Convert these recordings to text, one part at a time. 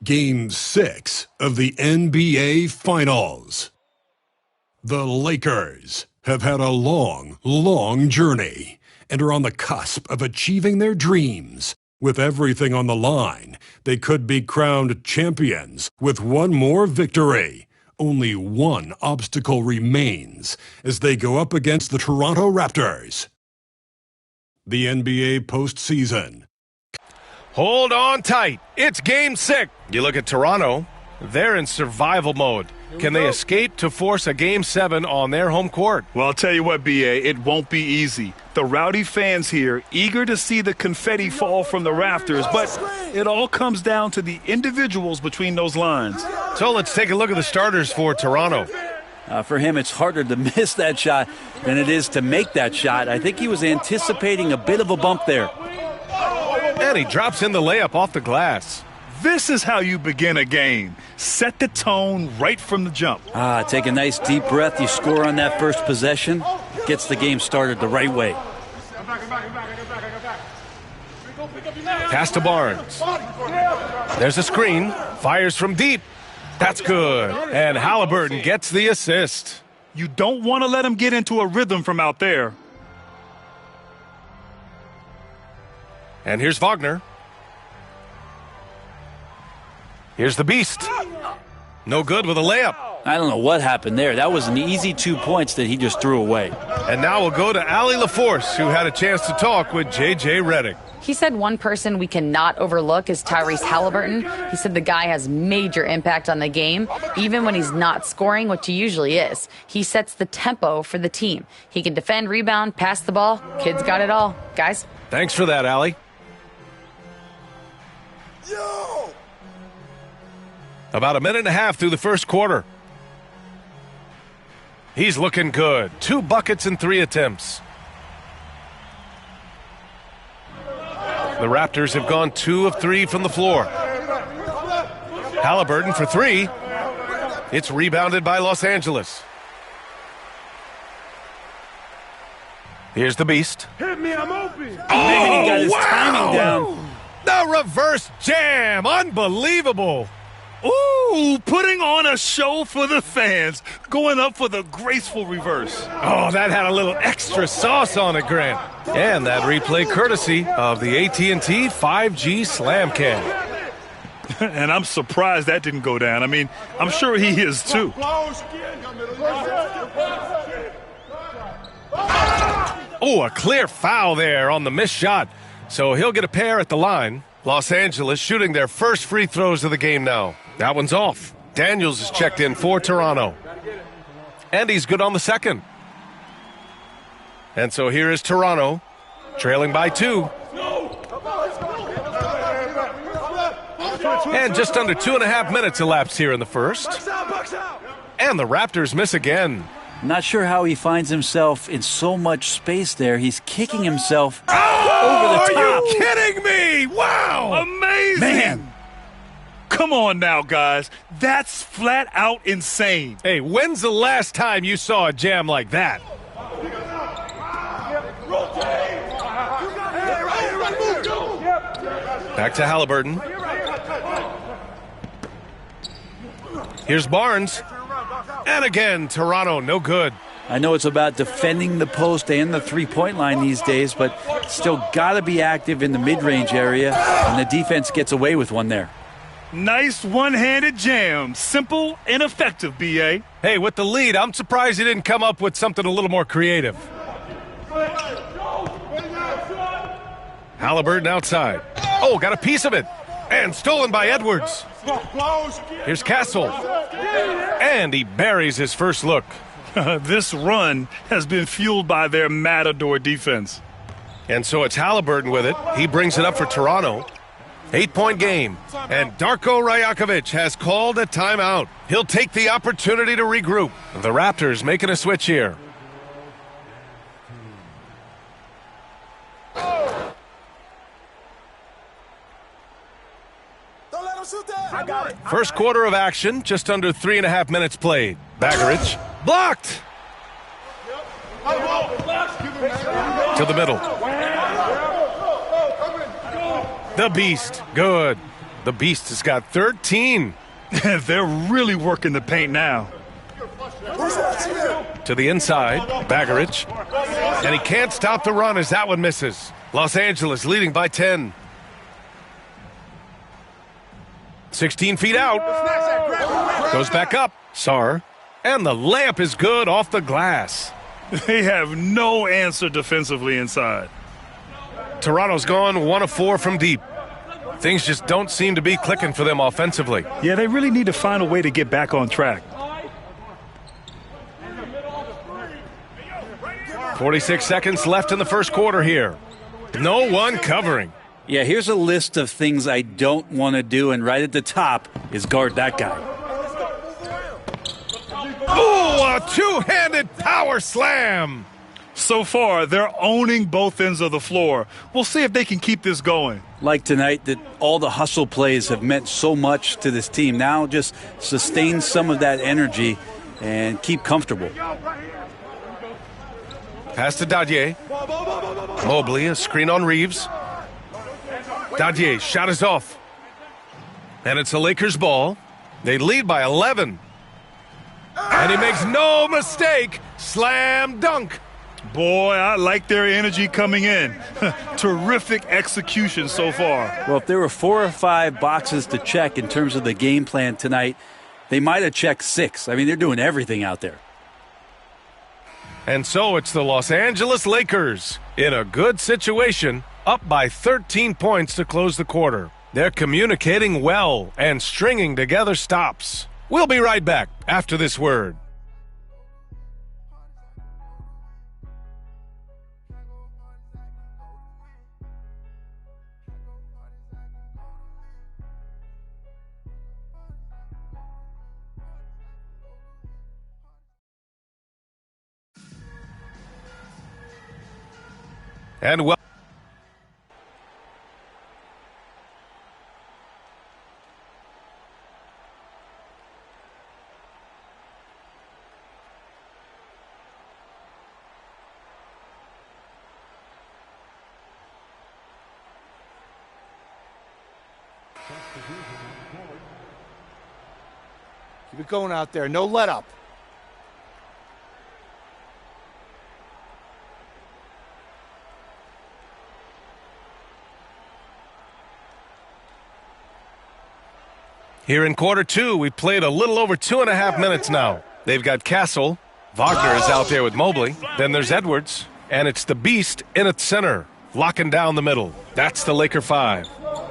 Game 6 of the NBA Finals. The Lakers have had a long, long journey and are on the cusp of achieving their dreams. With everything on the line, they could be crowned champions with one more victory. Only one obstacle remains as they go up against the Toronto Raptors. The NBA postseason. Hold on tight. It's Game 6. You look at Toronto, they're in survival mode. Can they escape to force a Game 7 on their home court? Well, I'll tell you what, B.A., it won't be easy. The rowdy fans here, eager to see the confetti fall from the rafters, but it all comes down to the individuals between those lines. So let's take a look at the starters for Toronto. For him, it's harder to miss that shot than it is to make that shot. I think he was anticipating a bit of a bump there. And he drops in the layup off the glass. This is how you begin a game. Set the tone right from the jump. Take a nice deep breath. You score on that first possession. Gets the game started the right way. Pass to Barnes. There's a screen. Fires from deep. That's good. And Halliburton gets the assist. You don't want to let him get into a rhythm from out there. And here's Wagner. Here's the Beast. No good with a layup. I don't know what happened there. That was an easy 2 points that he just threw away. And now we'll go to Allie LaForce, who had a chance to talk with J.J. Redick. He said one person we cannot overlook is Tyrese Halliburton. He said the guy has major impact on the game, even when he's not scoring, which he usually is. He sets the tempo for the team. He can defend, rebound, pass the ball. Kid's got it all. Guys? Thanks for that, Allie. Yo! About a minute and a half through the first quarter. He's looking good. 2 buckets and 3 attempts. The Raptors have gone 2 of 3 from the floor. Halliburton for 3. It's rebounded by Los Angeles. Here's the Beast. Hit me, I'm open. Man, he got his timing down. The reverse jam. Unbelievable. Ooh, putting on a show for the fans. Going up for the graceful reverse. Oh, that had a little extra sauce on it, Grant. And that replay courtesy of the AT&T 5G Slam Cam. And I'm surprised that didn't go down. I mean, I'm sure he is too. Oh, a clear foul there on the missed shot. So he'll get a pair at the line. Los Angeles shooting their first free throws of the game now. That one's off. Daniels is checked in for Toronto. And he's good on the second. And so here is Toronto, trailing by 2. And just under 2.5 minutes elapsed here in the first. And the Raptors miss again. Not sure how he finds himself in so much space there. He's kicking himself over the top. Are you kidding me? Wow! Amazing! Man, come on now, guys. That's flat out insane. Hey, when's the last time you saw a jam like that? Back to Halliburton. Here's Barnes. And again, Toronto, no good. I know it's about defending the post and the three-point line these days, but still got to be active in the mid-range area, and the defense gets away with one there. Nice one-handed jam. Simple and effective, B.A. Hey, with the lead, I'm surprised he didn't come up with something a little more creative. Halliburton outside. Oh, got a piece of it. And stolen by Edwards. Here's Castle. And he buries his first look. This run has been fueled by their Matador defense. And so it's Halliburton with it. He brings it up for Toronto. 8-point game. And Darko Rajakovic has called a timeout. He'll take the opportunity to regroup. The Raptors making a switch here. First quarter of action, just under 3.5 minutes played. Bagaric, blocked! To the middle. The Beast, good. The Beast has got 13. They're really working the paint now. To the inside, Bagaric. And he can't stop the run as that one misses. Los Angeles leading by 10. 16 feet out. Goes back up. Sar. And the layup is good off the glass. They have no answer defensively inside. Toronto's gone 1 of 4 from deep. Things just don't seem to be clicking for them offensively. Yeah, they really need to find a way to get back on track. 46 seconds left in the first quarter here. No one covering. Yeah, here's a list of things I don't want to do, and right at the top is guard that guy. Oh, a two-handed power slam. So far, they're owning both ends of the floor. We'll see if they can keep this going. Like tonight, that all the hustle plays have meant so much to this team. Now just sustain some of that energy and keep comfortable. Pass to Dadier. Mobley, a screen on Reeves. Dadier, shot is off. And it's a Lakers ball. They lead by 11. And he makes no mistake. Slam dunk. Boy, I like their energy coming in. Terrific execution so far. Well, if there were 4 or 5 boxes to check in terms of the game plan tonight, they might have checked 6. I mean, they're doing everything out there. And so it's the Los Angeles Lakers in a good situation, up by 13 points to close the quarter. They're communicating well and stringing together stops. We'll be right back after this word. And well, keep it going out there. No let up. here in quarter 2, we played a little over 2.5 minutes now. They've got Castle. Wagner is out there with Mobley. Then there's Edwards. And it's the Beast in its center, locking down the middle. That's the Laker 5.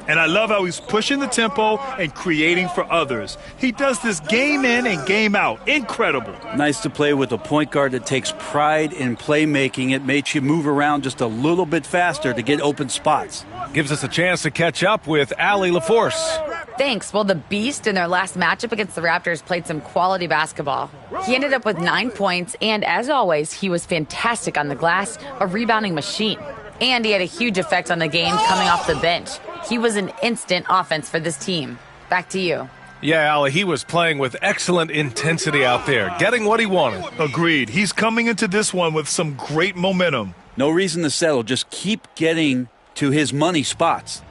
And I love how he's pushing the tempo and creating for others. He does this game in and game out. Incredible. Nice to play with a point guard that takes pride in playmaking. It makes you move around just a little bit faster to get open spots. Gives us a chance to catch up with Allie LaForce. Thanks. Well, the Beast in their last matchup against the Raptors played some quality basketball. He ended up with 9 points, and as always, he was fantastic on the glass, a rebounding machine. And he had a huge effect on the game coming off the bench. He was an instant offense for this team. Back to you. Yeah, Allie, he was playing with excellent intensity out there, getting what he wanted. Agreed. He's coming into this one with some great momentum. No reason to settle. Just keep getting to his money spots.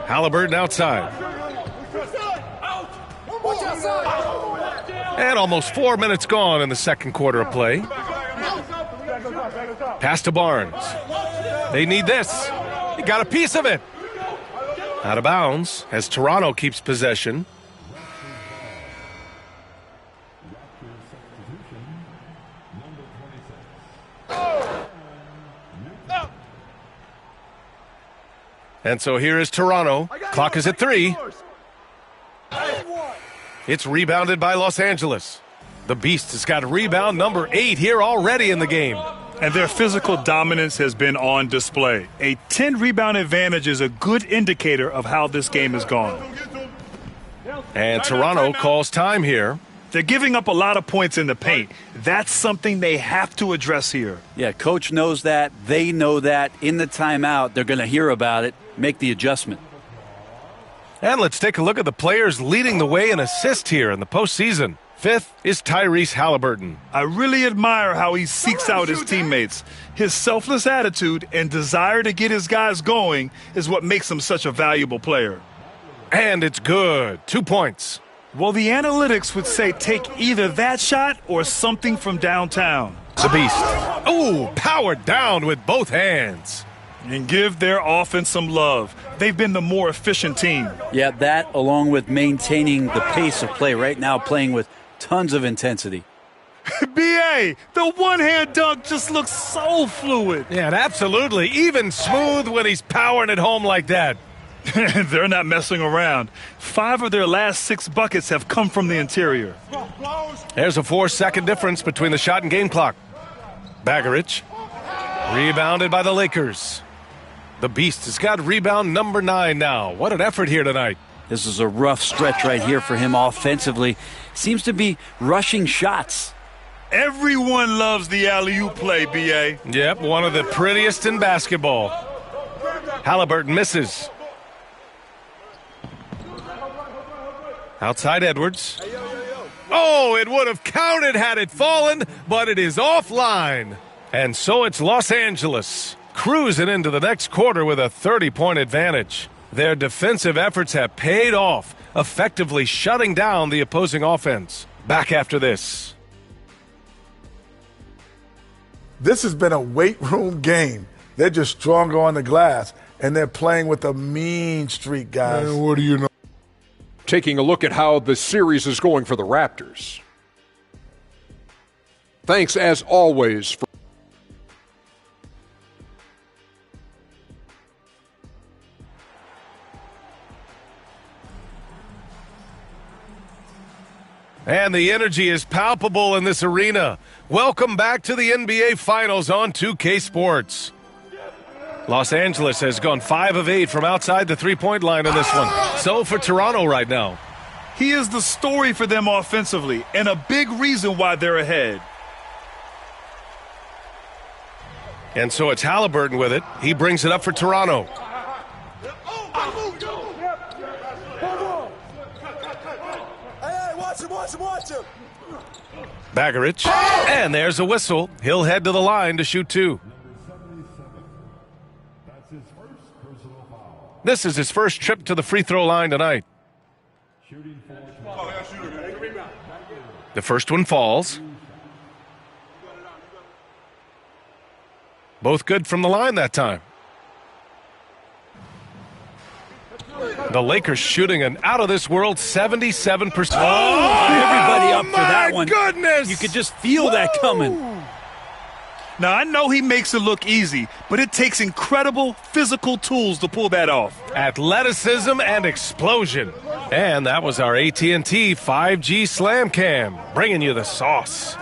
Halliburton outside. And almost 4 minutes gone in the second quarter of play. Pass to Barnes. They need this. He got a piece of it. Out of bounds as Toronto keeps possession. And so here is Toronto. Clock is at 3. It's rebounded by Los Angeles. The Beast has got rebound number 8 here already in the game. And their physical dominance has been on display. A 10-rebound advantage is a good indicator of how this game has gone. And Toronto calls time here. They're giving up a lot of points in the paint. That's something they have to address here. Yeah, coach knows that. They know that. In the timeout, they're going to hear about it, make the adjustment. And let's take a look at the players leading the way in assists here in the postseason. Fifth is Tyrese Halliburton. I really admire how he seeks out his teammates. His selfless attitude and desire to get his guys going is what makes him such a valuable player. And it's good. 2 points. Well, the analytics would say take either that shot or something from downtown. The Beast. Oh, powered down with both hands. And give their offense some love. They've been the more efficient team. Yeah, that along with maintaining the pace of play right now, playing with tons of intensity. B.A., the one-hand dunk just looks so fluid. Yeah, absolutely. Even smooth when he's powering it home like that. They're not messing around. 5 of their last 6 buckets have come from the interior. There's a 4-second difference between the shot and game clock. Bagaric, rebounded by the Lakers. The Beast has got rebound number 9 now. What an effort here tonight. This is a rough stretch right here for him offensively. Seems to be rushing shots. Everyone loves the alley-oop play, B.A. Yep, one of the prettiest in basketball. Halliburton misses. Outside Edwards. Oh, it would have counted had it fallen, but it is offline. And so it's Los Angeles cruising into the next quarter with a 30-point advantage. Their defensive efforts have paid off, effectively shutting down the opposing offense. Back after this. This has been a weight room game. They're just stronger on the glass, and they're playing with a mean streak, guys. Man, what do you know? Taking a look at how the series is going for the Raptors. Thanks, as always, for And the energy is palpable in this arena. Welcome back to the NBA Finals on 2K Sports. Los Angeles has gone 5 of 8 from outside the three-point line in this one. So for Toronto right now. He is the story for them offensively and a big reason why they're ahead. And so it's Halliburton with it. He brings it up for Toronto. Watch him. Bagaric. And there's a whistle. He'll head to the line to shoot 2. This is his first trip to the free throw line tonight. The first one falls. Both good from the line that time. The Lakers shooting an out-of-this-world 77%. Everybody up for that one. Goodness! You could just feel that coming. Now, I know he makes it look easy, but it takes incredible physical tools to pull that off. Athleticism and explosion. And that was our AT&T 5G Slam Cam, bringing you the sauce.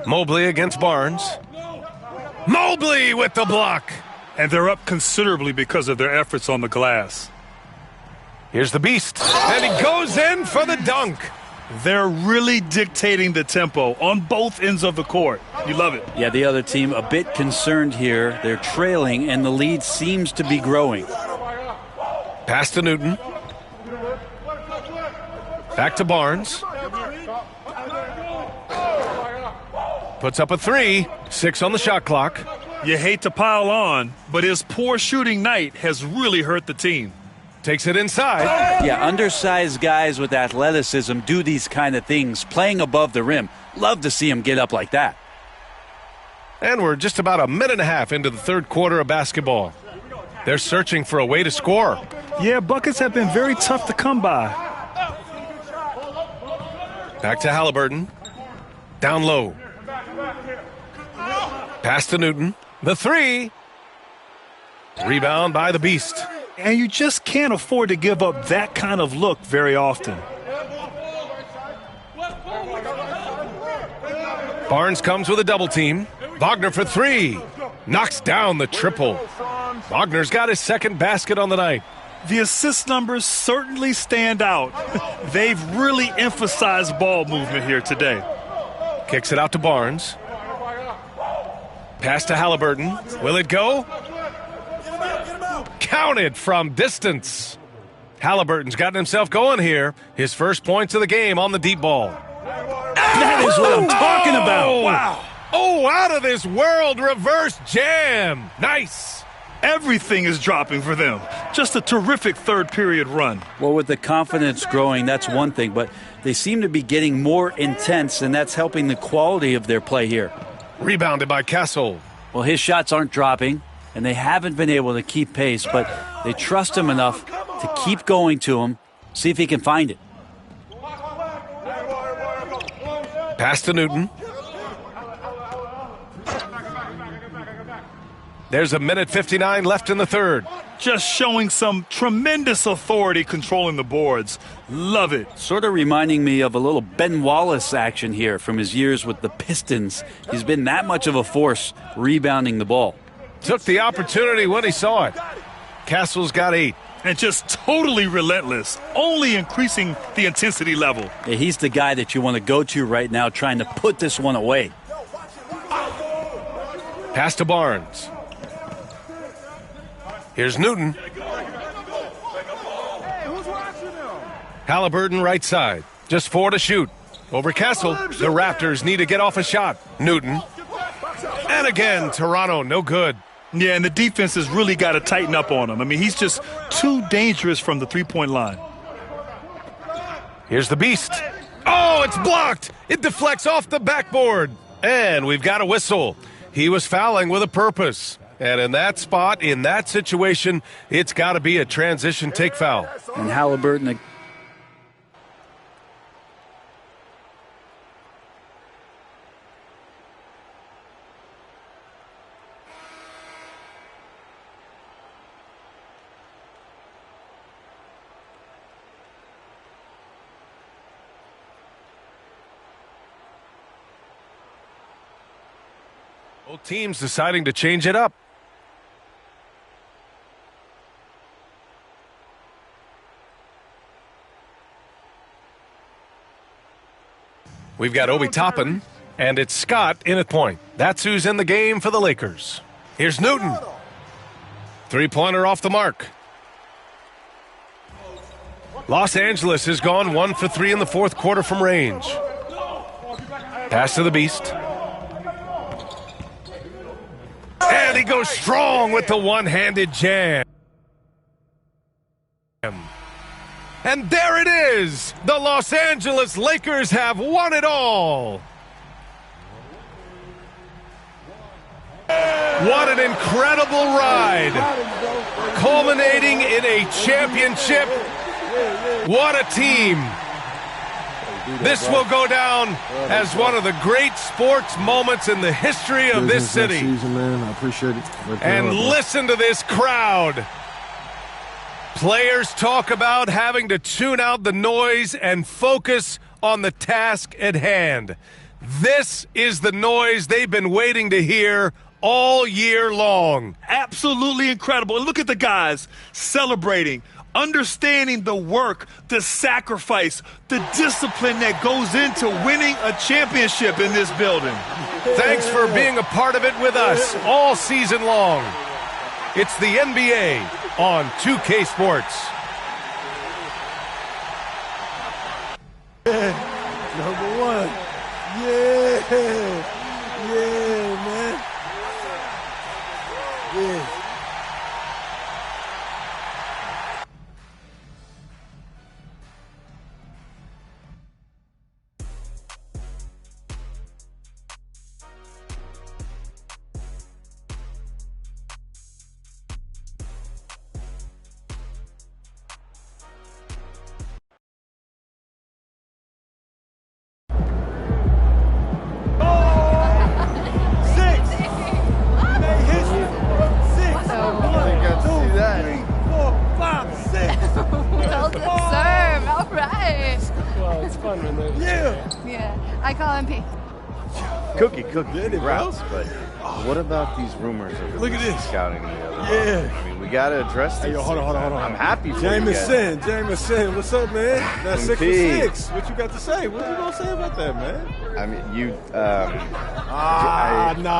Mobley against Barnes. Mobley with the block. And they're up considerably because of their efforts on the glass. Here's the Beast. And he goes in for the dunk. They're really dictating the tempo on both ends of the court. You love it. Yeah, the other team a bit concerned here. They're trailing, and the lead seems to be growing. Pass to Newton. Back to Barnes. Puts up a 3. 6 on the shot clock. You hate to pile on, but his poor shooting night has really hurt the team. Takes it inside. Yeah, undersized guys with athleticism do these kind of things, playing above the rim. Love to see him get up like that. And we're just about a minute and a half into the third quarter of basketball. They're searching for a way to score. Yeah, buckets have been very tough to come by. Back to Halliburton. Down low. Pass to Newton. The 3. Rebound by the Beast. And you just can't afford to give up that kind of look very often. Barnes comes with a double team. Wagner for 3. Knocks down the triple. Wagner's got his second basket on the night. The assist numbers certainly stand out. They've really emphasized ball movement here today. Kicks it out to Barnes. Pass to Halliburton. Will it go? Counted from distance. Halliburton's gotten himself going here. His first points of the game on the deep ball. That is what I'm talking about. Wow. Oh, out of this world reverse jam. Nice. Everything is dropping for them. Just a terrific third period run. Well, with the confidence growing, that's one thing, but they seem to be getting more intense, and that's helping the quality of their play here. Rebounded by Castle. Well, his shots aren't dropping, and they haven't been able to keep pace, but they trust him enough to keep going to him, see if he can find it. Pass to Newton. There's a minute 59 left in the third. Just showing some tremendous authority controlling the boards. Love it. Sort of reminding me of a little Ben Wallace action here from his years with the Pistons. He's been that much of a force rebounding the ball. Took the opportunity when he saw it. Castle's got 8. And just totally relentless, only increasing the intensity level. Yeah, he's the guy that you want to go to right now trying to put this one away. Pass to Barnes. Here's Newton. Halliburton right side. Just 4 to shoot. Over Castle. The Raptors need to get off a shot. Newton. And again, Toronto, no good. Yeah, and the defense has really got to tighten up on him. I mean, he's just too dangerous from the three-point line. Here's the Beast. Oh, it's blocked. It deflects off the backboard. And we've got a whistle. He was fouling with a purpose. And in that spot, in that situation, it's got to be a transition take foul. And Halliburton. Both teams deciding to change it up. We've got Obi Toppin, and it's Scott in at point. That's who's in the game for the Lakers. Here's Newton. Three-pointer off the mark. Los Angeles has gone 1 for 3 in the fourth quarter from range. Pass to the Beast. And he goes strong with the one-handed jam. And there it is! The Los Angeles Lakers have won it all! What an incredible ride! Culminating in a championship. What a team! This will go down as one of the great sports moments in the history of this city. I appreciate it. And listen to this crowd. Players talk about having to tune out the noise and focus on the task at hand. This is the noise they've been waiting to hear all year long. Absolutely incredible. And look at the guys celebrating, understanding the work, the sacrifice, the discipline that goes into winning a championship in this building. Thanks for being a part of it with us all season long. It's the NBA on 2K Sports. Number 1. Yeah. Yeah, man. Yeah. Cookie routes, but what about these rumors of Look at this scouting the other? I mean, we got to address this. Hey, hold on. I'm happy for Jameson, what's up, man? That's 6 for 6. What you got to say? What you gonna say about that, man? I mean, you.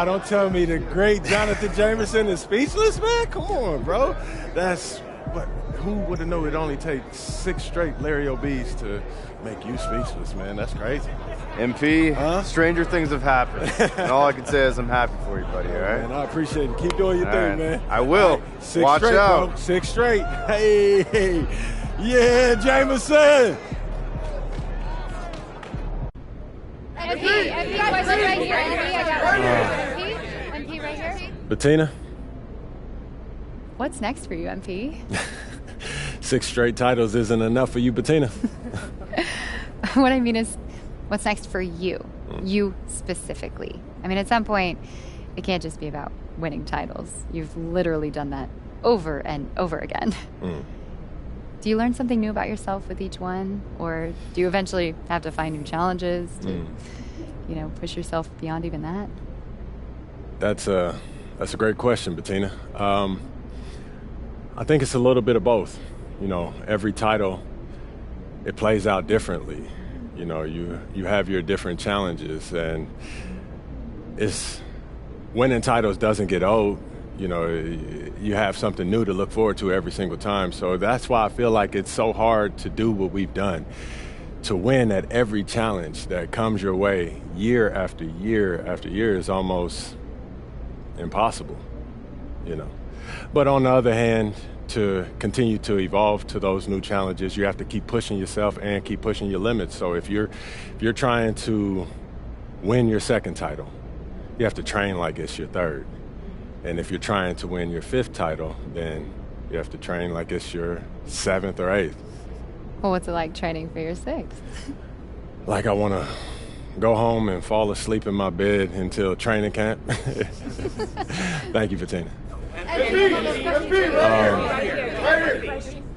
Don't tell me the great Jonathan Jameson is speechless, man. Come on, bro. That's what. who would have known it'd only take 6 straight Larry O'B's to make you speechless, man? That's crazy. MP, stranger things have happened. And all I can say is I'm happy for you, buddy, all right? Man, I appreciate it. Keep doing your thing, man. I will. Right. 6 Watch straight, out. bro. 6 straight. Hey. Yeah, Jameson. MP right here. MP right here. Bettina? What's next for you, MP? 6 straight titles isn't enough for you, Bettina. What I mean is, what's next for you? You specifically. I mean, at some point, it can't just be about winning titles. You've literally done that over and over again. Do you learn something new about yourself with each one? Or do you eventually have to find new challenges to, push yourself beyond even that? That's a great question, Bettina. I think it's a little bit of both. Every title, it plays out differently. You have your different challenges, and winning titles doesn't get old. You have something new to look forward to every single time. So that's why I feel like it's so hard to do what we've done, to win at every challenge that comes your way year after year after year is almost impossible, But on the other hand, to continue to evolve to those new challenges, you have to keep pushing yourself and keep pushing your limits. So if you're trying to win your 2nd title, you have to train like it's your 3rd. And if you're trying to win your 5th title, then you have to train like it's your 7th or 8th. Well, what's it like training for your 6th? Like I want to go home and fall asleep in my bed until training camp. Thank you, Bettina.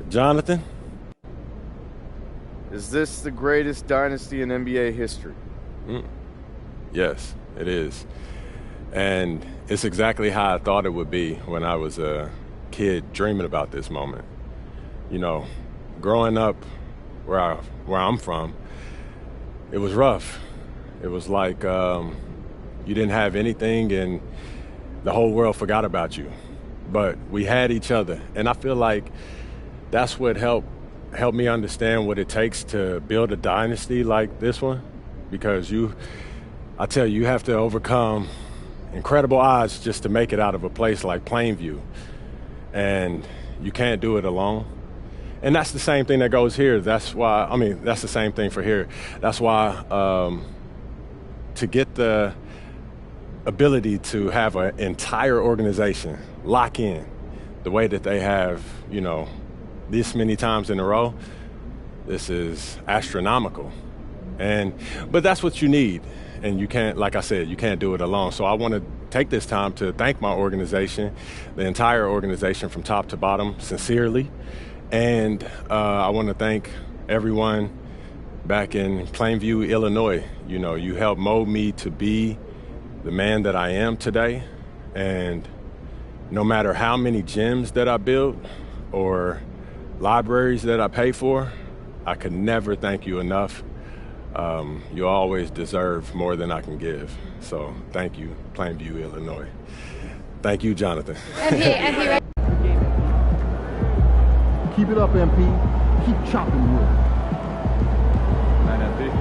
Jonathan? Is this the greatest dynasty in NBA history? Yes, it is. And it's exactly how I thought it would be when I was a kid dreaming about this moment. Growing up where I'm from, it was rough. It was like you didn't have anything and the whole world forgot about you. But we had each other. And I feel like that's what helped me understand what it takes to build a dynasty like this one. Because I tell you, you have to overcome incredible odds just to make it out of a place like Plainview. And you can't do it alone. And that's the same thing that goes here. That's the same thing for here. That's why to get the ability to have an entire organization lock in the way that they have, this many times in a row, this is astronomical. But that's what you need. And you can't, like I said, you can't do it alone. So I want to take this time to thank my organization, the entire organization from top to bottom, sincerely. And I want to thank everyone back in Plainview, Illinois. You helped mold me to be the man that I am today. And no matter how many gyms that I built or libraries that I pay for, I could never thank you enough. You always deserve more than I can give. So thank you, Plainview, Illinois. Thank you, Jonathan. MP. Keep it up, MP. Keep chopping wood. MP.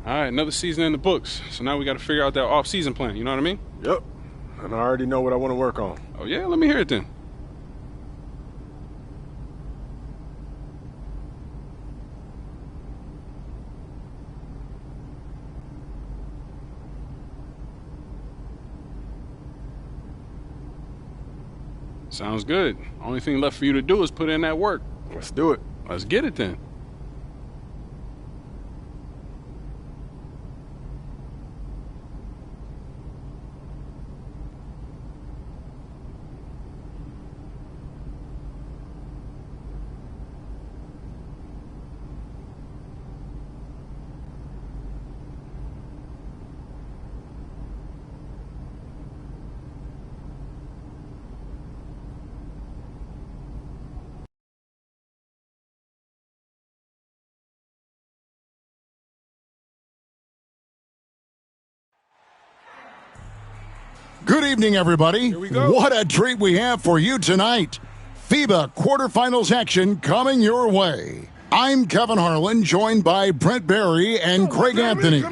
All right, another season in the books. So now we got to figure out that off-season plan. You know what I mean? Yep. And I already know what I want to work on. Oh, yeah? Let me hear it then. Sounds good. Only thing left for you to do is put in that work. Let's do it. Let's get it then. Good evening, everybody. Here we go. What a treat we have for you tonight. FIBA quarterfinals action coming your way. I'm Kevin Harlan, joined by Brent Barry and Craig Anthony.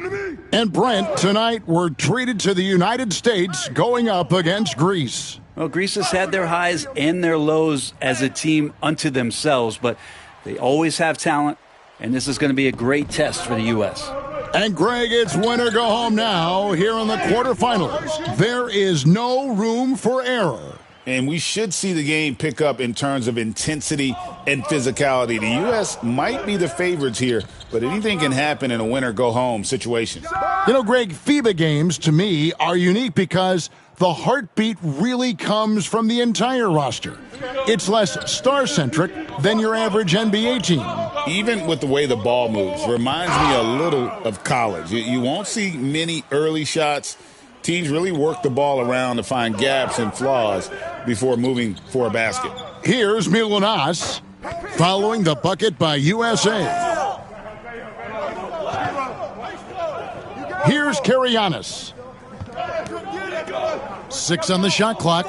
And Brent, tonight we're treated to the United States going up against Greece. Well, Greece has had their highs and their lows as a team unto themselves, but they always have talent, and this is going to be a great test for the U.S. And Greg, it's win or go home now here in the quarterfinals. There is no room for error. And we should see the game pick up in terms of intensity and physicality. The U.S. might be the favorites here, but anything can happen in a win or go home situation. You know, Greg, FIBA games to me are unique because the heartbeat really comes from the entire roster. It's less star-centric than your average NBA team. Even with the way the ball moves, reminds me a little of college. You won't see many early shots. Teams really work the ball around to find gaps and flaws before moving for a basket. Here's Milunas following the bucket by USA. Here's Karianis. 6 on the shot clock.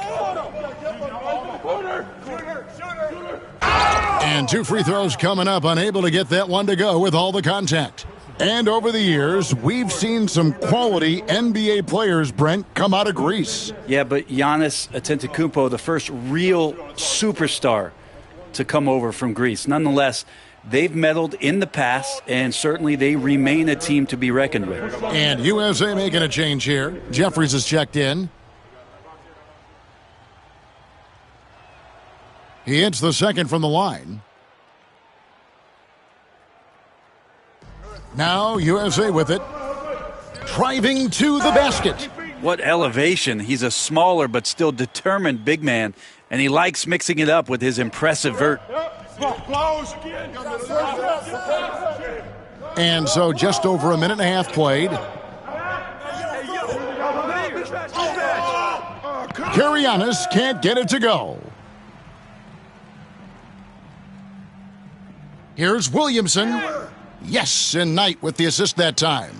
And 2 free throws coming up, unable to get that one to go with all the contact. And over the years, we've seen some quality NBA players, Brent, come out of Greece. Yeah, but Giannis Antetokounmpo, the first real superstar to come over from Greece. Nonetheless, they've medaled in the past, and certainly they remain a team to be reckoned with. And USA making a change here. Jeffries has checked in. He hits the second from the line. Now USA with it. Driving to the basket. What elevation. He's a smaller but still determined big man, and he likes mixing it up with his impressive vert. And so just over a minute and a half played. Karianis can't get it to go. Here's Williamson. Yes, and Knight with the assist that time.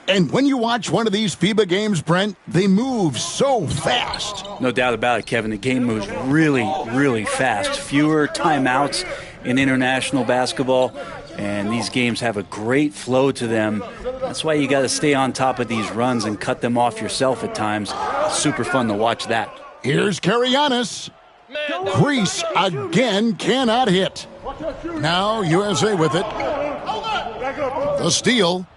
And when you watch one of these FIBA games, Brent, they move so fast. No doubt about it, Kevin. The game moves really, really fast. Fewer timeouts in international basketball, and these games have a great flow to them. That's why you got to stay on top of these runs and cut them off yourself at times. Super fun to watch that. Here's Karianis. Greece again cannot hit. Now USA with it. The steal.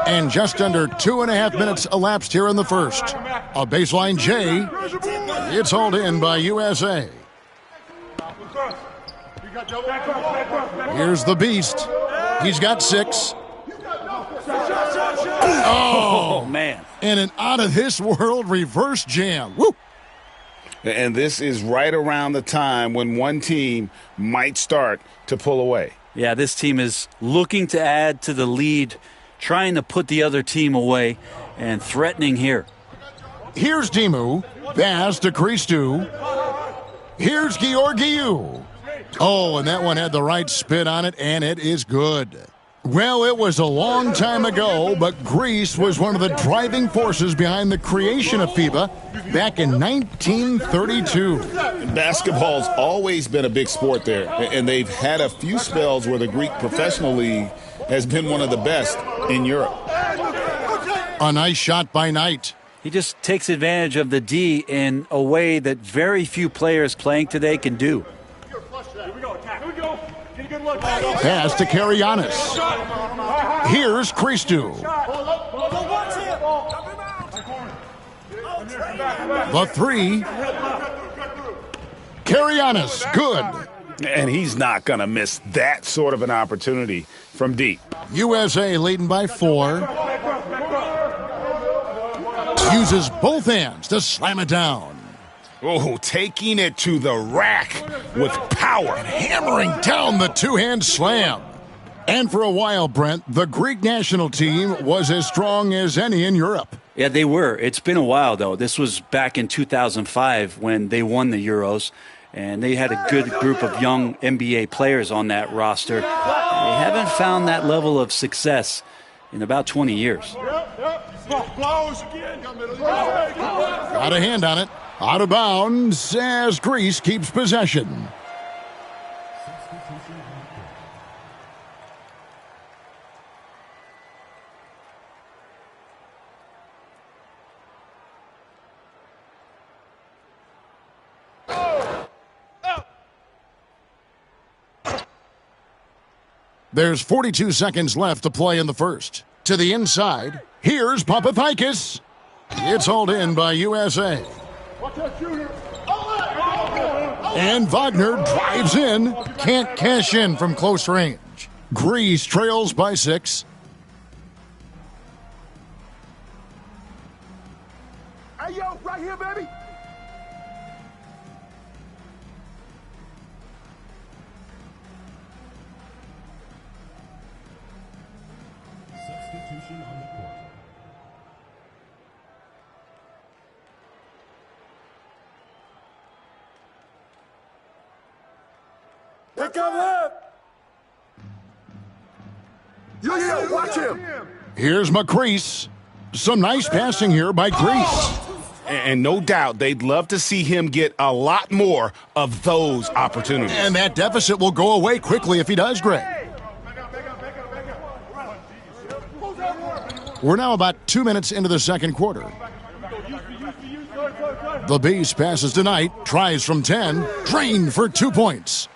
And just under 2.5 minutes elapsed here in the first. A baseline J. It's hauled in by USA. Here's the beast. He's got 6. Oh, man. And an out-of-this-world reverse jam. Woo! And this is right around the time when one team might start to pull away. Yeah, this team is looking to add to the lead, trying to put the other team away, and threatening here. Here's Dimu. Pass to Christou. Here's Georgiou. Oh, and that one had the right spin on it, and it is good. Well, it was a long time ago, but Greece was one of the driving forces behind the creation of FIBA back in 1932. Basketball's always been a big sport there, and they've had a few spells where the Greek Professional League has been one of the best in Europe. A nice shot by Knight. He just takes advantage of the D in a way that very few players playing today can do. Pass to Karianis. Here's Christou. The three. Karianis, good. And he's not going to miss that sort of an opportunity from deep. USA leading by 4. Uses both hands to slam it down. Oh, taking it to the rack with power. And hammering down the two-hand slam. And for a while, Brent, the Greek national team was as strong as any in Europe. Yeah, they were. It's been a while, though. This was back in 2005 when they won the Euros. And they had a good group of young NBA players on that roster. They haven't found that level of success in about 20 years. Got a hand on it. Out of bounds as Greece keeps possession. There's 42 seconds left to play in the first. To the inside, here's Papathikis. It's hauled in by USA. And Wagner drives in. Can't cash in from close range. Greece trails by 6. Hey, yo, right here, baby. Pick up left. Yo, watch him. Here's McCrease. Some nice passing here by Greece. And no doubt they'd love to see him get a lot more of those opportunities. And that deficit will go away quickly if he does, Greg. We're now about 2 minutes into the second quarter. The Beast passes to Knight, tries from 10, drained for 2 points.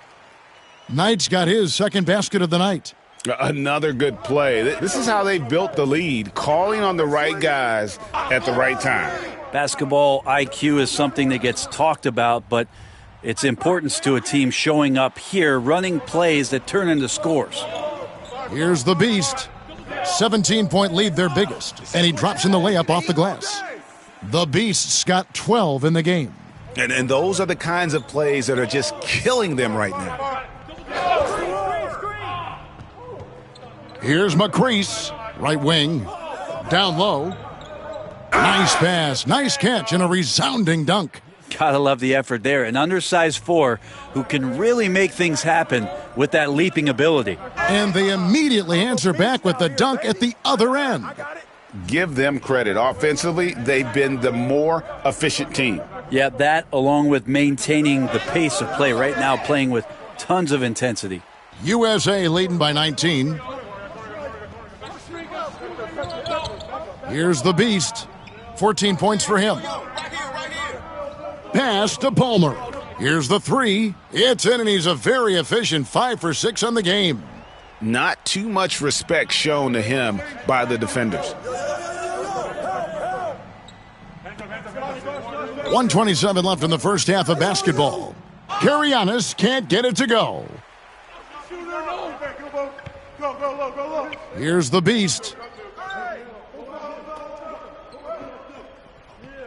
Knight's got his second basket of the night. Another good play. This is how they built the lead, calling on the right guys at the right time. Basketball IQ is something that gets talked about, but its importance to a team showing up here, running plays that turn into scores. Here's the Beast. 17-point lead, their biggest, and he drops in the layup off the glass. The Beast's got 12 in the game. And those are the kinds of plays that are just killing them right now. Here's McCrease, right wing, down low. Nice pass, nice catch, and a resounding dunk. Gotta love the effort there. An undersized 4 who can really make things happen with that leaping ability. And they immediately answer back with the dunk at the other end. Give them credit. Offensively, they've been the more efficient team. Yeah, that along with maintaining the pace of play right now, playing with tons of intensity. USA leading by 19. Here's the Beast. 14 points for him. Pass to Palmer. Here's the 3. It's in, and he's a very efficient 5 for 6 on the game. Not too much respect shown to him by the defenders. 1:27 left in the first half of basketball. Karianis can't get it to go. Here's the Beast.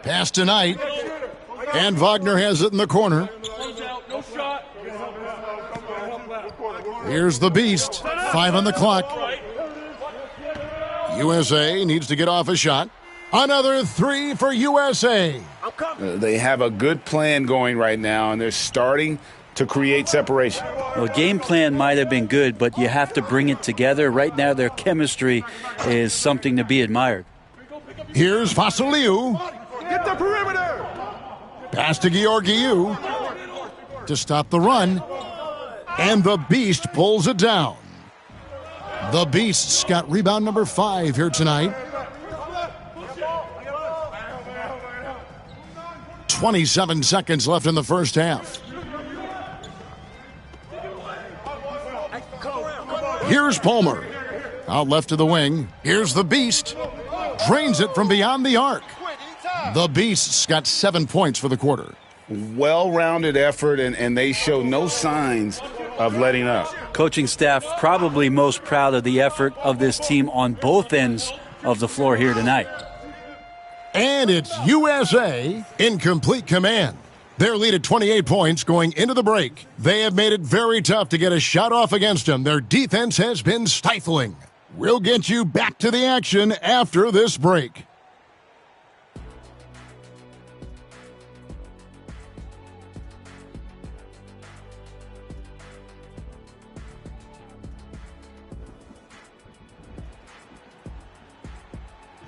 Pass to Knight. And Wagner has it in the corner. Here's the Beast. 5 on the clock. USA needs to get off a shot. Another 3 for USA. They have a good plan going right now, and they're starting to create separation. Well, game plan might have been good, but you have to bring it together. Right now, their chemistry is something to be admired. Here's Vasiliou. Get the perimeter. Pass to Georgiou to stop the run. And the Beast pulls it down. The Beast's got rebound number 5 here tonight. 27 seconds left in the first half. Here's Palmer. Out left to the wing. Here's the Beast. Drains it from beyond the arc. The Beasts got 7 points for the quarter. Well-rounded effort, and they show no signs of letting up. Coaching staff probably most proud of the effort of this team on both ends of the floor here tonight. And it's USA in complete command. Their lead at 28 points going into the break. They have made it very tough to get a shot off against them. Their defense has been stifling. We'll get you back to the action after this break.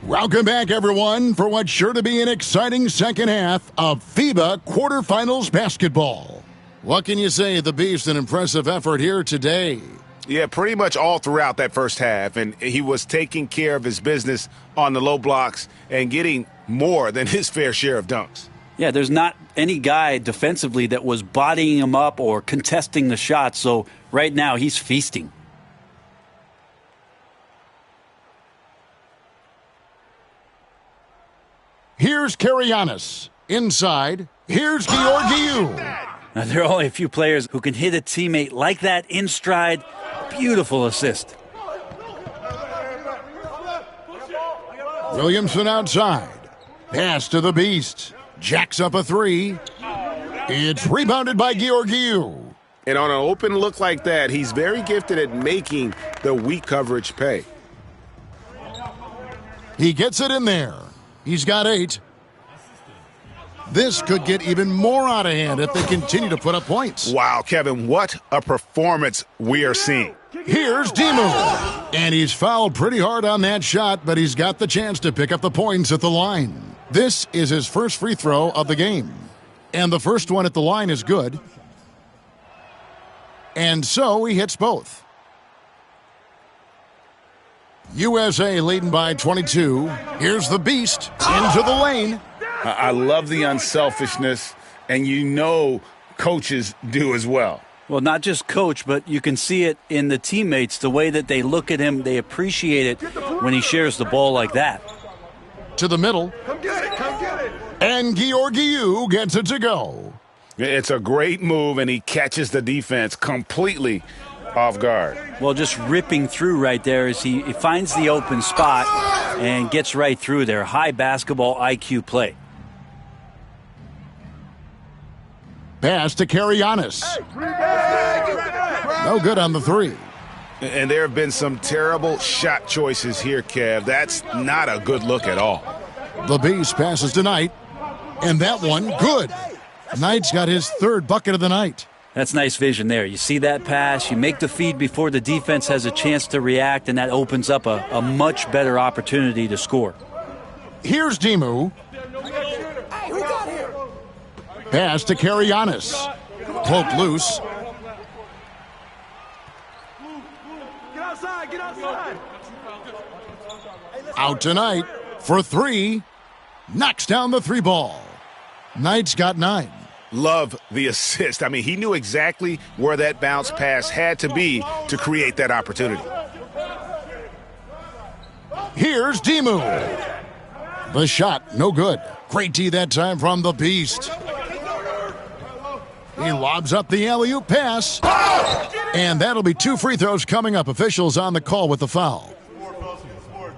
Welcome back, everyone, for what's sure to be an exciting second half of FIBA quarterfinals basketball. What can you say? The Beast, an impressive effort here today. Yeah, pretty much all throughout that first half, and he was taking care of his business on the low blocks and getting more than his fair share of dunks. Yeah, there's not any guy defensively that was bodying him up or contesting the shot, so right now he's feasting. Here's Karianis. Inside, here's Georgiou. Now, there are only a few players who can hit a teammate like that in stride. Beautiful assist. Williamson outside. Pass to the Beast. Jacks up a three. It's rebounded by Georgiou. And on an open look like that, he's very gifted at making the weak coverage pay. He gets it in there. He's got 8. This could get even more out of hand if they continue to put up points. Wow, Kevin, what a performance we are seeing. Here's Dimu. And he's fouled pretty hard on that shot, but he's got the chance to pick up the points at the line. This is his first free throw of the game. And the first one at the line is good. And so he hits both. USA leading by 22. Here's the Beast into the lane. I love the unselfishness, and you know coaches do as well. Well, not just coach, but you can see it in the teammates, the way that they look at him. They appreciate it when he shares the ball like that. To the middle. Come get it. And Georgiou gets it to go. It's a great move, and he catches the defense completely off guard. Well, just ripping through right there as he finds the open spot and gets right through there. High basketball IQ play. Pass to Karianis. No good on the three. And there have been some terrible shot choices here, Kev. That's not a good look at all. The Beast passes to Knight. And that one, good. Knight's got his third bucket of the night. That's nice vision there. You see that pass, you make the feed before the defense has a chance to react, and that opens up a much better opportunity to score. Here's Dimu. Pass to Karianis. Poked loose. Get outside. Out tonight for 3. Knocks down the 3 ball. Knight's got 9. Love the assist. I mean, he knew exactly where that bounce pass had to be to create that opportunity. Here's Dimu. The shot, no good. Great D that time from the Beast. He lobs up the alley-oop pass. And that'll be 2 free throws coming up. Officials on the call with the foul.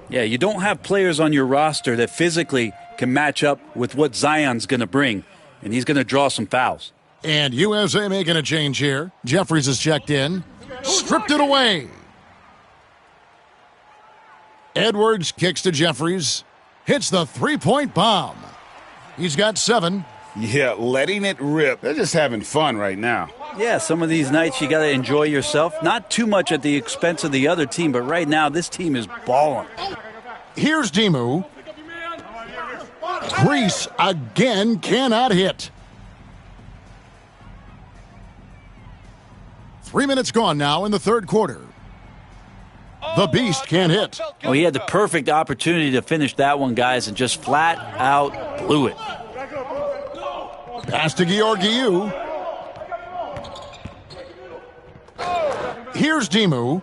Yeah, you don't have players on your roster that physically can match up with what Zion's going to bring. And he's going to draw some fouls. And USA making a change here. Jeffries has checked in. Stripped it away. Edwards kicks to Jeffries. Hits the 3-point bomb. He's got 7. Yeah, letting it rip. They're just having fun right now. Yeah, some of these nights you got to enjoy yourself. Not too much at the expense of the other team, but right now this team is balling. Here's Dimu. Greece again cannot hit. 3 minutes gone now in the third quarter. The Beast can't hit. Oh, he had the perfect opportunity to finish that one, guys, and just flat out blew it. Pass to Georgiou. Here's Dimu.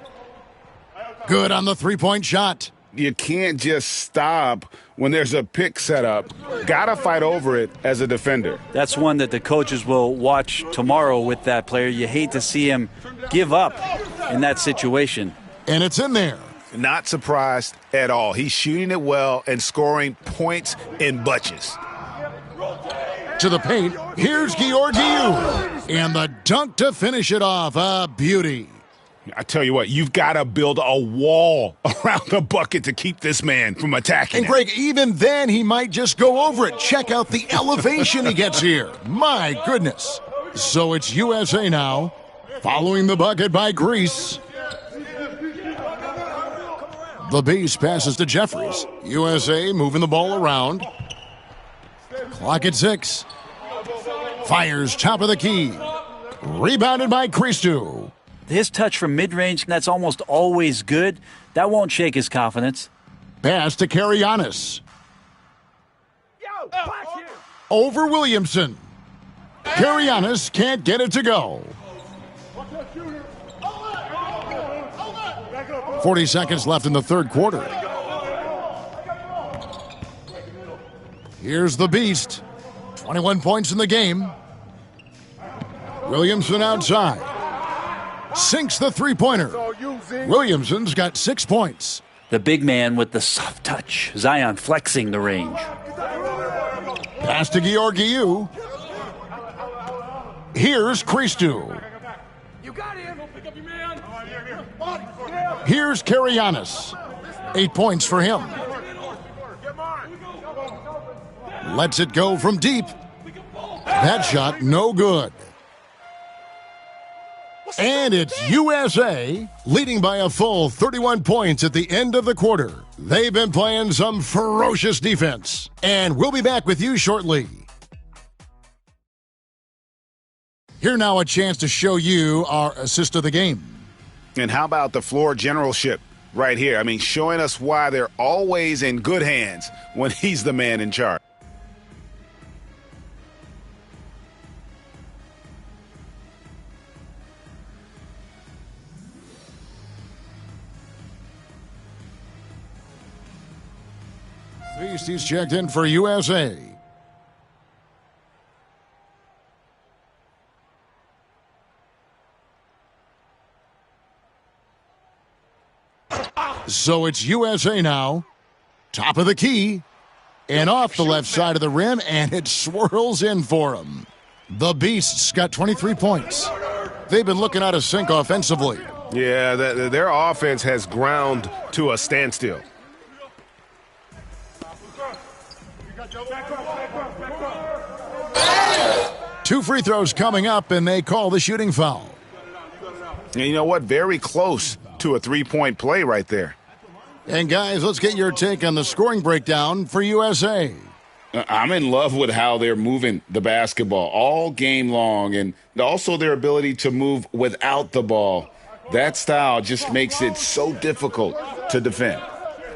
Good on the 3-point shot. You can't just stop when there's a pick set up. Got to fight over it as a defender. That's one that the coaches will watch tomorrow with that player. You hate to see him give up in that situation. And it's in there. Not surprised at all. He's shooting it well and scoring points in bunches. To the paint, here's Georgiou. And the dunk to finish it off. A beauty. I tell you what, you've got to build a wall around the bucket to keep this man from attacking. And Greg, even then, he might just go over it. Check out the elevation he gets here. My goodness. So it's USA now, following the bucket by Greece. The Beast passes to Jeffries. USA moving the ball around. Clock at 6. Fires top of the key. Rebounded by Christou. His touch from mid-range, that's almost always good. That won't shake his confidence. Pass to Karianis. Over Williamson. Karianis can't get it to go. 40 seconds left in the third quarter. Here's the Beast. 21 points in the game. Williamson outside. Sinks the three-pointer. Williamson's got 6 points. The big man with the soft touch. Zion flexing the range. Pass to Georgiou. Here's Christou. Here's Karianis. 8 points for him. Lets it go from deep. That shot no good. And it's USA leading by a full 31 points at the end of the quarter. They've been playing some ferocious defense. And we'll be back with you shortly. Here now a chance to show you our assist of the game. And how about the floor generalship right here? I mean, showing us why they're always in good hands when he's the man in charge. He's checked in for USA. So it's USA now. Top of the key. And off the left side of the rim, and it swirls in for him. The Beasts got 23 points. They've been looking out of sync offensively. Yeah, their offense has ground to a standstill. Two free throws coming up, and they call the shooting foul. And you know what? Very close to a three-point play right there. And guys, let's get your take on the scoring breakdown for USA. I'm in love with how they're moving the basketball all game long, and also their ability to move without the ball. That style just makes it so difficult to defend.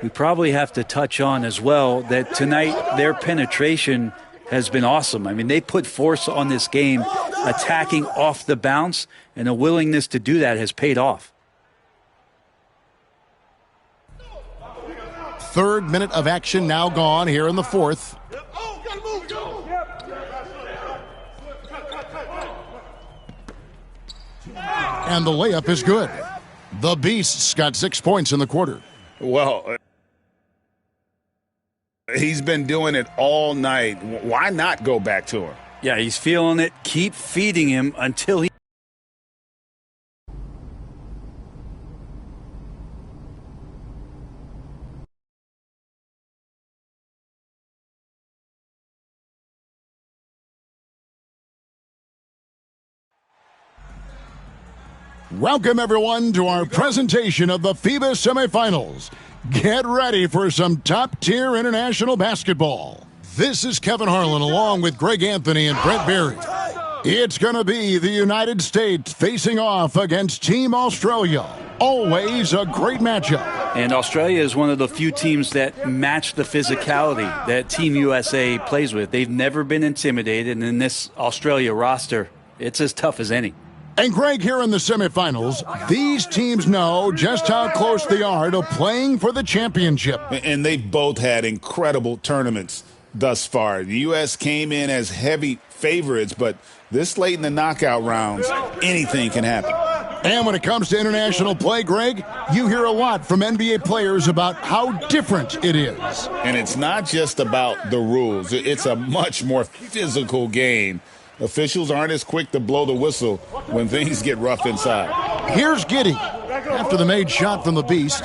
We probably have to touch on as well that tonight their penetration has been awesome. I mean, they put force on this game, attacking off the bounce, and a willingness to do that has paid off. Third minute of action now gone here in the fourth. And the layup is good. The Beasts got 6 points in the quarter. Well, he's been doing it all night. Why not go back to him? Yeah, he's feeling it. Keep feeding him until he... Welcome, everyone, to our presentation of the FIBA semifinals. Get ready for some top-tier international basketball. This is Kevin Harlan along with Greg Anthony and Brent Berry. It's going to be the United States facing off against Team Australia. Always a great matchup. And Australia is one of the few teams that match the physicality that Team USA plays with. They've never been intimidated, and in this Australia roster, it's as tough as any. And Greg, here in the semifinals, these teams know just how close they are to playing for the championship. And they've both had incredible tournaments thus far. The U.S. came in as heavy favorites, but this late in the knockout rounds, anything can happen. And when it comes to international play, Greg, you hear a lot from NBA players about how different it is. And it's not just about the rules. It's a much more physical game. Officials aren't as quick to blow the whistle when things get rough inside. Here's Giddey after the made shot from the Beast.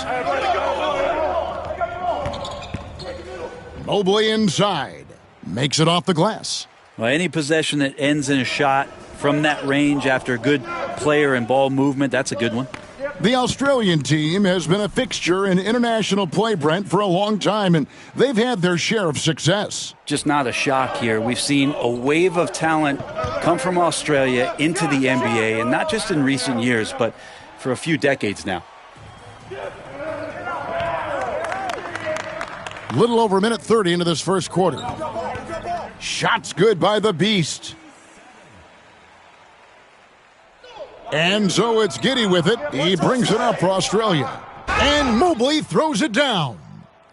Mobley inside. Makes it off the glass. Well, any possession that ends in a shot from that range after good player and ball movement, that's a good one. The Australian team has been a fixture in international play, Brent, for a long time, and they've had their share of success. Just not a shock here. We've seen a wave of talent come from Australia into the NBA, and not just in recent years, but for a few decades now. Little over a minute 30 into this first quarter. Shots good by the Beast. And so it's Giddey with it. He brings it up for Australia. And Mobley throws it down.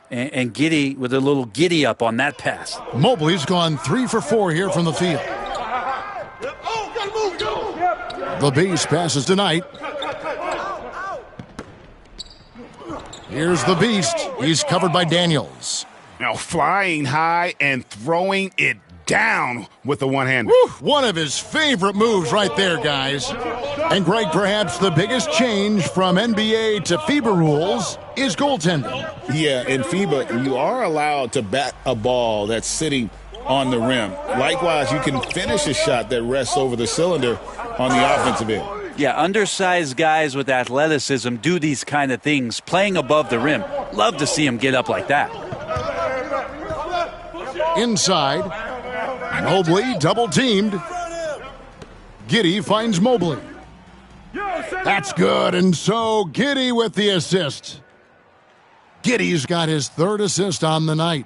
And Giddey with a little giddy up on that pass. Mobley's gone 3 for 4 here from the field. The Beast passes tonight. Here's the Beast. He's covered by Daniels. Now flying high and throwing it down with the one-hander. One of his favorite moves right there, guys. And Greg, perhaps the biggest change from NBA to FIBA rules is goaltending. Yeah, in FIBA, you are allowed to bat a ball that's sitting on the rim. Likewise, you can finish a shot that rests over the cylinder on the offensive end. Yeah, undersized guys with athleticism do these kind of things, playing above the rim. Love to see him get up like that. Inside, Mobley double-teamed. Giddey finds Mobley. That's good, and so Giddey with the assist. Giddey's got his 3rd assist on the night.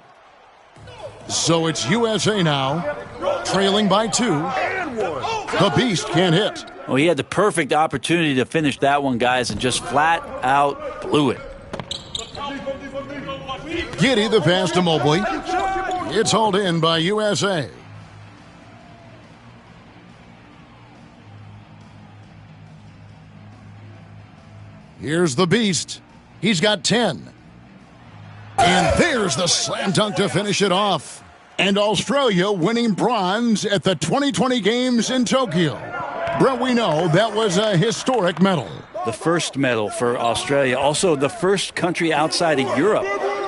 So it's USA now, trailing by 2. The Beast can't hit. Well, he had the perfect opportunity to finish that one, guys, and just flat out blew it. Giddey the pass to Mobley. It's hauled in by USA. Here's the Beast. He's got 10. And there's the slam dunk to finish it off. And Australia winning bronze at the 2020 Games in Tokyo. Brent, we know that was a historic medal. The first medal for Australia. Also the first country outside of Europe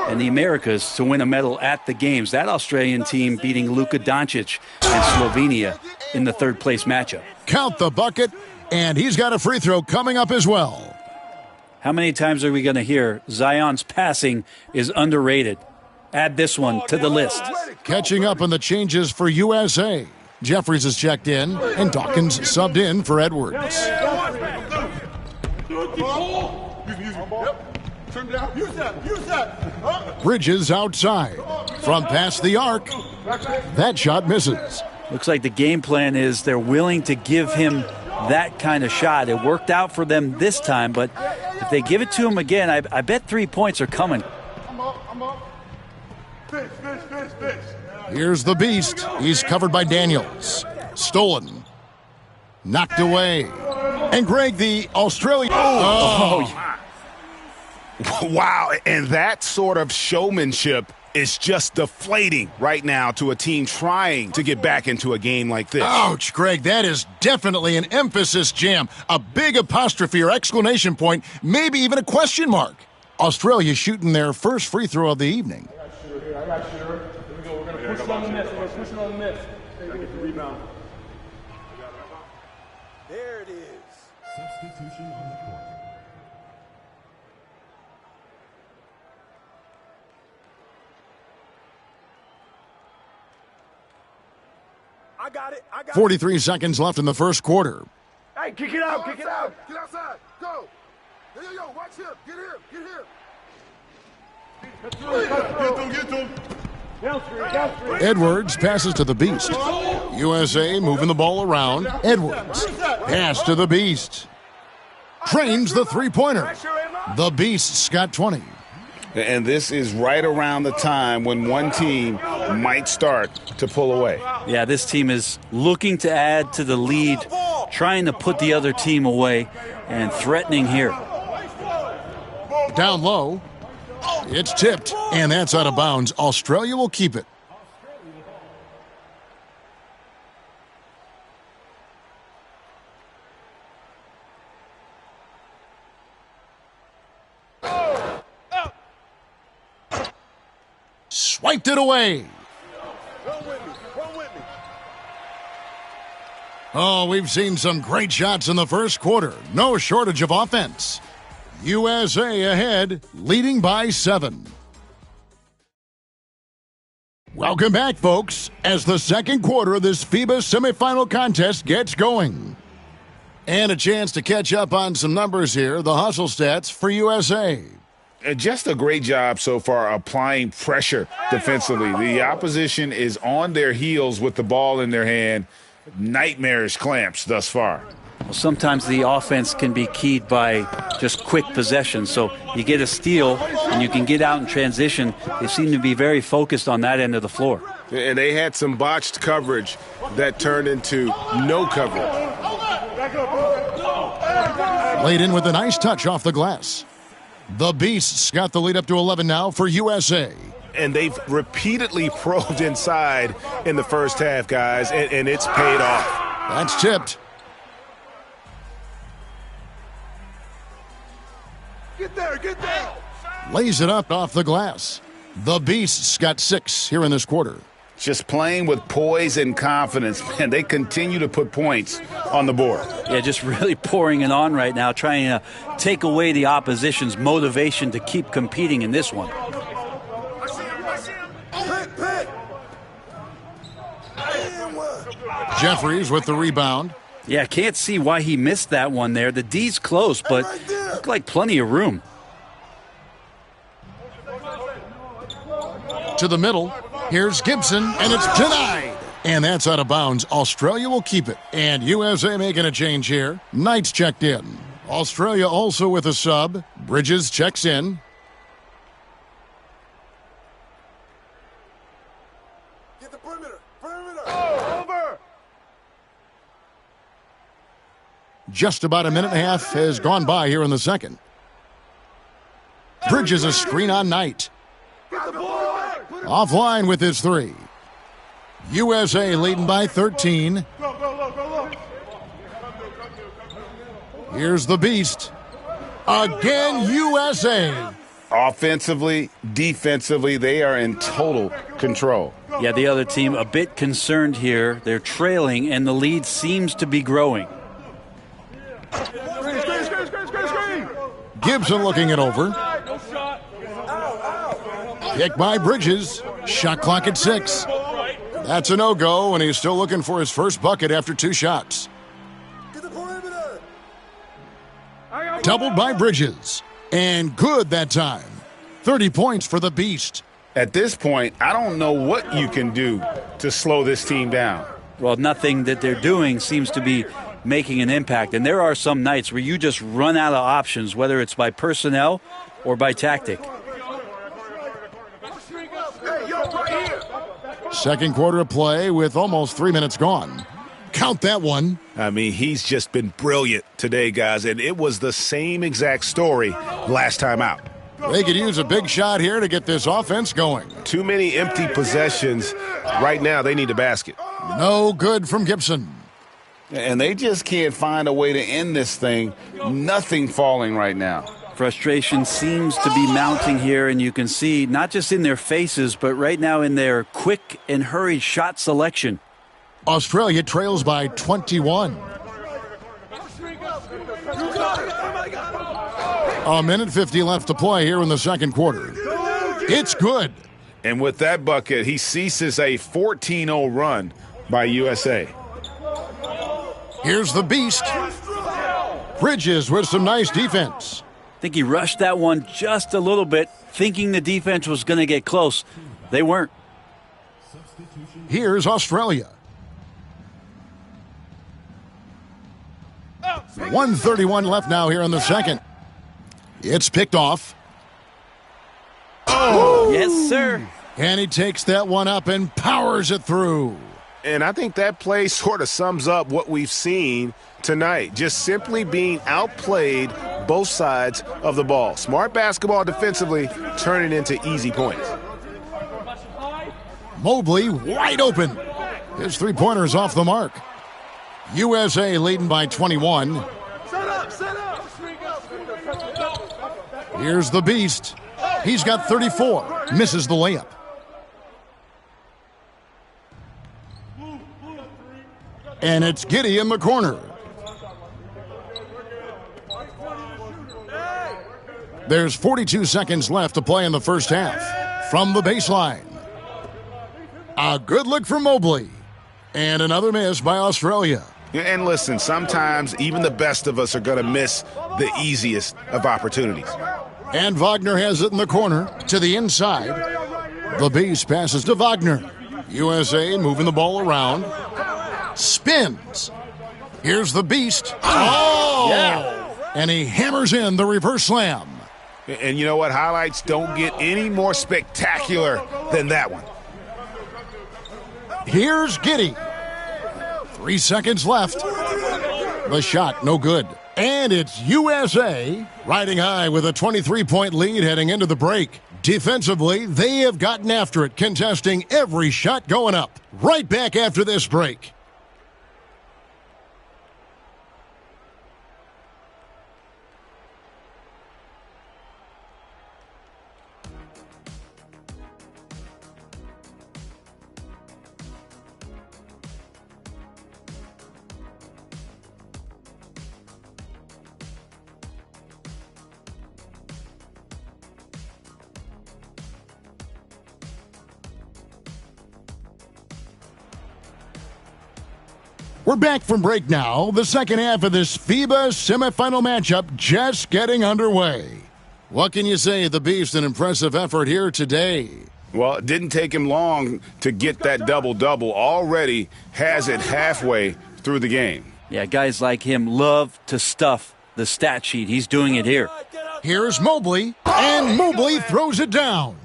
and the Americas to win a medal at the Games. That Australian team beating LUKA Doncic and Slovenia in the 3rd place matchup. Count the bucket, and he's got a free throw coming up as well. How many times are we going to hear Zion's passing is underrated? Add this one to the list. Catching up on the changes for USA. Jeffries has checked in, and Dawkins subbed in for Edwards. Bridges outside. From past the arc. That shot misses. Looks like the game plan is they're willing to give him that kind of shot. It worked out for them this time, but if they give it to him again, I bet 3 points are coming. Here's the Beast. He's covered by Daniels. Stolen. Knocked away. And Greg, the Australian... Wow, and that sort of showmanship is just deflating right now to a team trying to get back into a game like this. Ouch, Greg, that is definitely an emphasis jam. A big apostrophe or exclamation point, maybe even a question mark. Australia shooting their first free throw of the evening. I got shooter. Here we go. We're going to push it on the miss. We're going to push it on the miss. Get the rebound. There it is. Substitution on the court. I got it. 43 seconds left in the first quarter. Hey, kick it out. Kick it out. Get outside. Go. There you go. Watch him. Get here. Get here. Get to him. Edwards passes to the Beast. USA moving the ball around. Edwards. Pass to the Beast. Trains the three-pointer. The Beast's got 20. And this is right around the time when one team might start to pull away. Yeah, this team is looking to add to the lead, trying to put the other team away, and threatening here. Down low. It's tipped, and that's out of bounds. Australia will keep it. Swiped it away. Oh, we've seen some great shots in the first quarter. No shortage of offense. USA ahead, leading by 7. Welcome back, folks, as the second quarter of this FIBA semifinal contest gets going. And a chance to catch up on some numbers here, the hustle stats for USA. Just a great job so far applying pressure defensively. The opposition is on their heels with the ball in their hand. Nightmarish clamps thus far. Well, sometimes the offense can be keyed by just quick possession. So you get a steal and you can get out in transition. They seem to be very focused on that end of the floor. And they had some botched coverage that turned into no coverage. Laid in with a nice touch off the glass. The Beasts got the lead up to 11 now for USA. And they've repeatedly probed inside in the first half, guys, and it's paid off. That's tipped. Get there. Lays it up off the glass. The Beasts got 6 here in this quarter. Just playing with poise and confidence, man. They continue to put points on the board. Yeah, just really pouring it on right now, trying to take away the opposition's motivation to keep competing in this one. Jeffries with the rebound. Yeah, can't see why he missed that one there. The D's close, but looked like plenty of room. To the middle. Here's Gibson, and it's denied. And that's out of bounds. Australia will keep it. And USA making a change here. Knight's checked in. Australia also with a sub. Bridges checks in. Get the perimeter. Over. Just about a minute and a half has gone by here in the second. Bridges a screen on Knight. Offline with his 3. USA leading by 13. Here's the Beast. Again, USA. Offensively, defensively, they are in total control. Yeah, the other team a bit concerned here. They're trailing, and the lead seems to be growing. Gibson looking it over. Kick by Bridges. Shot clock at 6. That's a no-go, and he's still looking for his first bucket after 2 shots. Doubled by Bridges. And good that time. 30 points for the Beast. At this point, I don't know what you can do to slow this team down. Well, nothing that they're doing seems to be making an impact. And there are some nights where you just run out of options, whether it's by personnel or by tactic. Second quarter of play with almost 3 minutes gone. Count that one. I mean, he's just been brilliant today, guys, and it was the same exact story last time out. They could use a big shot here to get this offense going. Too many empty possessions. Right now, they need a basket. No good from Gibson. And they just can't find a way to end this thing. Nothing falling right now. Frustration seems to be mounting here, and you can see not just in their faces, but right now in their quick and hurried shot selection. Australia trails by 21. A minute 50 left to play here in the second quarter. It's good. And with that bucket, he ceases a 14-0 run by USA. Here's the Beast. Bridges with some nice defense. I think he rushed that one just a little bit, thinking the defense was going to get close. They weren't. Here's Australia. 1:31 left now here in the second. It's picked off. Oh, yes, sir. And he takes that one up and powers it through. And I think that play sort of sums up what we've seen tonight. Just simply being outplayed both sides of the ball. Smart basketball defensively, turning into easy points. Mobley wide open. His three-pointer's off the mark. USA leading by 21. Here's the Beast. He's got 34. Misses the layup. And it's Giddey in the corner. There's 42 seconds left to play in the first half. From the baseline. A good look for Mobley. And another miss by Australia. And listen, sometimes even the best of us are going to miss the easiest of opportunities. And Wagner has it in the corner to the inside. The Beast passes to Wagner. USA moving the ball around. Spins. Here's the Beast. Oh! Yeah. And he hammers in the reverse slam. And you know what? Highlights don't get any more spectacular than that one. Here's Giddey. 3 seconds left. The shot, no good. And it's USA riding high with a 23-point lead heading into the break. Defensively, they have gotten after it, contesting every shot going up. Right back after this break. We're back from break now. The second half of this FIBA semifinal matchup just getting underway. What can you say? The Beast, an impressive effort here today. Well, it didn't take him long to get that double-double. Already has it halfway through the game. Yeah, guys like him love to stuff the stat sheet. He's doing it here. Here's Mobley, and Mobley throws it down.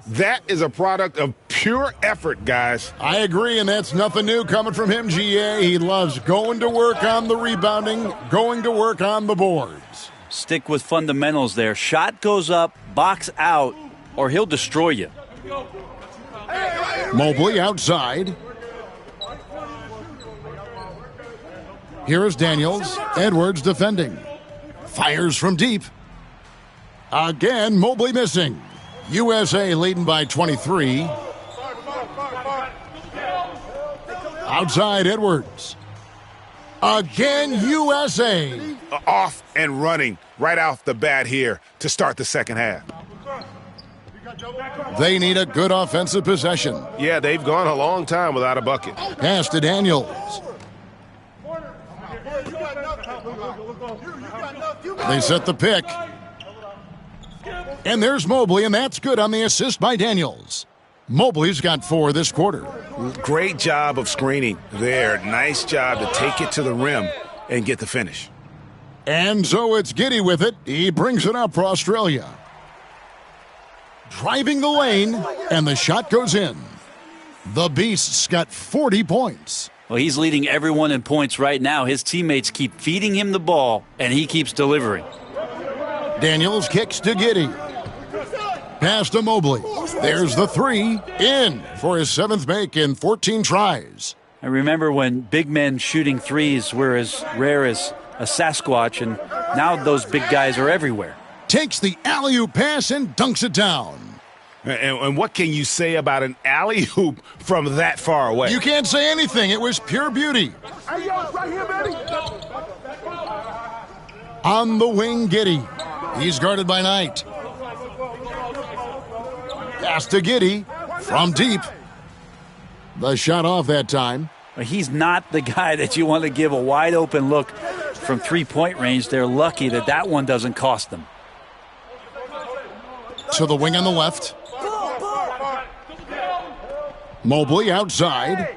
That is a product of pure effort, guys. I agree, and that's nothing new coming from him, GA. He loves going to work on the rebounding, going to work on the boards. Stick with fundamentals there. Shot goes up, box out, or he'll destroy you. Mobley outside. Here is Daniels. Edwards defending. Fires from deep. Again, Mobley missing. USA leading by 23. Outside Edwards. Again, USA. Off and running right off the bat here to start the second half. They need a good offensive possession. Yeah, they've gone a long time without a bucket. Pass to Daniels. They set the pick. And there's Mobley, and that's good on the assist by Daniels. Mobley's got 4 this quarter. Great job of screening there. Nice job to take it to the rim and get the finish. And so it's Giddey with it. He brings it up for Australia. Driving the lane, and the shot goes in. The Beast's got 40 points. Well, he's leading everyone in points right now. His teammates keep feeding him the ball, and he keeps delivering. Daniels kicks to Giddey. Pass to Mobley. There's the 3. In for his 7th make in 14 tries. I remember when big men shooting threes were as rare as a Sasquatch, and now those big guys are everywhere. Takes the alley-oop pass and dunks it down. And what can you say about an alley-oop from that far away? You can't say anything. It was pure beauty. Hey, yo, right here, baby. On the wing, Giddey. He's guarded by Knight. Pass to Giddey from deep. The shot off that time. He's not the guy that you want to give a wide open look from three-point range. They're lucky that that one doesn't cost them. To the wing on the left. Mobley outside.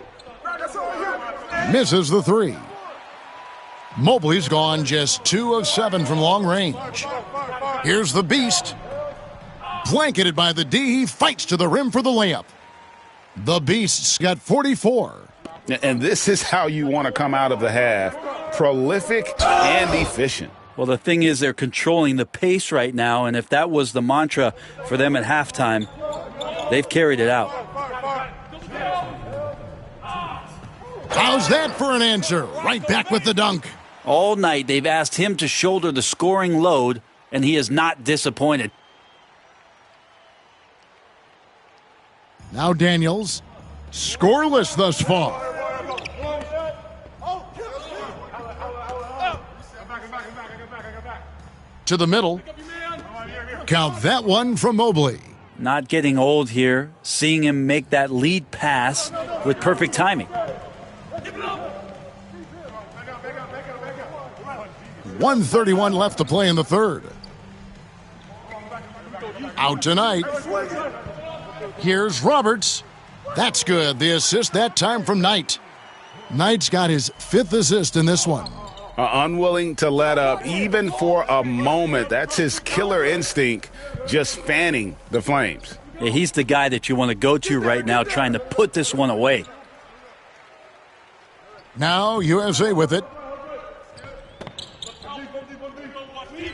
Misses the three. Mobley's gone just 2 of 7 from long range. Here's the Beast. Blanketed by the D, he fights to the rim for the layup. The Beast's got 44. And this is how you want to come out of the half. Prolific and efficient. Well, the thing is they're controlling the pace right now, and if that was the mantra for them at halftime, they've carried it out. How's that for an answer? Right back with the dunk. All night they've asked him to shoulder the scoring load, and he is not disappointed. Now Daniels, scoreless thus far. To the middle. Count that one from Mobley. Not getting old here, seeing him make that lead pass with perfect timing. 1:31 left to play in the third. Out tonight. Here's Roberts. That's good. The assist that time from Knight. Knight's got his 5th assist in this one. Unwilling to let up even for a moment. That's his killer instinct, just fanning the flames. Yeah, he's the guy that you want to go to right now trying to put this one away. Now USA with it.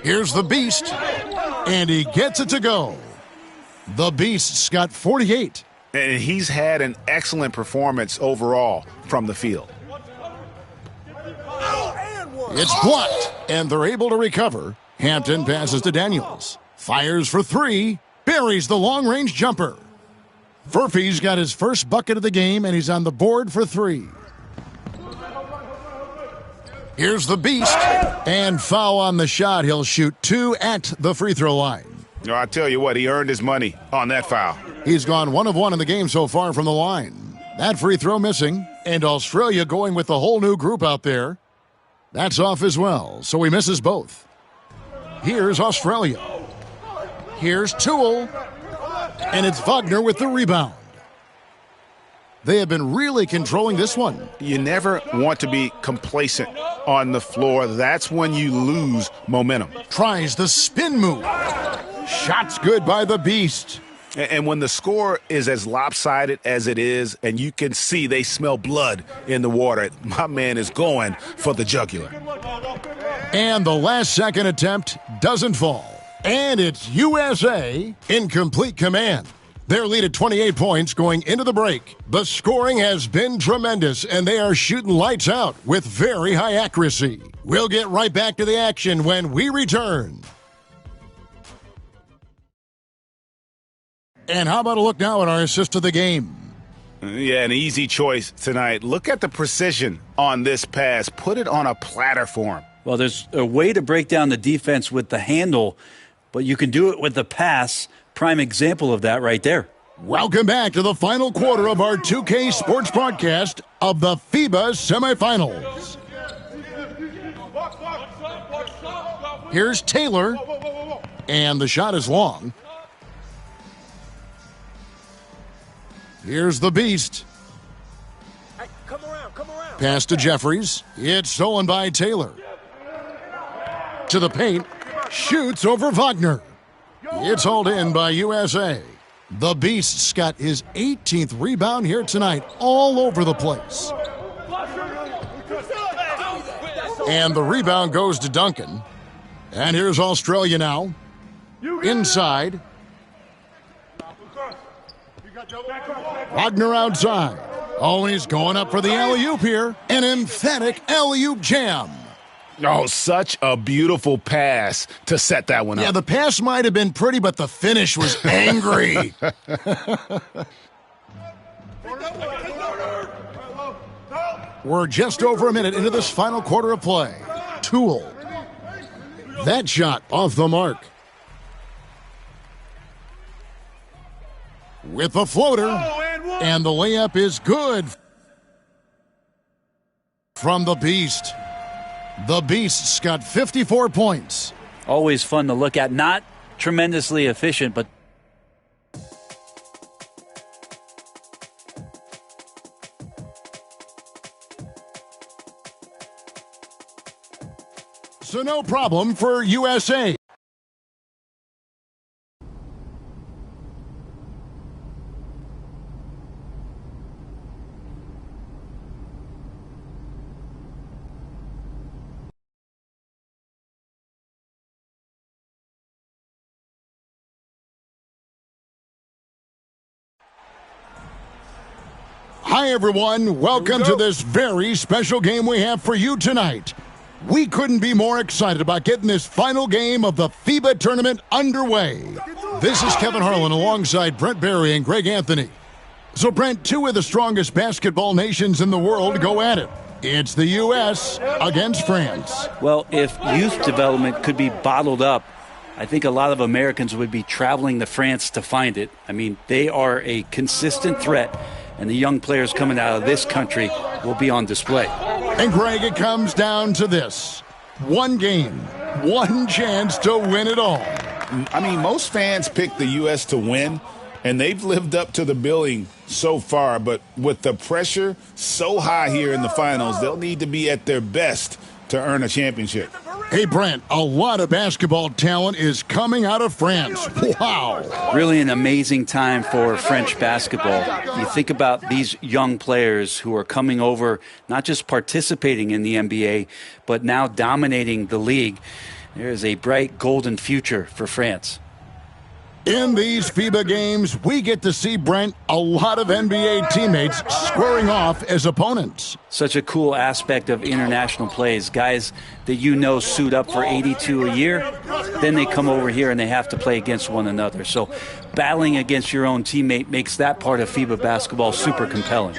Here's the Beast, and he gets it to go. The Beast's got 48. And he's had an excellent performance overall from the field. It's blocked, and they're able to recover. Hampton passes to Daniels. Fires for 3, buries the long-range jumper. Furphy's got his first bucket of the game, and he's on the board for 3. Here's the Beast, and foul on the shot. He'll shoot 2 at the free throw line. No, I tell you what, he earned his money on that foul. He's gone 1 of 1 in the game so far from the line. That free throw missing, and Australia going with the whole new group out there. That's off as well, so he misses both. Here's Australia. Here's Toole, and it's Wagner with the rebound. They have been really controlling this one. You never want to be complacent on the floor. That's when you lose momentum. Tries the spin move. Shot's good by the Beast. And when the score is as lopsided as it is, and you can see they smell blood in the water, my man is going for the jugular. And the last second attempt doesn't fall. And it's USA in complete command. Their lead at 28 points going into the break. The scoring has been tremendous, and they are shooting lights out with very high accuracy. We'll get right back to the action when we return. And how about a look now at our assist of the game? Yeah, an easy choice tonight. Look at the precision on this pass. Put it on a platter for him. Well, there's a way to break down the defense with the handle, but you can do it with the pass. Prime example of that right there. Welcome back to the final quarter of our 2K Sports broadcast of the FIBA semifinals. Here's Taylor, and the shot is long. Here's the Beast. Pass to Jeffries. It's stolen by Taylor. To the paint. Shoots over Wagner. It's hauled in by USA. The Beast's got his 18th rebound here tonight, all over the place. And the rebound goes to Duncan. And here's Australia now. Inside. Wagner outside. Oh, he's going up for the alley-oop here. An emphatic alley-oop jam. Oh, such a beautiful pass to set that one up. Yeah, the pass might have been pretty, but the finish was angry. We're just over a minute into this final quarter of play. Toole. That shot off the mark. With a floater, and the layup is good from the Beast. The Beast's got 54 points. Always fun to look at. Not tremendously efficient, but So no problem for USA. Hi, everyone. Welcome to this very special game we have for you tonight. We couldn't be more excited about getting this final game of the FIBA tournament underway. This is Kevin Harlan alongside Brent Barry and Greg Anthony. So, Brent, two of the strongest basketball nations in the world go at it. It's the U.S. against France. Well, if youth development could be bottled up, I think a lot of Americans would be traveling to France to find it. I mean, they are a consistent threat, and the young players coming out of this country will be on display. And, Greg, it comes down to this. One game, one chance to win it all. I mean, most fans pick the U.S. to win, and they've lived up to the billing so far. But with the pressure so high here in the finals, they'll need to be at their best to earn a championship. Hey, Brent, a lot of basketball talent is coming out of France. Wow. Really an amazing time for French basketball. You think about these young players who are coming over, not just participating in the NBA, but now dominating the league. There is a bright golden future for France. In these FIBA games, we get to see, Brent, a lot of NBA teammates squaring off as opponents. Such a cool aspect of international plays. Guys that you know suit up for 82 a year, then they come over here and they have to play against one another. So battling against your own teammate makes that part of FIBA basketball super compelling.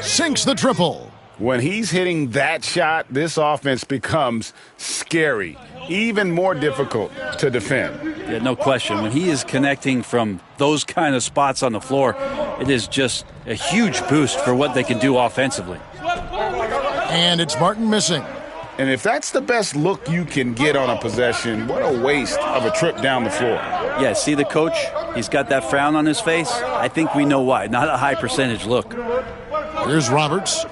Sinks the triple. When he's hitting that shot, this offense becomes scary, even more difficult to defend. Yeah, no question. When he is connecting from those kind of spots on the floor, it is just a huge boost for what they can do offensively. And it's Martin missing. And if that's the best look you can get on a possession, what a waste of a trip down the floor. Yeah, see the coach? He's got that frown on his face. I think we know why. Not a high percentage look. Here's Roberts.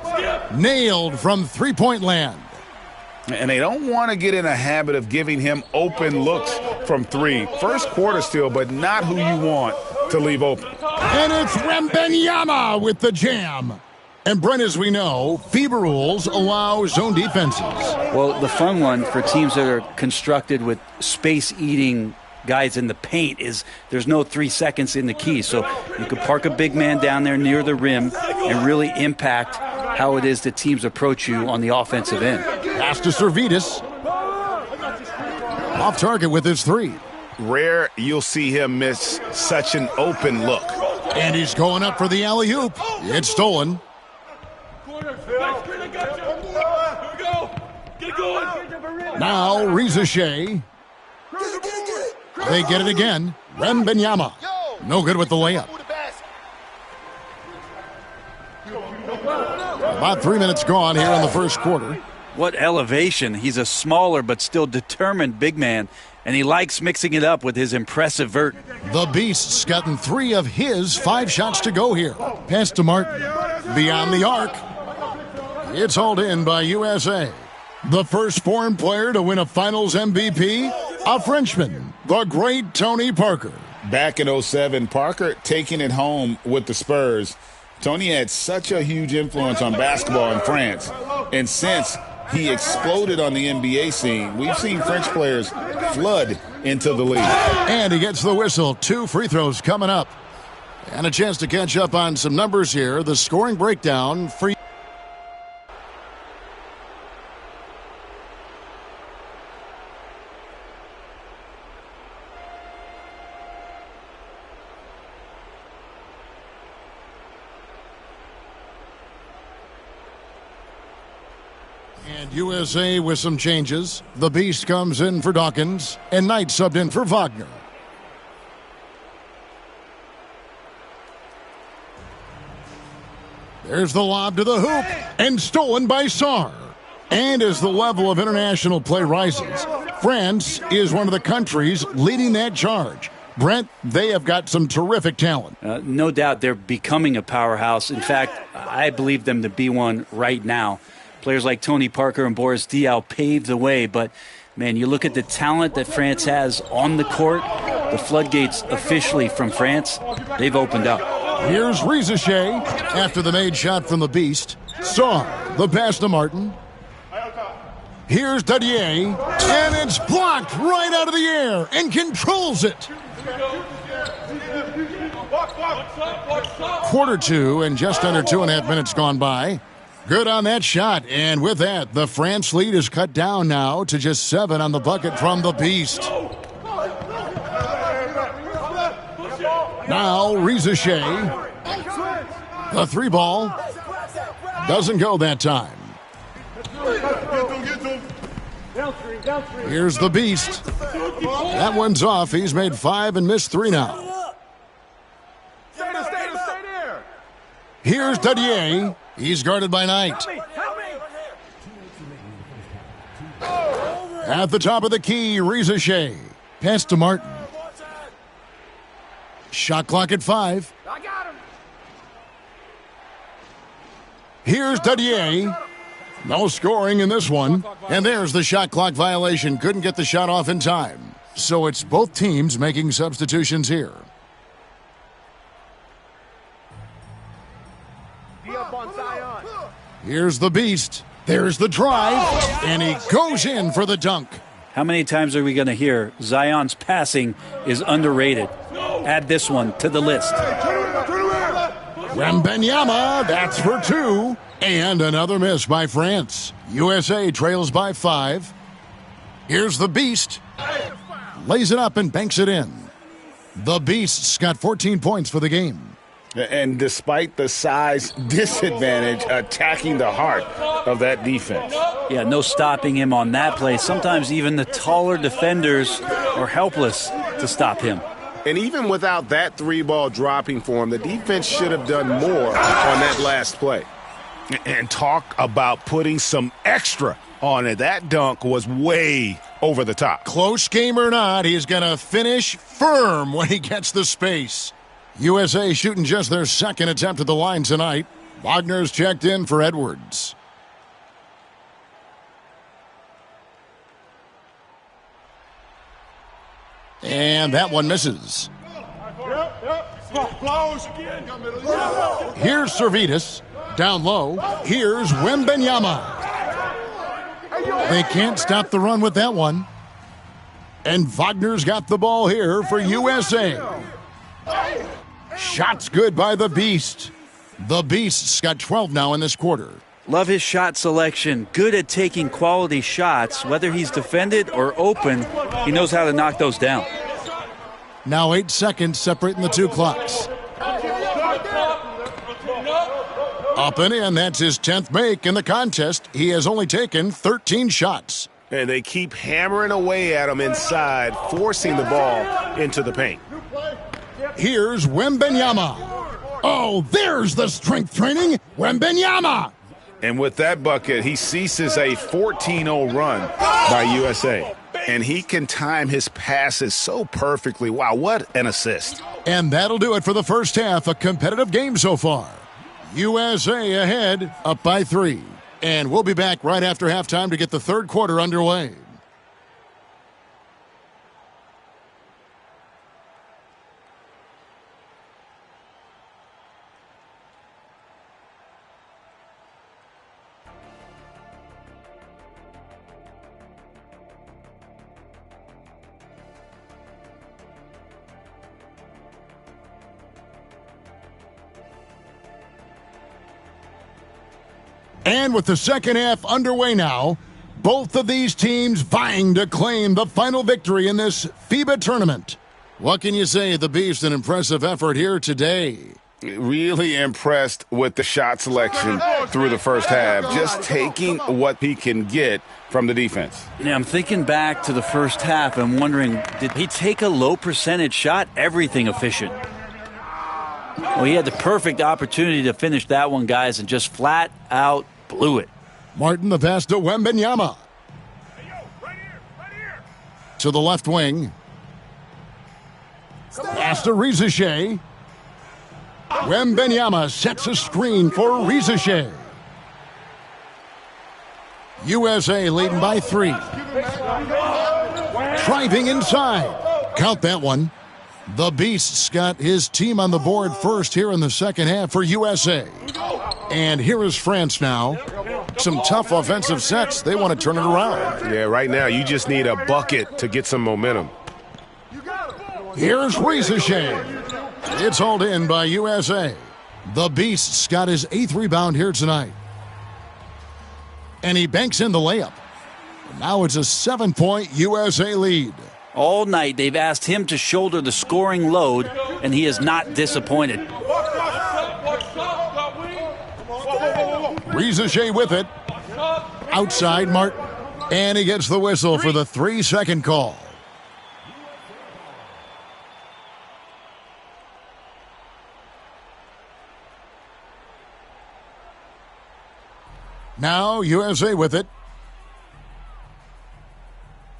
Nailed from three-point land. And they don't want to get in a habit of giving him open looks from three. First quarter still, but not who you want to leave open. And it's Wembanyama with the jam. And Brent, as we know, FIBA rules allow zone defenses. Well, the fun one for teams that are constructed with space-eating guys in the paint is there's no 3 seconds in the key. So you could park a big man down there near the rim and really impact how it is that teams approach you on the offensive end. Pass to Servetus. Off target with his three. Rare you'll see him miss such an open look. And he's going up for the alley-oop. It's stolen. Now Reza Shea. They get it again. Wembanyama. No good with the layup. About 3 minutes gone here in the first quarter. What elevation. He's a smaller but still determined big man, and he likes mixing it up with his impressive vert. The Beast's gotten 3 of his 5 shots to go here. Pass to Martin. Beyond the arc. It's hauled in by USA. The first foreign player to win a Finals MVP, a Frenchman, the great Tony Parker. Back in 07, Parker taking it home with the Spurs. Tony had such a huge influence on basketball in France. And since he exploded on the NBA scene, we've seen French players flood into the league. And he gets the whistle. 2 free throws coming up. And a chance to catch up on some numbers here. The scoring breakdown for you. And USA with some changes. The Beast comes in for Dawkins, and Knight subbed in for Wagner. There's the lob to the hoop, and stolen by Sarr. And as the level of international play rises, France is one of the countries leading that charge. Brent, they have got some terrific talent. No doubt they're becoming a powerhouse. In fact, I believe them to be one right now. Players like Tony Parker and Boris Diaw paved the way, but man, you look at the talent that France has on the court, the floodgates officially from France, they've opened up. Here's Rizichet after the made shot from the Beast. Saw the pass to Martin. Here's Dadier, and it's blocked right out of the air and controls it. Quarter two and just under 2.5 minutes gone by. Good on that shot, and with that, the France lead is cut down now to just 7 on the bucket from the Beast. Now Rizichet. The 3 ball doesn't go that time. Here's the Beast. That one's off. He's made 5 and missed 3 now. Here's Dadier. He's guarded by Knight. At the top of the key, Rizichet. Pass to Martin. Shot clock at 5. Here's Dadier. No scoring in this one. And there's the shot clock violation. Couldn't get the shot off in time. So it's both teams making substitutions here. Here's the Beast. There's the drive. And he goes in for the dunk. How many times are we going to hear Zion's passing is underrated? Add this one to the list. Wembanyama, that's for 2. And another miss by France. USA trails by 5. Here's the Beast. Lays it up and banks it in. The Beast's got 14 points for the game. And despite the size disadvantage, attacking the heart of that defense. Yeah, no stopping him on that play. Sometimes even the taller defenders are helpless to stop him. And even without that 3-ball dropping for him, the defense should have done more on that last play. And talk about putting some extra on it. That dunk was way over the top. Close game or not, he's going to finish firm when he gets the space. USA shooting just their second attempt at the line tonight. Wagner's checked in for Edwards. And that one misses. Here's Servetus. Down low. Here's Wembanyama. They can't stop the run with that one. And Wagner's got the ball here for USA. Shots good by the Beast. The Beast's got 12 now in this quarter. Love his shot selection. Good at taking quality shots. Whether he's defended or open, he knows how to knock those down. Now 8 seconds separating the 2 clocks. Up and in. That's his 10th make in the contest. He has only taken 13 shots. And they keep hammering away at him inside, forcing the ball into the paint. Here's Wembanyama. Oh, there's the strength training. Wembanyama. And with that bucket, he ceases a 14-0 run by USA. And he can time his passes so perfectly. Wow, what an assist. And that'll do it for the first half. A competitive game so far. USA ahead, up by 3. And we'll be back right after halftime to get the third quarter underway. And with the second half underway now, both of these teams vying to claim the final victory in this FIBA tournament. What can you say? The Beast, an impressive effort here today. Really impressed with the shot selection through the first half, just taking what he can get from the defense. Yeah, I'm thinking back to the first half and wondering, did he take a low percentage shot? Everything efficient. Well, he had the perfect opportunity to finish that one, guys, and just flat out blew it. Martin, the pass to Wembanyama. To the left wing. Pass to Rizichet. Wembanyama sets a screen for Rizichet. USA leading by 3. Driving inside. Count that one. The Beast's got his team on the board first here in the second half for USA. And here is France now. Some tough offensive sets. They want to turn it around. Yeah, right now you just need a bucket to get some momentum. Here's Rizachet. It's hauled in by USA. The Beast's got his 8th rebound here tonight. And he banks in the layup. Now it's a 7-point USA lead. All night they've asked him to shoulder the scoring load, and he is not disappointed. Rizachet with it. Outside Martin. And he gets the whistle for the 3-second call. Now USA with it.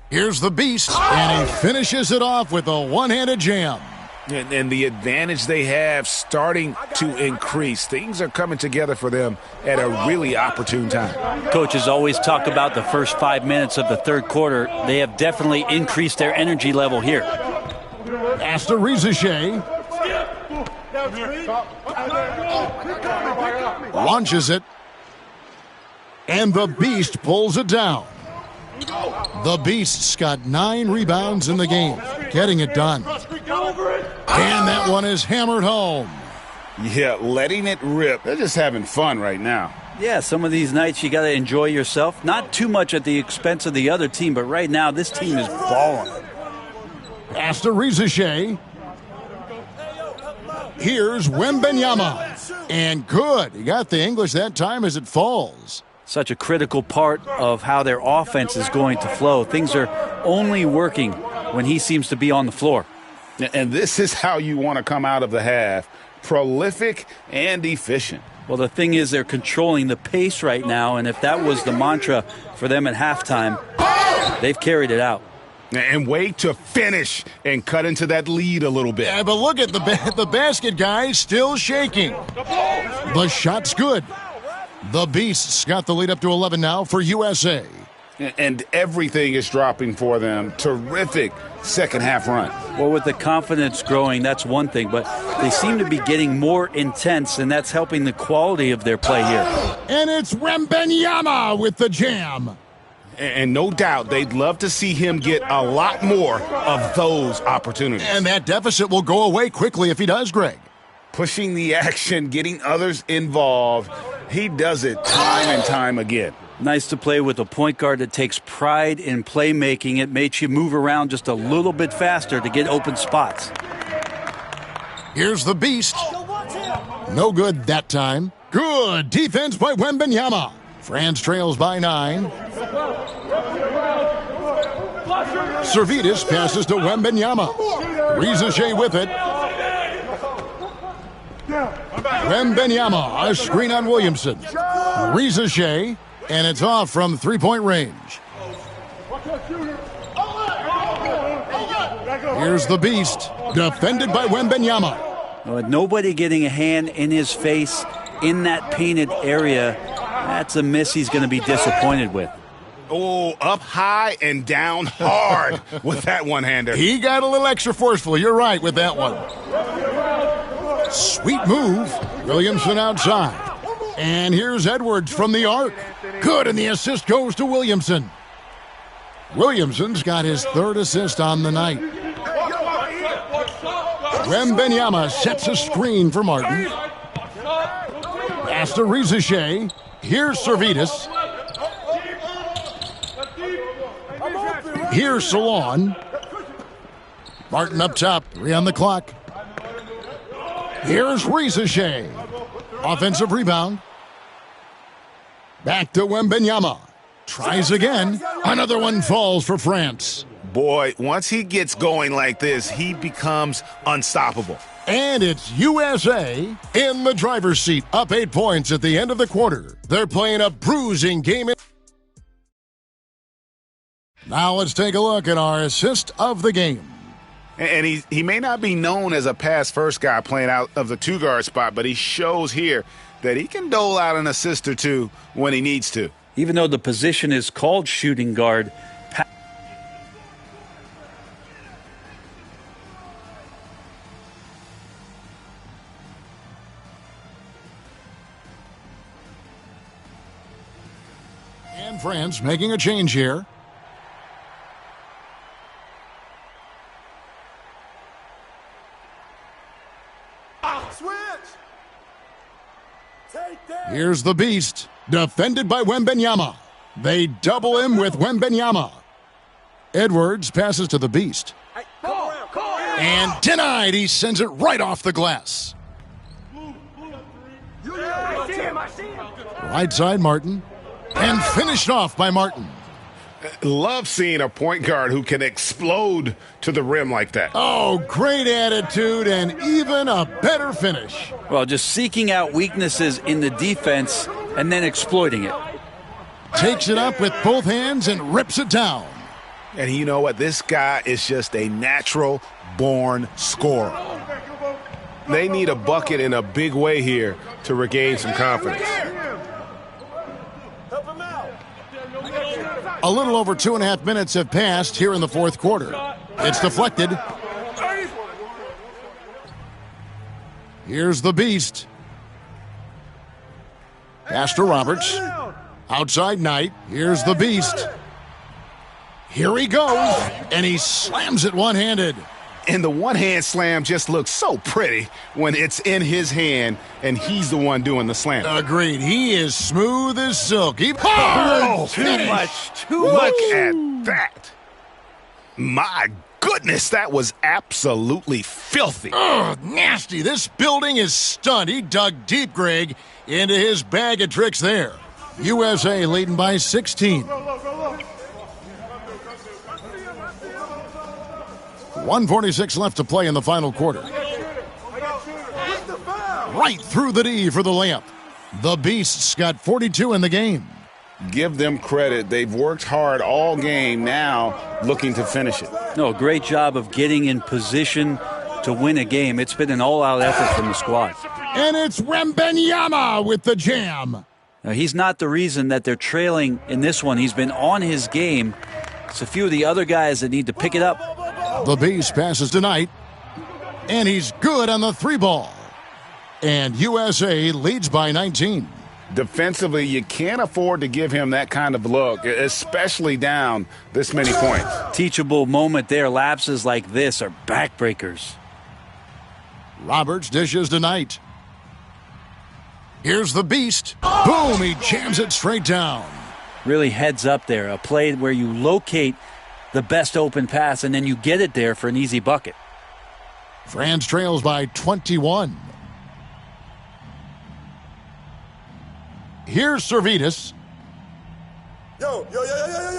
Here's the Beast, and he finishes it off with a one-handed jam. And the advantage they have starting to increase. Things are coming together for them at a really opportune time. Coaches always talk about the first 5 minutes of the third quarter. They have definitely increased their energy level here. Pass to Rizachet. Launches it. And the Beast pulls it down. The Beast's got 9 rebounds in the game, getting it done. And that one is hammered home. Yeah, letting it rip. They're just having fun right now. Yeah, some of these nights you got to enjoy yourself. Not too much at the expense of the other team, but right now this team is balling. Pass to Rizachet. Here's Wembanyama. And good. He got the English that time as it falls. Such a critical part of how their offense is going to flow. Things are only working when he seems to be on the floor. And this is how you want to come out of the half. Prolific and efficient. Well, the thing is they're controlling the pace right now, and if that was the mantra for them at halftime, they've carried it out. And wait to finish and cut into that lead a little bit. Yeah, but look at the basket guy still shaking. The shot's good. The Beasts got the lead up to 11 now for USA. And everything is dropping for them. Terrific second half run. Well, with the confidence growing, that's one thing, but they seem to be getting more intense, and that's helping the quality of their play here. And it's Wembanyama with the jam. And no doubt they'd love to see him get a lot more of those opportunities. And that deficit will go away quickly if he does, Greg. Pushing the action, getting others involved. He does it time and time again. Nice to play with a point guard that takes pride in playmaking. It makes you move around just a little bit faster to get open spots. Here's the Beast. No good that time. Good defense by Wembanyama. France trails by 9. Servetus passes to Wembanyama. Rizachet with it. Wembanyama, a screen on Williamson. Rizachet, and it's off from three-point range. Here's the Beast, defended by Wembanyama. With nobody getting a hand in his face in that painted area, that's a miss he's going to be disappointed with. Oh, up high and down hard with that one-hander. He got a little extra forceful. You're right with that one. Sweet move. Williamson outside. And here's Edwards from the arc. Good, and the assist goes to Williamson. Williamson's got his 3rd assist on the night. Wembanyama sets a screen for Martin. Pass to Rizachet. Here's Servetus. Here's Salon. Martin up top. 3 on the clock. Here's Rizachet. Offensive rebound. Back to Wembanyama. Tries again. Another one falls for France. Boy, once he gets going like this, he becomes unstoppable. And it's USA in the driver's seat, up 8 points at the end of the quarter. They're playing a bruising game. Now let's take a look at our assist of the game. And he may not be known as a pass-first guy playing out of the two-guard spot, but he shows here that he can dole out an assist or two when he needs to. Even though the position is called shooting guard, and France making a change here. Here's the beast, defended by Wembanyama. They double him with Wembanyama. Edwards passes to the beast. And denied, he sends it right off the glass. Right side Martin, and finished off by Martin. Love seeing a point guard who can explode to the rim like that. Oh, great attitude and even a better finish. Well, just seeking out weaknesses in the defense and then exploiting it. Takes it up with both hands and rips it down. And you know what? This guy is just a natural-born scorer. They need a bucket in a big way here to regain some confidence. A little over 2.5 minutes have passed here in the fourth quarter. It's deflected. Here's the beast. Pass to Roberts. Outside Knight. Here's the beast. Here he goes, and he slams it one-handed. And the one-hand slam just looks so pretty when it's in his hand and he's the one doing the slam. Agreed. He is smooth as silk. Too much. Look at that. My goodness, that was absolutely filthy. Ugh, nasty. This building is stunned. He dug deep, Greg, into his bag of tricks there. USA leading by 16. 1:46 left to play in the final quarter. Right through the D for the layup. The Beasts got 42 in the game. Give them credit. They've worked hard all game, now looking to finish it. No, great job of getting in position to win a game. It's been an all-out effort from the squad. And it's Wembanyama with the jam. Now, he's not the reason that they're trailing in this one. He's been on his game. It's a few of the other guys that need to pick it up. The Beast passes to Knight, and he's good on the three ball. And USA leads by 19. Defensively, you can't afford to give him that kind of look, especially down this many points. Teachable moment there. Lapses like this are backbreakers. Roberts dishes to Knight. Here's the Beast. Boom, he jams it straight down. Really heads up there. A play where you locate the best open pass, and then you get it there for an easy bucket. France trails by 21. Here's Servetus.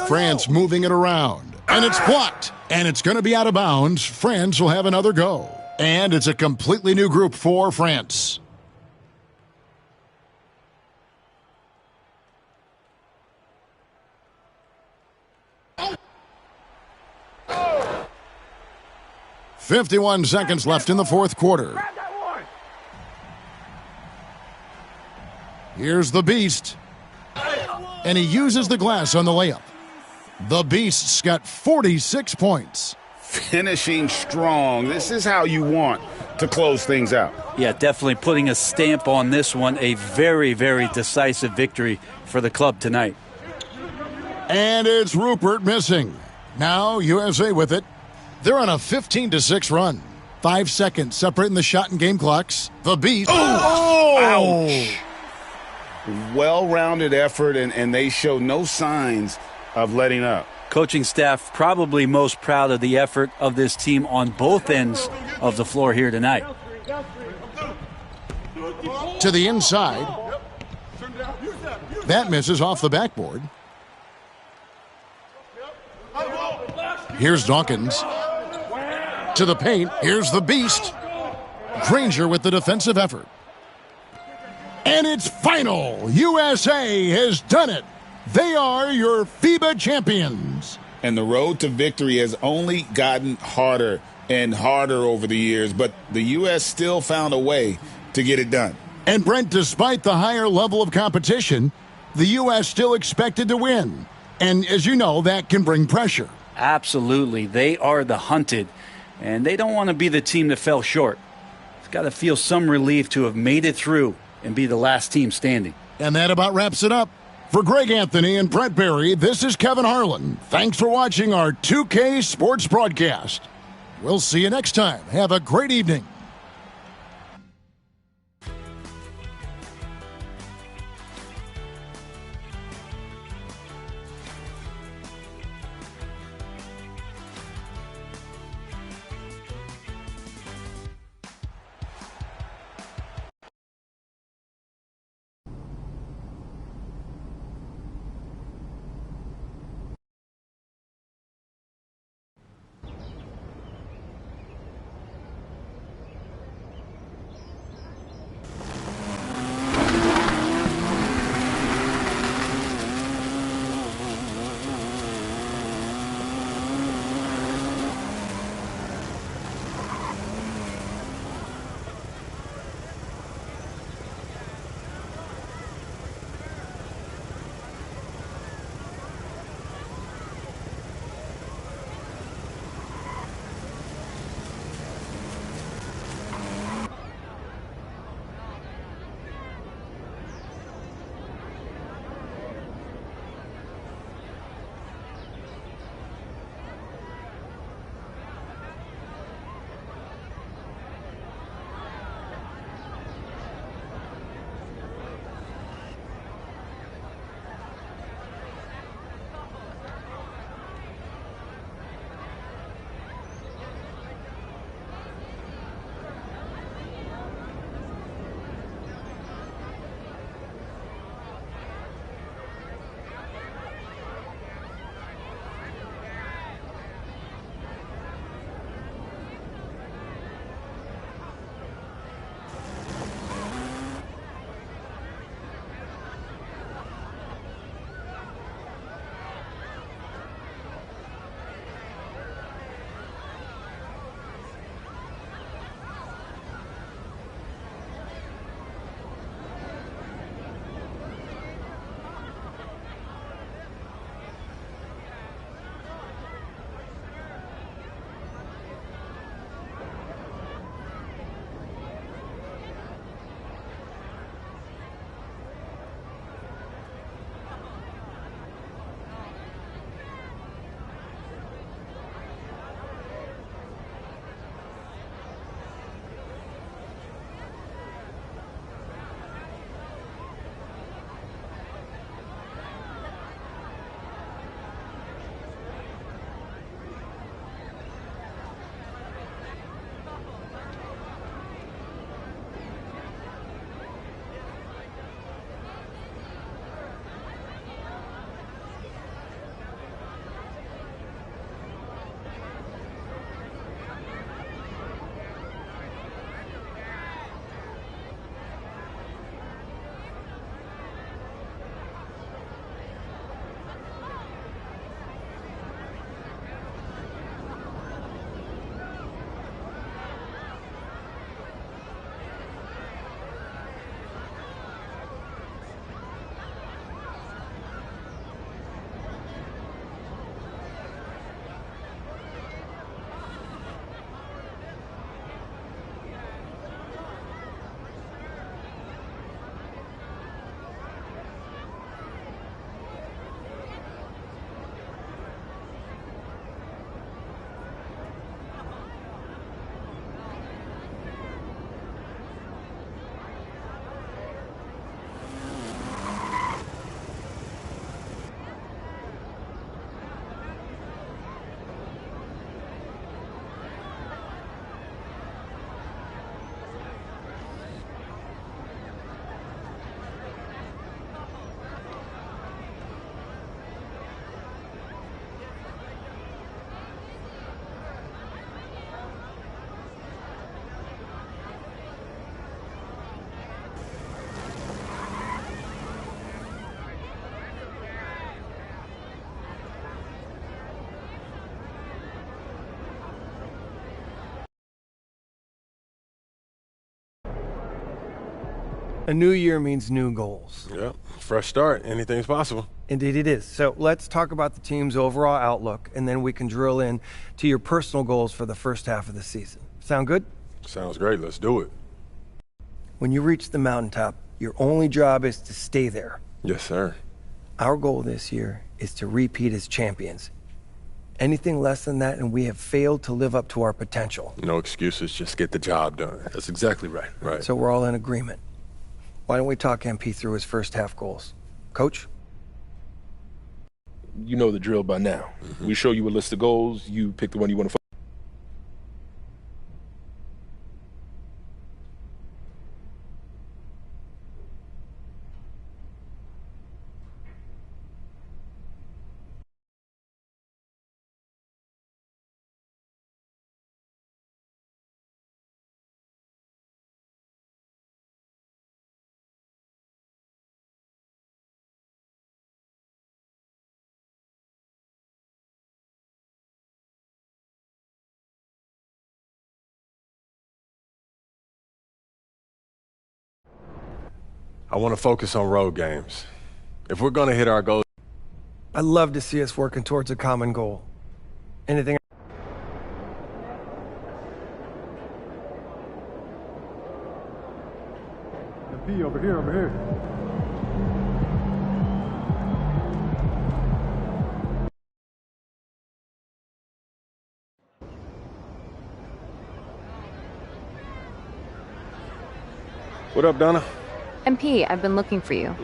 France moving it around. And it's blocked. And it's going to be out of bounds. France will have another go. And it's a completely new group for France. .51 seconds left in the fourth quarter. Here's the Beast. And he uses the glass on the layup. The Beast's got 46 points. Finishing strong. This is how you want to close things out. Yeah, definitely putting a stamp on this one. A very, very decisive victory for the club tonight. And it's Rupert missing. Now USA with it. They're on a 15-6 run. 5 seconds separating the shot and game clocks. The Beast. Oh! Ouch! Well-rounded effort, and they show no signs of letting up. Coaching staff probably most proud of the effort of this team on both ends of the floor here tonight. To the inside. That misses off the backboard. Here's Dawkins. To the paint. Here's the Beast. Granger with the defensive effort. And it's final. USA has done it. They are your FIBA champions. And the road to victory has only gotten harder and harder over the years, but the U.S. still found a way to get it done. And Brent, despite the higher level of competition, the U.S. still expected to win. And as you know, that can bring pressure. Absolutely. They are the hunted, and they don't want to be the team that fell short. It's got to feel some relief to have made it through and be the last team standing. And that about wraps it up. For Greg Anthony and Brett Berry, this is Kevin Harlan. Thanks for watching our 2K Sports broadcast. We'll see you next time. Have a great evening. A new year means new goals. Yep, fresh start. Anything's possible. Indeed it is. So let's talk about the team's overall outlook, and then we can drill in to your personal goals for the first half of the season. Sound good? Sounds great. Let's do it. When you reach the mountaintop, your only job is to stay there. Yes, sir. Our goal this year is to repeat as champions. Anything less than that, and we have failed to live up to our potential. No excuses, just get the job done. That's exactly right. Right. So we're all in agreement. Why don't we talk MP through his first half goals? Coach? You know the drill by now. We show you a list of goals, you pick the one you want to I want to focus on road games. If we're going to hit our goals... I'd love to see us working towards a common goal. Anything? MP, over here, over here. What up, Donna? MP, I've been looking for you.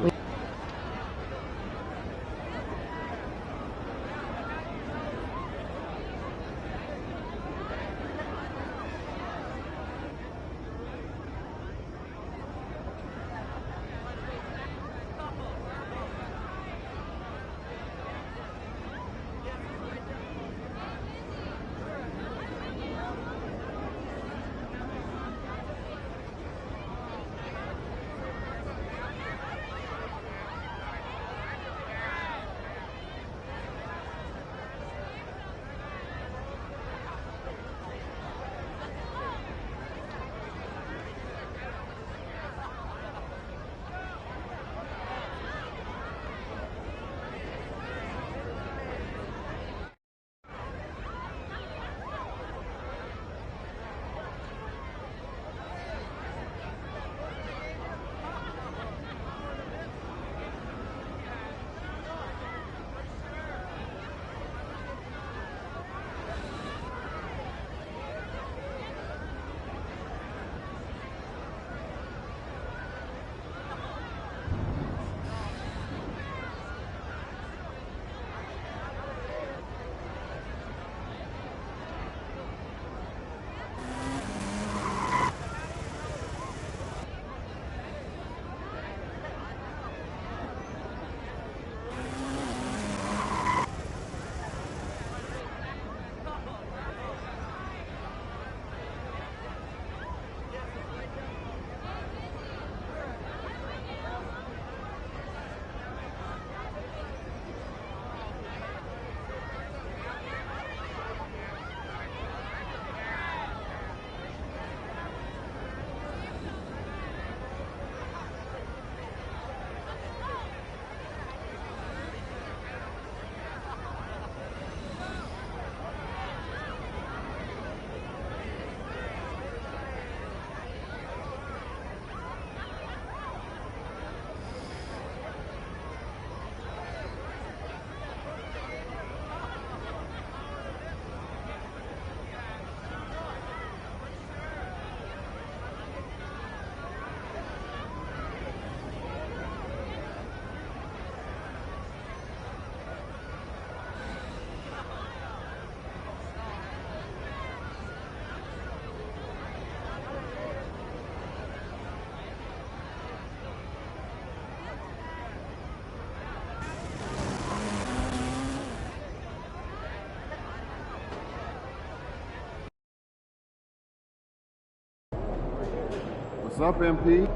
What's up, MP?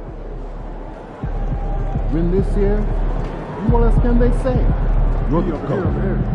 Win this year? What else can they say? Rookie over here, over here.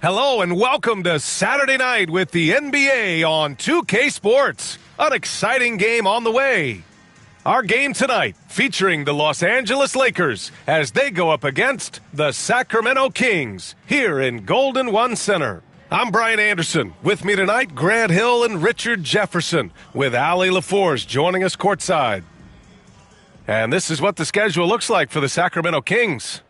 Hello and welcome to Saturday night with the NBA on 2K Sports. An exciting game on the way. Our game tonight featuring the Los Angeles Lakers as they go up against the Sacramento Kings here in Golden One Center. I'm Brian Anderson. With me tonight, Grant Hill and Richard Jefferson, with Allie LaForce joining us courtside. And this is what the schedule looks like for the Sacramento Kings.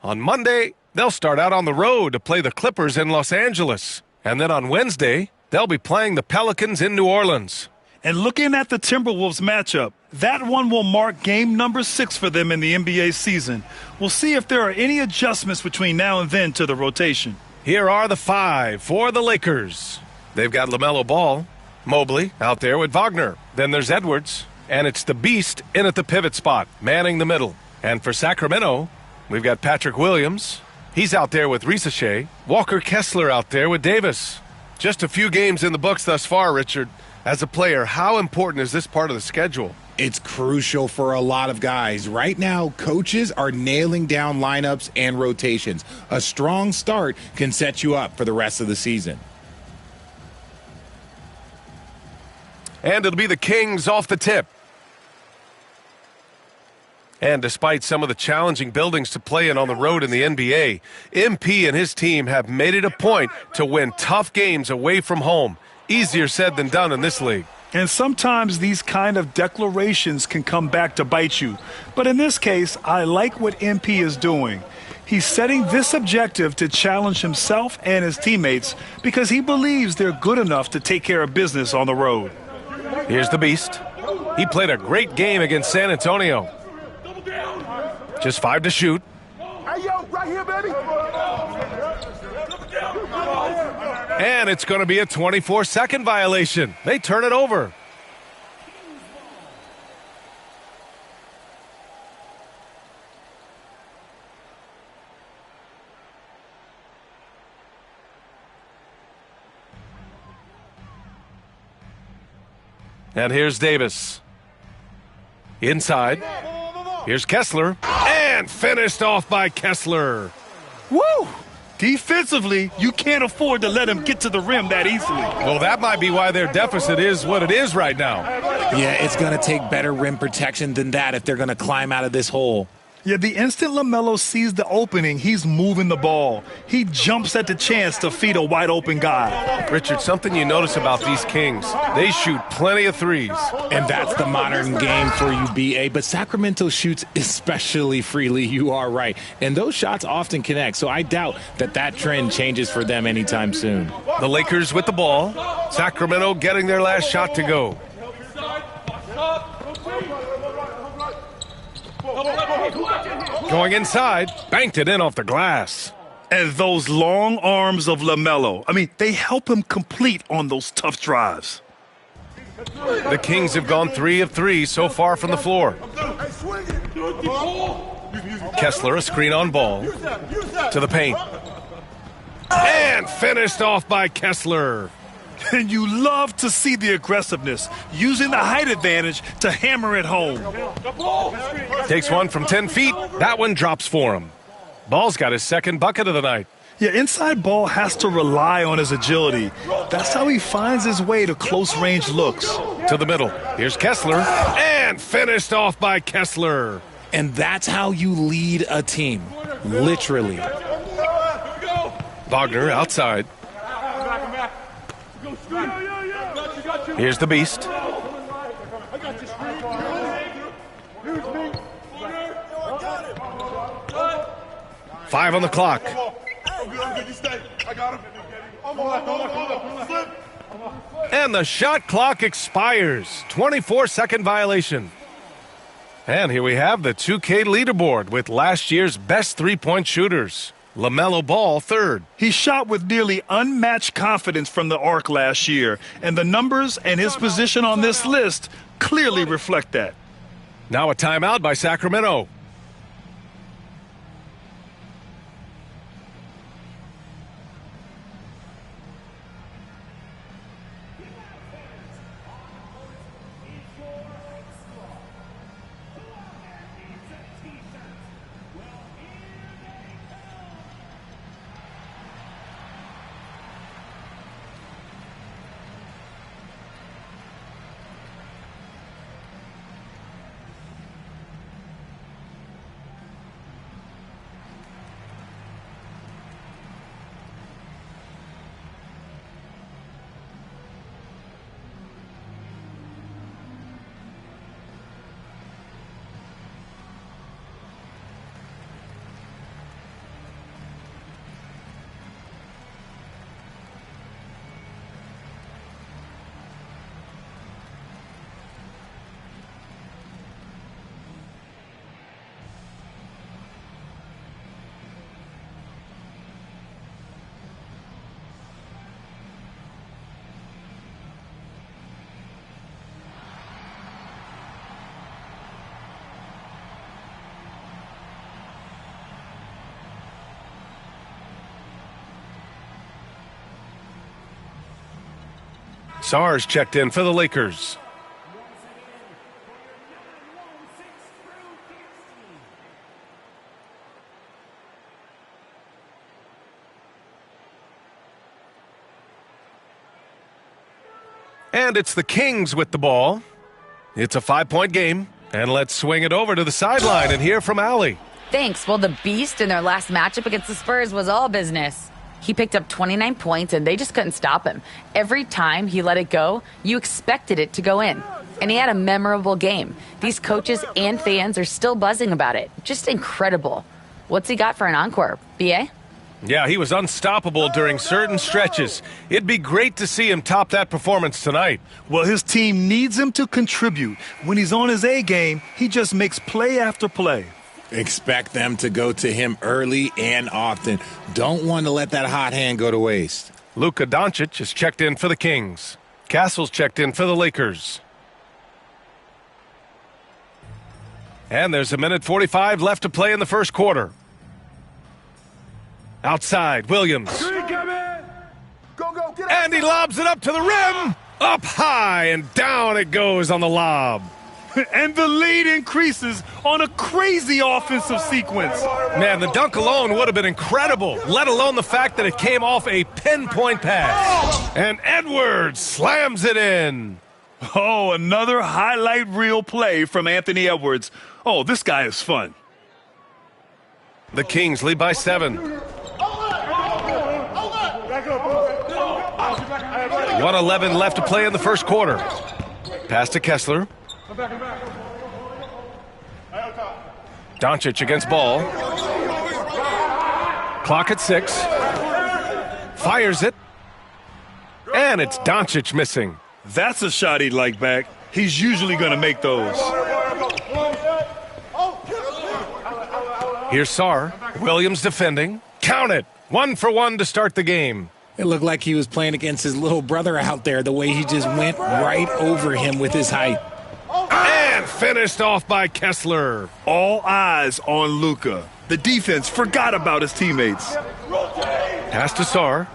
On Monday, they'll start out on the road to play the Clippers in Los Angeles. And then on Wednesday, they'll be playing the Pelicans in New Orleans. And looking at the Timberwolves matchup, that one will mark game number 6 for them in the NBA season. We'll see if there are any adjustments between now and then to the rotation. Here are the 5 for the Lakers. They've got LaMelo Ball, Mobley out there with Wagner. Then there's Edwards, and it's the Beast in at the pivot spot, manning the middle. And for Sacramento, we've got Patrick Williams. He's out there with Risache. Walker Kessler out there with Davis. Just a few games in the books thus far, Richard. As a player, how important is this part of the schedule? It's crucial for a lot of guys. Right now, coaches are nailing down lineups and rotations. A strong start can set you up for the rest of the season. And it'll be the Kings off the tip. And despite some of the challenging buildings to play in on the road in the NBA, MP and his team have made it a point to win tough games away from home. Easier said than done in this league. And sometimes these kind of declarations can come back to bite you. But in this case, I like what MP is doing. He's setting this objective to challenge himself and his teammates because he believes they're good enough to take care of business on the road. Here's the Beast. He played a great game against San Antonio. Just 5 to shoot. Hey, yo, right here, baby. And it's going to be a 24-second violation. They turn it over. And here's Davis. Inside. Here's Kessler. And finished off by Kessler. Woo! Defensively, you can't afford to let him get to the rim that easily. Well, that might be why their deficit is what it is right now. Yeah, it's going to take better rim protection than that if they're going to climb out of this hole. Yeah, the instant LaMelo sees the opening, he's moving the ball. He jumps at the chance to feed a wide-open guy. Richard, something you notice about these Kings, they shoot plenty of threes. And that's the modern game for you, B.A. But Sacramento shoots especially freely, you are right. And those shots often connect, so I doubt that trend changes for them anytime soon. The Lakers with the ball. Sacramento getting their last shot to go. Going inside, banked it in off the glass. And those long arms of LaMelo, I mean, they help him complete on those tough drives. The Kings have gone 3 of 3 so far from the floor. Kessler, a screen on ball. To the paint. And finished off by Kessler. And you love to see the aggressiveness, using the height advantage to hammer it home. Takes one from 10 feet. That one drops for him. Ball's got his second bucket of the night. Yeah, inside Ball has to rely on his agility. That's how he finds his way to close-range looks. To the middle. Here's Kessler. And finished off by Kessler. And that's how you lead a team. Literally. Wagner outside. Here's the Beast. Five on the clock. And the shot clock expires. 24-second violation. And here we have the 2K leaderboard with last year's best three-point shooters. LaMelo Ball third. He shot with nearly unmatched confidence from the arc last year, and the numbers and his position on this list clearly reflect that. Now a timeout by Sacramento. Sarr's checked in for the Lakers. And it's the Kings with the ball. It's a 5-point game. And let's swing it over to the sideline and hear from Allie. Thanks. Well, the Beast in their last matchup against the Spurs was all business. He picked up 29 points, and they just couldn't stop him. Every time he let it go, you expected it to go in. And he had a memorable game. These coaches and fans are still buzzing about it. Just incredible. What's he got for an encore? B.A.? Yeah, he was unstoppable during certain stretches. It'd be great to see him top that performance tonight. Well, his team needs him to contribute. When he's on his A game, he just makes play after play. Expect them to go to him early and often. Don't want to let that hot hand go to waste. LUKA DONCIC is checked in for the Kings. Castle's checked in for the Lakers. And there's 1:45 left to play in the first quarter. Outside, Williams. And he lobs it up to the rim. Up high and down it goes on the lob. And the lead increases on a crazy offensive sequence. Man, the dunk alone would have been incredible, let alone the fact that it came off a pinpoint pass. And Edwards slams it in. Oh, another highlight reel play from Anthony Edwards. Oh, this guy is fun. The Kings lead by 7. 1:11 left to play in the first quarter. Pass to Kessler. Doncic against ball. Clock at 6. Fires it. And it's Doncic missing. That's a shot he'd like back. He's usually going to make those. Here's Sarr. Williams defending. Count it. 1 for 1 to start the game. It looked like he was playing against his little brother out there, the way he just went right over him with his height. And finished off by Kessler. All eyes on LUKA. The defense forgot about his teammates. Pass to Sarr.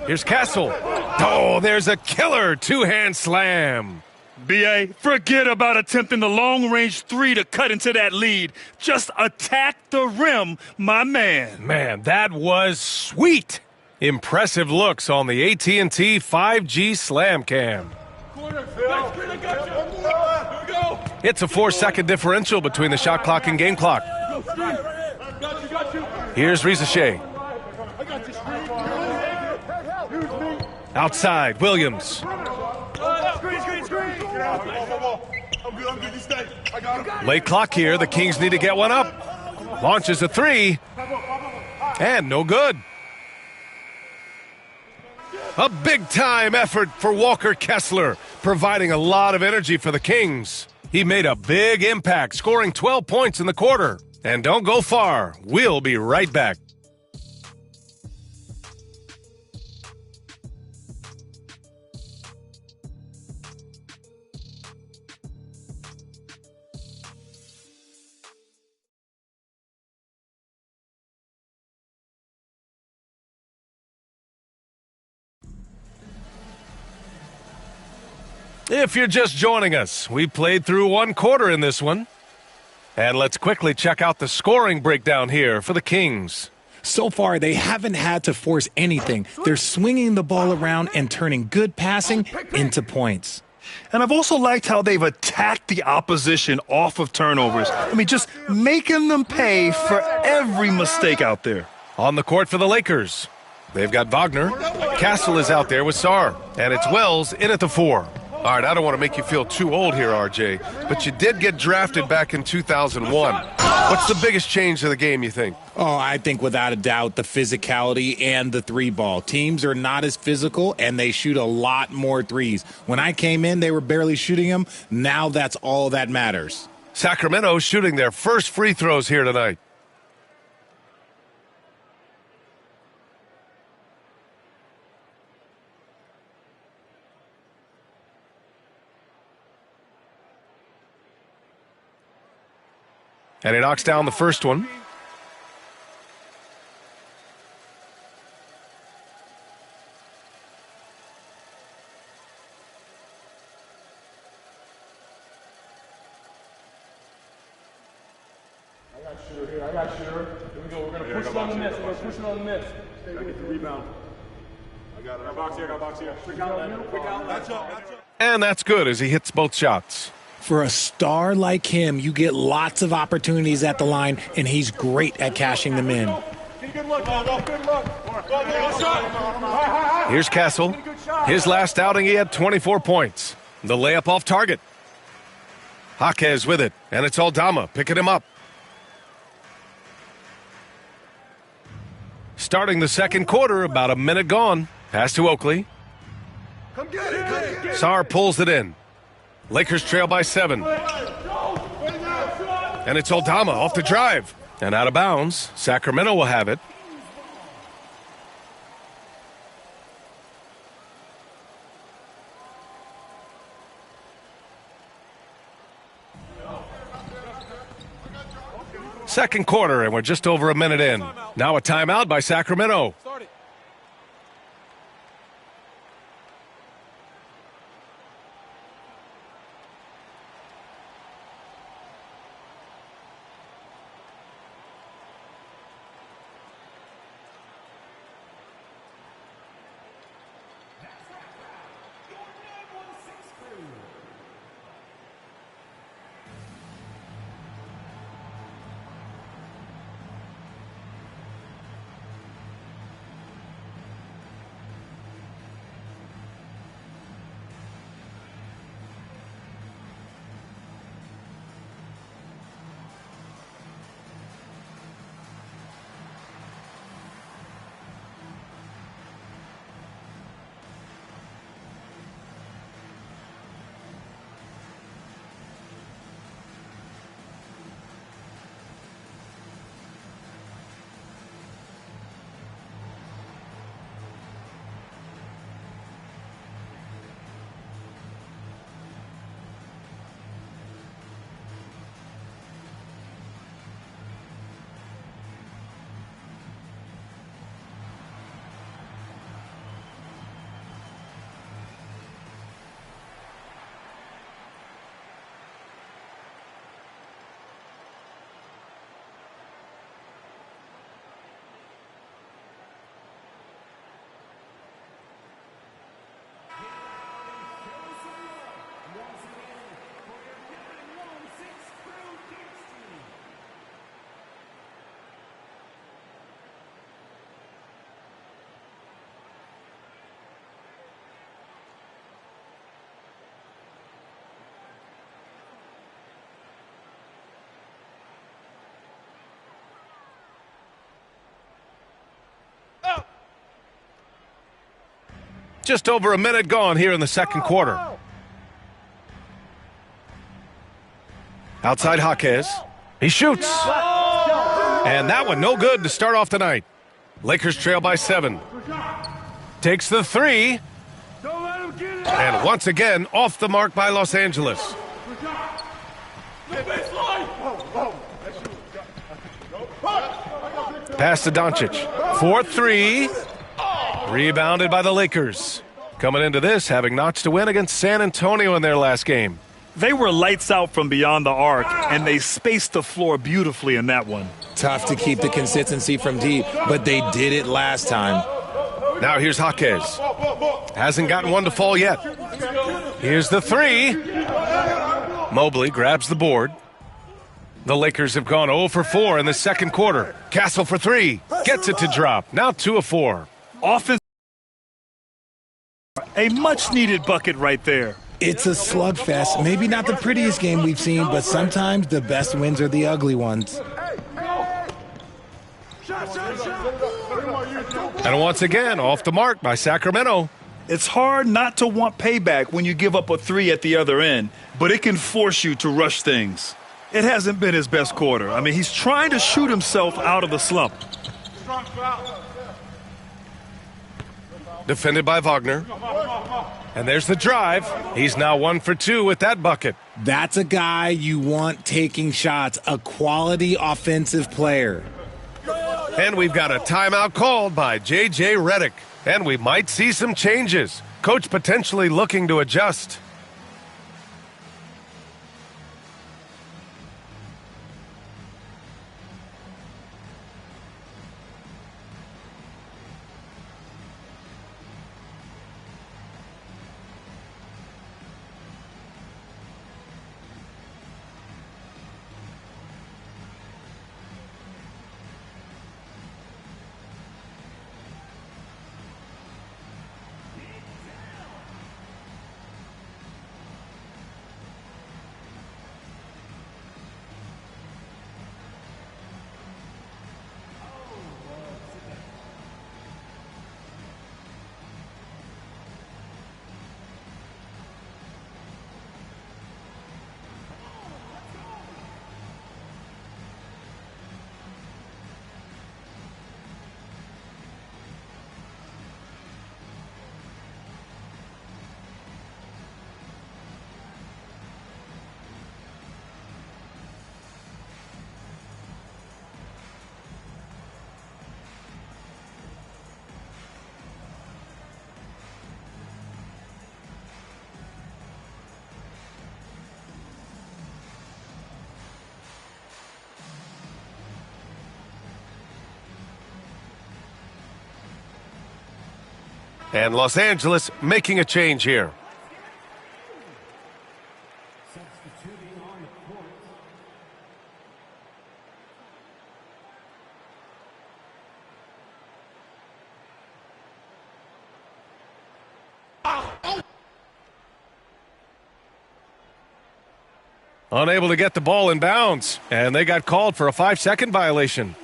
Here's Castle. Oh, there's a killer two-hand slam. B.A., forget about attempting the long-range 3 to cut into that lead. Just attack the rim, my man. Man, that was sweet. Impressive looks on the AT&T 5G Slam Cam. It's a 4-second differential between the shot clock and game clock. Here's Rizachet. Outside, Williams. Late clock here. The Kings need to get one up. Launches a 3. And no good. A big-time effort for Walker Kessler, providing a lot of energy for the Kings. He made a big impact, scoring 12 points in the quarter. And don't go far. We'll be right back. If you're just joining us, we played through one quarter in this one. And let's quickly check out the scoring breakdown here for the Kings. So far, they haven't had to force anything. They're swinging the ball around and turning good passing into points. And I've also liked how they've attacked the opposition off of turnovers. I mean, just making them pay for every mistake out there. On the court for the Lakers, they've got Wagner. Castle is out there with Sarr. And it's Wells in at the 4. All right, I don't want to make you feel too old here, RJ, but you did get drafted back in 2001. What's the biggest change to the game, you think? Oh, I think without a doubt the physicality and the 3-ball. Teams are not as physical, and they shoot a lot more threes. When I came in, they were barely shooting them. Now that's all that matters. Sacramento shooting their first free throws here tonight. And he knocks down the first one. I got shooter. Here we go. We're going to push it on the miss. We're going to push it on the miss. Gotta get the rebound. I got it. Got box here. Got box here. Quick out. Match up. And that's good as he hits both shots. For a star like him, you get lots of opportunities at the line, and he's great at cashing them in. Here's Castle. His last outing, he had 24 points. The layup off target. Jaquez with it, and it's Aldama picking him up. Starting the second quarter, about a minute gone. Pass to Oakley. Sarr pulls it in. Lakers trail by 7. And it's Aldama off the drive. And out of bounds. Sacramento will have it. Second quarter, and we're just over a minute in. Now a timeout by Sacramento. Just over a minute gone here in the second quarter. Outside Jaquez. He shoots. And that one no good to start off the night. Lakers trail by 7. Takes the 3. And once again, off the mark by Los Angeles. Pass to DONCIC. 4-3. Rebounded by the Lakers. Coming into this, having notched a win against San Antonio in their last game. They were lights out from beyond the arc, and they spaced the floor beautifully in that one. Tough to keep the consistency from deep, but they did it last time. Now here's Jaquez. Hasn't gotten one to fall yet. Here's the 3. Mobley grabs the board. The Lakers have gone 0 for 4 in the second quarter. Castle for 3. Gets it to drop. Now 2 of 4. Offense. A much-needed bucket right there. It's a slugfest. Maybe not the prettiest game we've seen, but sometimes the best wins are the ugly ones. And once again, off the mark by Sacramento. It's hard not to want payback when you give up a 3 at the other end, but it can force you to rush things. It hasn't been his best quarter. I mean, he's trying to shoot himself out of the slump. Defended by Wagner. And there's the drive. He's now 1 for 2 with that bucket. That's a guy you want taking shots, a quality offensive player. And we've got a timeout called by J.J. Redick. And we might see some changes. Coach potentially looking to adjust. And Los Angeles making a change here. Unable to get the ball in bounds, and they got called for a 5-second violation.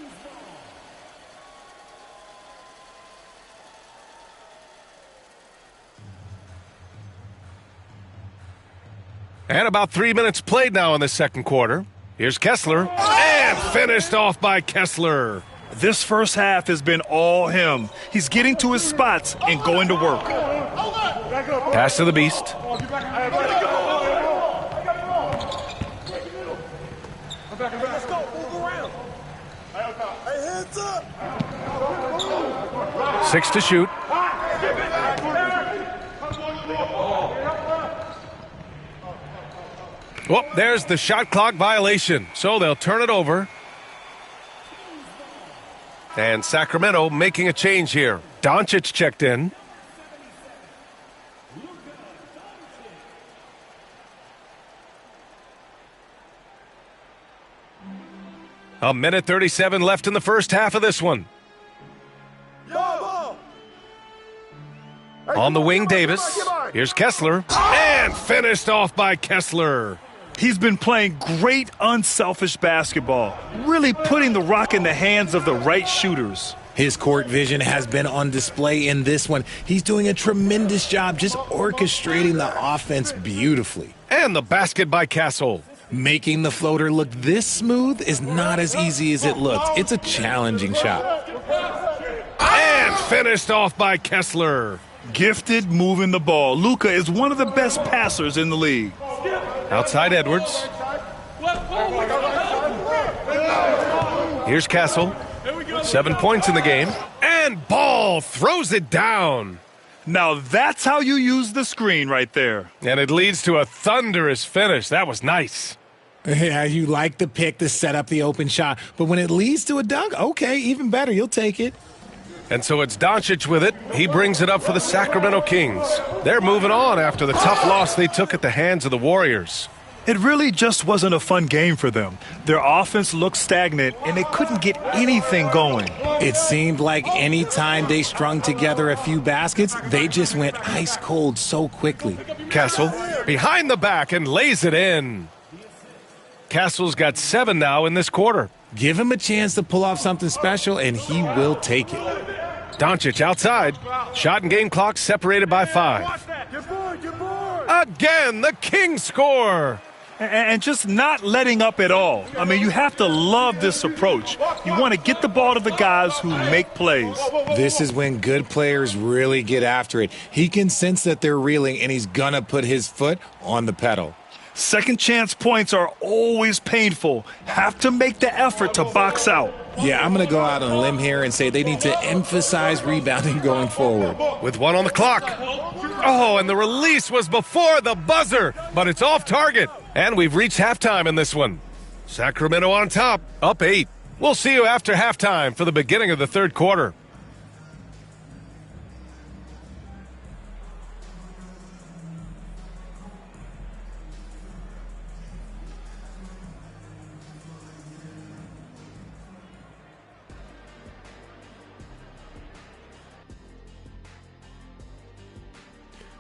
And about 3 minutes played now in the second quarter. Here's Kessler, and finished off by Kessler. This first half has been all him. He's getting to his spots and going to work. Pass to the Beast. Let's go, move around. Hey, hands up. 6 to shoot. Well, there's the shot clock violation, so they'll turn it over. And Sacramento making a change here. DONCIC checked in. A minute 37 left in the first half of this one. On the wing, Davis. Here's Kessler. And finished off by Kessler. He's been playing great unselfish basketball, really putting the rock in the hands of the right shooters. His court vision has been on display in this one. He's doing a tremendous job just orchestrating the offense beautifully. And the basket by Castle. Making the floater look this smooth is not as easy as it looks. It's a challenging shot. And finished off by Kessler. Gifted moving the ball. LUKA is one of the best passers in the league. Outside Edwards. Here's Castle. 7 points in the game. And Ball throws it down. Now that's how you use the screen right there. And it leads to a thunderous finish. That was nice. Yeah, you like the pick to set up the open shot. But when it leads to a dunk, okay, even better. You'll take it. And so it's DONCIC with it. He brings it up for the Sacramento Kings. They're moving on after the tough loss they took at the hands of the Warriors. It really just wasn't a fun game for them. Their offense looked stagnant, and they couldn't get anything going. It seemed like any time they strung together a few baskets, they just went ice cold so quickly. Castle behind the back and lays it in. Castle's got 7 now in this quarter. Give him a chance to pull off something special, and he will take it. DONCIC outside. Shot and game clock separated by 5. Again, the Kings score. And just not letting up at all. I mean, you have to love this approach. You want to get the ball to the guys who make plays. This is when good players really get after it. He can sense that they're reeling, and he's going to put his foot on the pedal. Second chance points are always painful. Have to make the effort to box out. Yeah, I'm going to go out on a limb here and say they need to emphasize rebounding going forward. With 1 on the clock. Oh, and the release was before the buzzer, but it's off target. And we've reached halftime in this one. Sacramento on top, up 8. We'll see you after halftime for the beginning of the third quarter.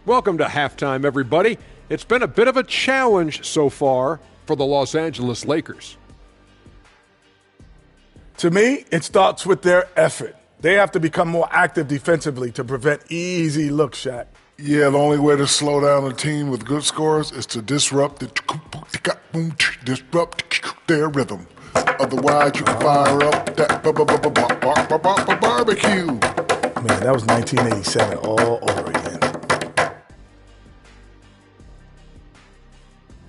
Welcome to halftime, everybody. It's been a bit of a challenge so far for the Los Angeles Lakers. To me, it starts with their effort. They have to become more active defensively to prevent easy looks, Shaq. Yeah, the only way to slow down a team with good scores is to disrupt their rhythm. Otherwise, you can fire up that barbecue. Man, that was 1987 all over again.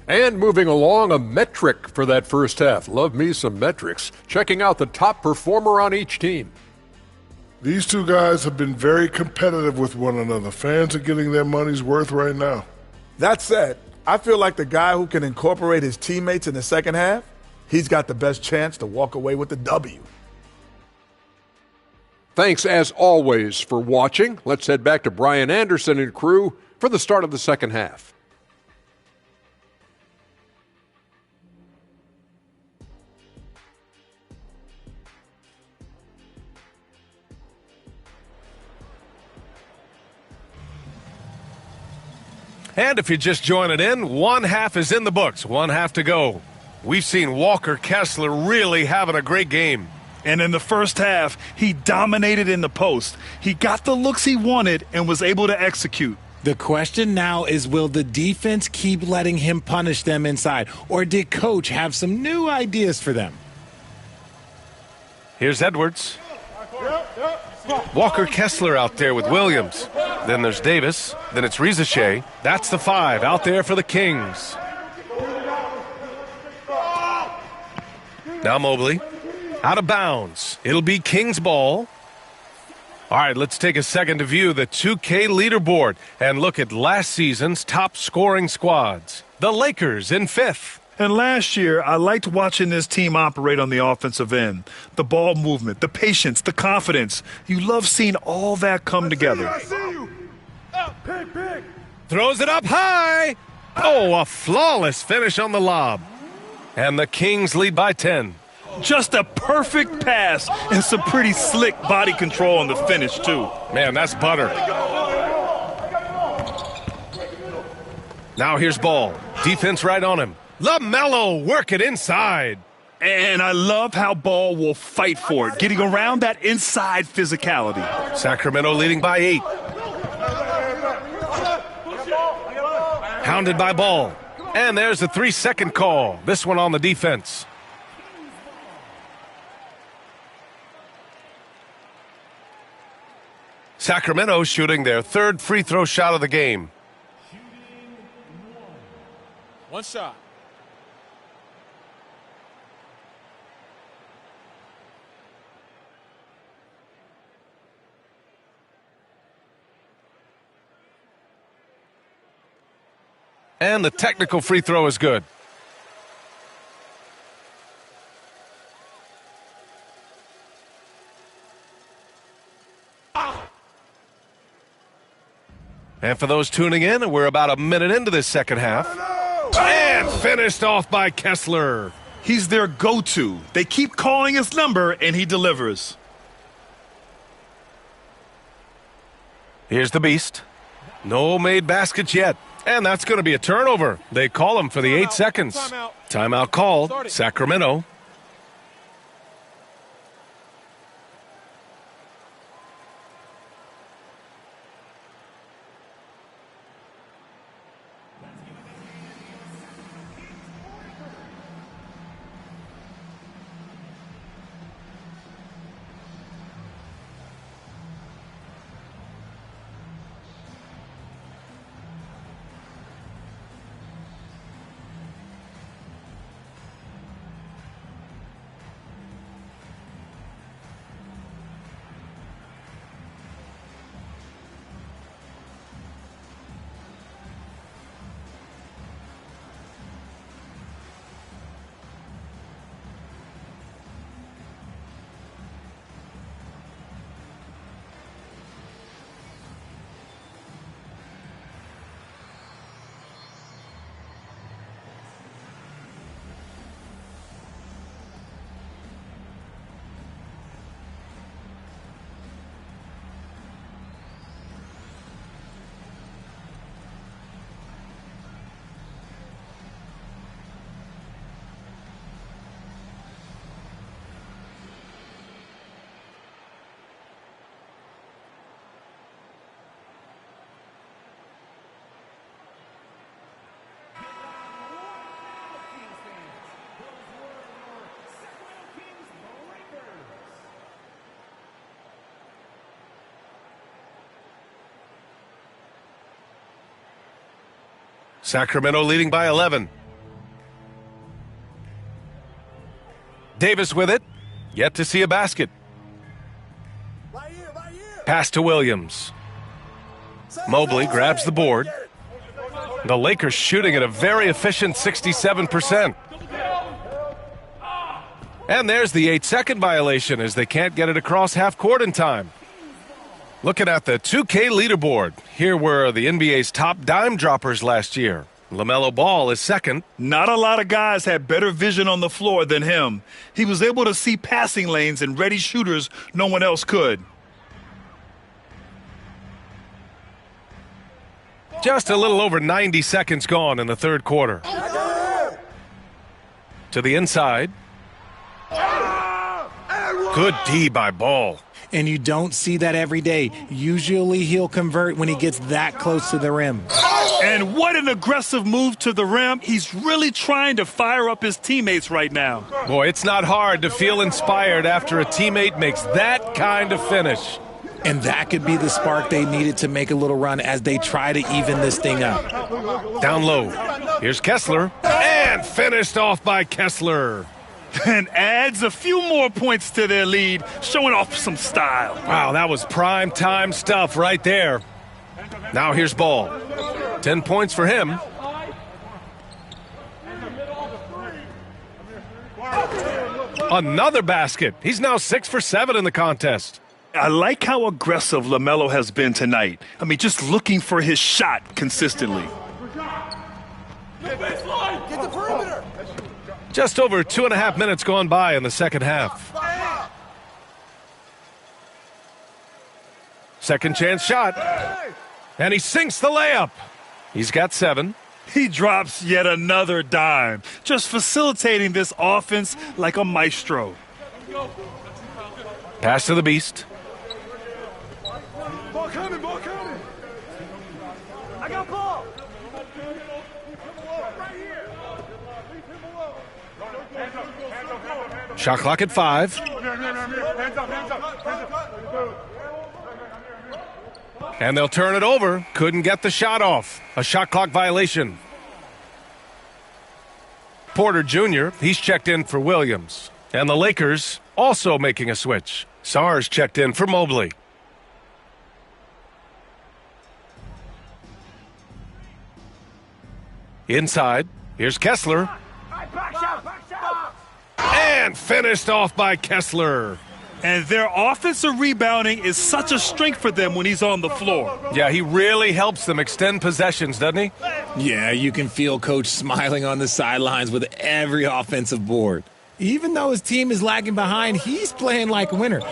And moving along, a metric for that first half. Love me some metrics. Checking out the top performer on each team. These two guys have been very competitive with one another. Fans are getting their money's worth right now. That said, I feel like the guy who can incorporate his teammates in the second half, he's got the best chance to walk away with the W. Thanks, as always, for watching. Let's head back to Brian Anderson and crew for the start of the second half. And if you're just joining in, one half is in the books, one half to go. We've seen Walker Kessler really having a great game. And in the first half, he dominated in the post. He got the looks he wanted and was able to execute. The question now is, will the defense keep letting him punish them inside? Or did Coach have some new ideas for them? Here's Edwards. Walker Kessler out there with Williams. Then there's Davis. Then it's Rizachet. That's the 5 out there for the Kings. Now Mobley. Out of bounds. It'll be Kings ball. All right, let's take a second to view the 2K leaderboard and look at last season's top scoring squads. The Lakers in 5th. And last year, I liked watching this team operate on the offensive end. The ball movement, the patience, the confidence. You love seeing all that come together. Throws it up high. Oh, a flawless finish on the lob. And the Kings lead by 10. Just a perfect pass and some pretty slick body control on the finish, too. Man, that's butter. Now here's Ball. Defense right on him. LaMelo working inside. And I love how Ball will fight for it, getting around that inside physicality. Sacramento leading by 8. Hounded by Ball. And there's the 3-second call. This one on the defense. Sacramento shooting their 3rd free throw shot of the game. One shot. And the technical free throw is good. And for those tuning in, we're about a minute into this second half. And finished off by Kessler. He's their go-to. They keep calling his number, and he delivers. Here's the beast. No made baskets yet. And that's going to be a turnover. They call him for the 8 seconds. Timeout called. Sacramento. Sacramento leading by 11. Davis with it. Yet to see a basket. Pass to Williams. Mobley grabs the board. The Lakers shooting at a very efficient 67%. And there's the 8-second violation as they can't get it across half court in time. Looking at the 2K leaderboard, here were the NBA's top dime droppers last year. LaMelo Ball is second. Not a lot of guys had better vision on the floor than him. He was able to see passing lanes and ready shooters no one else could. Just a little over 90 seconds gone in the third quarter. To the inside. Good D by Ball. And you don't see that every day. Usually he'll convert when he gets that close to the rim. And what an aggressive move to the rim. He's really trying to fire up his teammates right now. Boy, it's not hard to feel inspired after a teammate makes that kind of finish. And that could be the spark they needed to make a little run as they try to even this thing up. Down low. Here's Kessler. And finished off by Kessler. And adds a few more points to their lead, showing off some style. Wow, that was prime time stuff right there. Now here's Ball. 10 points for him. Another basket. He's now 6 for 7 in the contest. I like how aggressive LaMelo has been tonight. I mean, just looking for his shot consistently. Get the perimeter. Just over 2.5 minutes gone by in the second half. Second chance shot. And he sinks the layup. He's got 7. He drops yet another dime, just facilitating this offense like a maestro. Pass to the Beast. Ball coming, ball coming. I got ball. Shot clock at 5. And they'll turn it over. Couldn't get the shot off. A shot clock violation. Porter Jr., he's checked in for Williams. And the Lakers also making a switch. Sarge checked in for Mobley. Inside, here's Kessler. And finished off by Kessler. And their offensive rebounding is such a strength for them when he's on the floor. Yeah, he really helps them extend possessions, doesn't he? Yeah, you can feel Coach smiling on the sidelines with every offensive board. Even though his team is lagging behind, he's playing like a winner.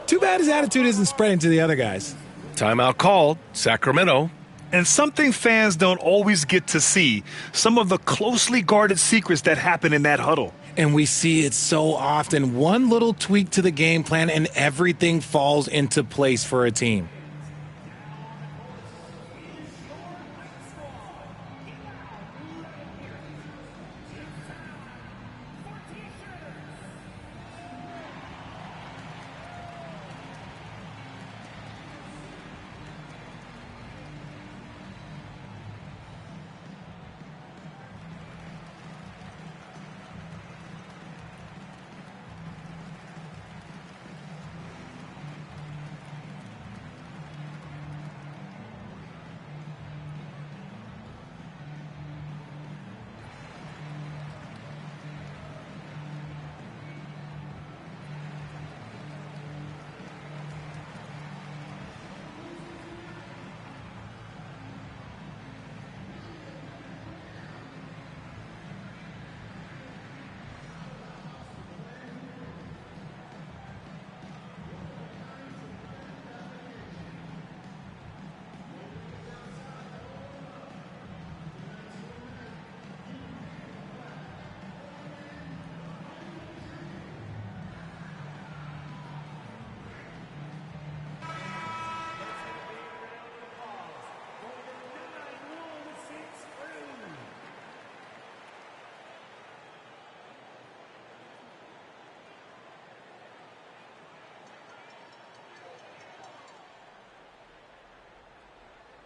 Too bad his attitude isn't spreading to the other guys. Timeout called, Sacramento. And something fans don't always get to see, some of the closely guarded secrets that happen in that huddle. And we see it so often. One little tweak to the game plan and everything falls into place for a team.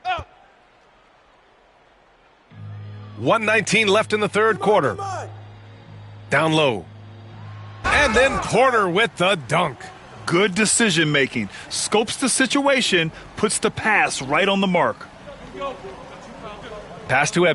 Oh. 1:19 left in the third quarter. Down low. And then Porter with the dunk. Good decision making. Scopes the situation, puts the pass right on the mark. Pass to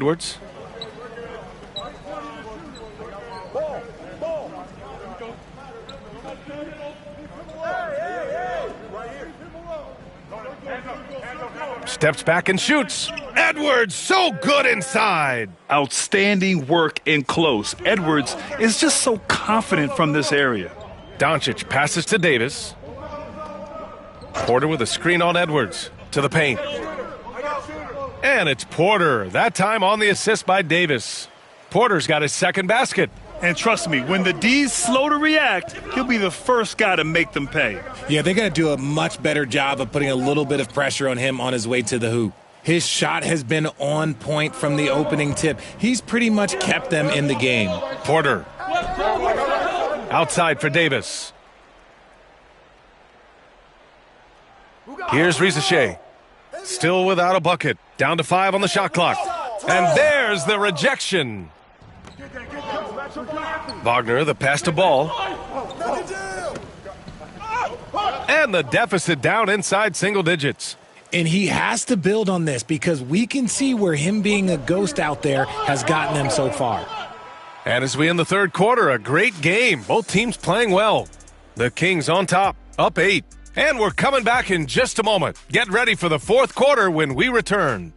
Steps back and shoots. Edwards, so good inside. Outstanding work in close. Edwards is just so confident from this area. DONCIC passes to Davis. Porter with a screen on Edwards to the paint. And it's Porter, that time on the assist by Davis. Porter's got his second basket. And trust me, when the D's slow to react, he'll be the first guy to make them pay. Yeah, they're going to do a much better job of putting a little bit of pressure on him on his way to the hoop. His shot has been on point from the opening tip. He's pretty much kept them in the game. Porter. Outside for Davis. Here's Rizachet. Still without a bucket. Down to 5 on the shot clock. And there's the rejection. Wagner, the pass to Ball. And the deficit down inside single digits. And he has to build on this because we can see where him being a ghost out there has gotten them so far. And as we end the third quarter, a great game. Both teams playing well. The Kings on top, up 8. And we're coming back in just a moment. Get ready for the fourth quarter when we return.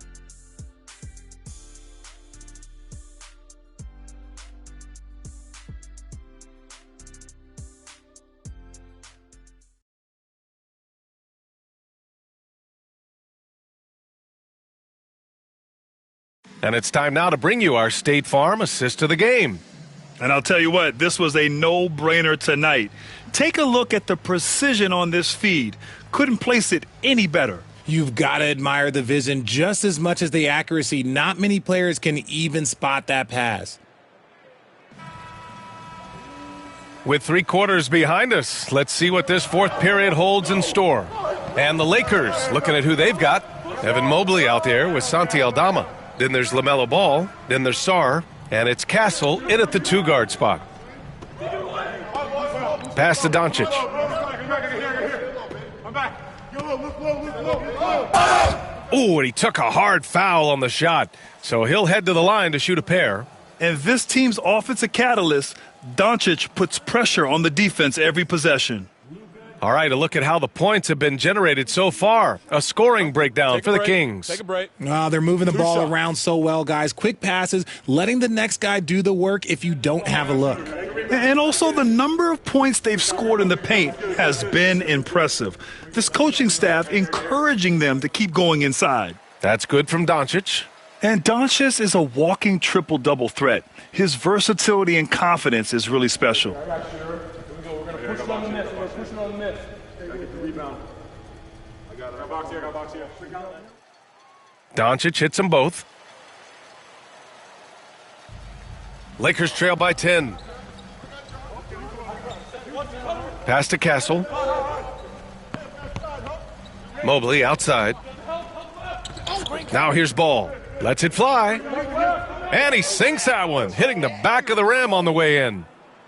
And it's time now to bring you our State Farm assist to the game. And I'll tell you what, this was a no-brainer tonight. Take a look at the precision on this feed. Couldn't place it any better. You've got to admire the vision just as much as the accuracy. Not many players can even spot that pass. With 3 quarters behind us, let's see what this fourth period holds in store. And the Lakers, looking at who they've got. Evan Mobley out there with Santi Aldama. Then there's LaMelo Ball. Then there's Sarr. And it's Castle in at the 2-guard spot. Pass to DONCIC. Oh, and he took a hard foul on the shot. So he'll head to the line to shoot a pair. And this team's offensive catalyst, DONCIC puts pressure on the defense every possession. All right, a look at how the points have been generated so far. A scoring breakdown for the Kings. Take a break. They're moving the ball around so well, guys. Quick passes, letting the next guy do the work if you don't have a look. And also the number of points they've scored in the paint has been impressive. This coaching staff encouraging them to keep going inside. That's good from DONCIC. And DONCIC is a walking triple-double threat. His versatility and confidence is really special. Push it on the miss. We're pushing on the miss. Get the rebound. I got it. Got box here. Got box here. DONCIC hits them both. Lakers trail by 10. Pass to Castle. Mobley outside. Now here's Ball. Lets it fly. And he sinks that one, hitting the back of the rim on the way in.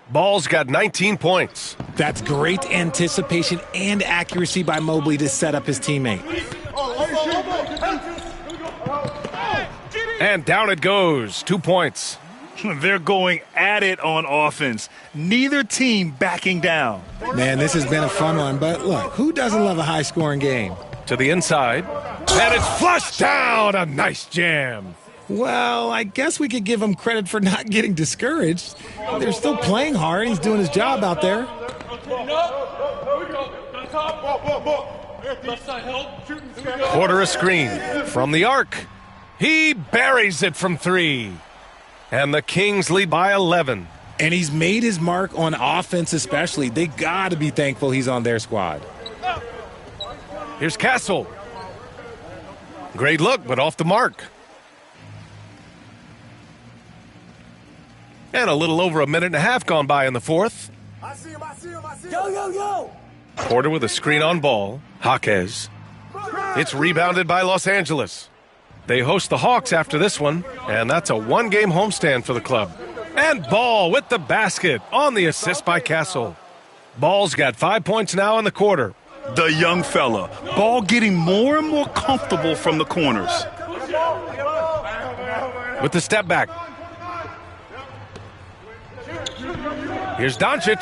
Ball's got 19 points. That's great anticipation and accuracy by Mobley to set up his teammate. And down it goes. 2 points. They're going at it on offense. Neither team backing down. Man, this has been a fun one, but look, who doesn't love a high-scoring game? To the inside. And it's flushed down. A nice jam. Well, I guess we could give him credit for not getting discouraged. They're still playing hard. He's doing his job out there. Porter a screen from the arc. He buries it from 3. And the Kings lead by 11. And he's made his mark on offense especially. They got to be thankful he's on their squad. Here's Castle. Great look, but off the mark. And a little over a minute and a half gone by in the fourth. Yo. Porter with a screen on Ball. Jaquez. It's rebounded by Los Angeles. They host the Hawks after this one, and that's a 1-game homestand for the club. And Ball with the basket on the assist by Castle. Ball's got 5 points now in the quarter. The young fella. Ball getting more and more comfortable from the corners. With the step back. Here's DONCIC.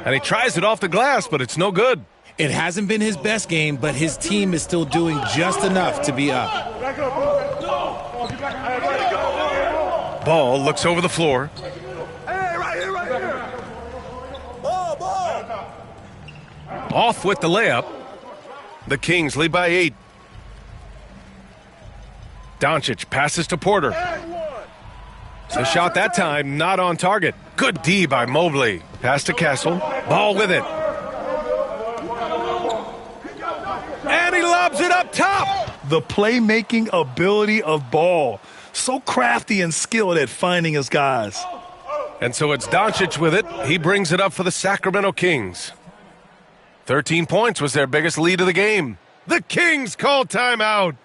And he tries it off the glass, but it's no good. It hasn't been his best game, but his team is still doing just enough to be up. Ball looks over the floor. Off with the layup. The Kings lead by 8. DONCIC passes to Porter. The shot that time not on target. Good D by Mobley. Pass to Kessel. Ball with it. And he lobs it up top. The playmaking ability of Ball. So crafty and skilled at finding his guys. And so it's DONCIC with it. He brings it up for the Sacramento Kings. 13 points was their biggest lead of the game. The Kings call timeout.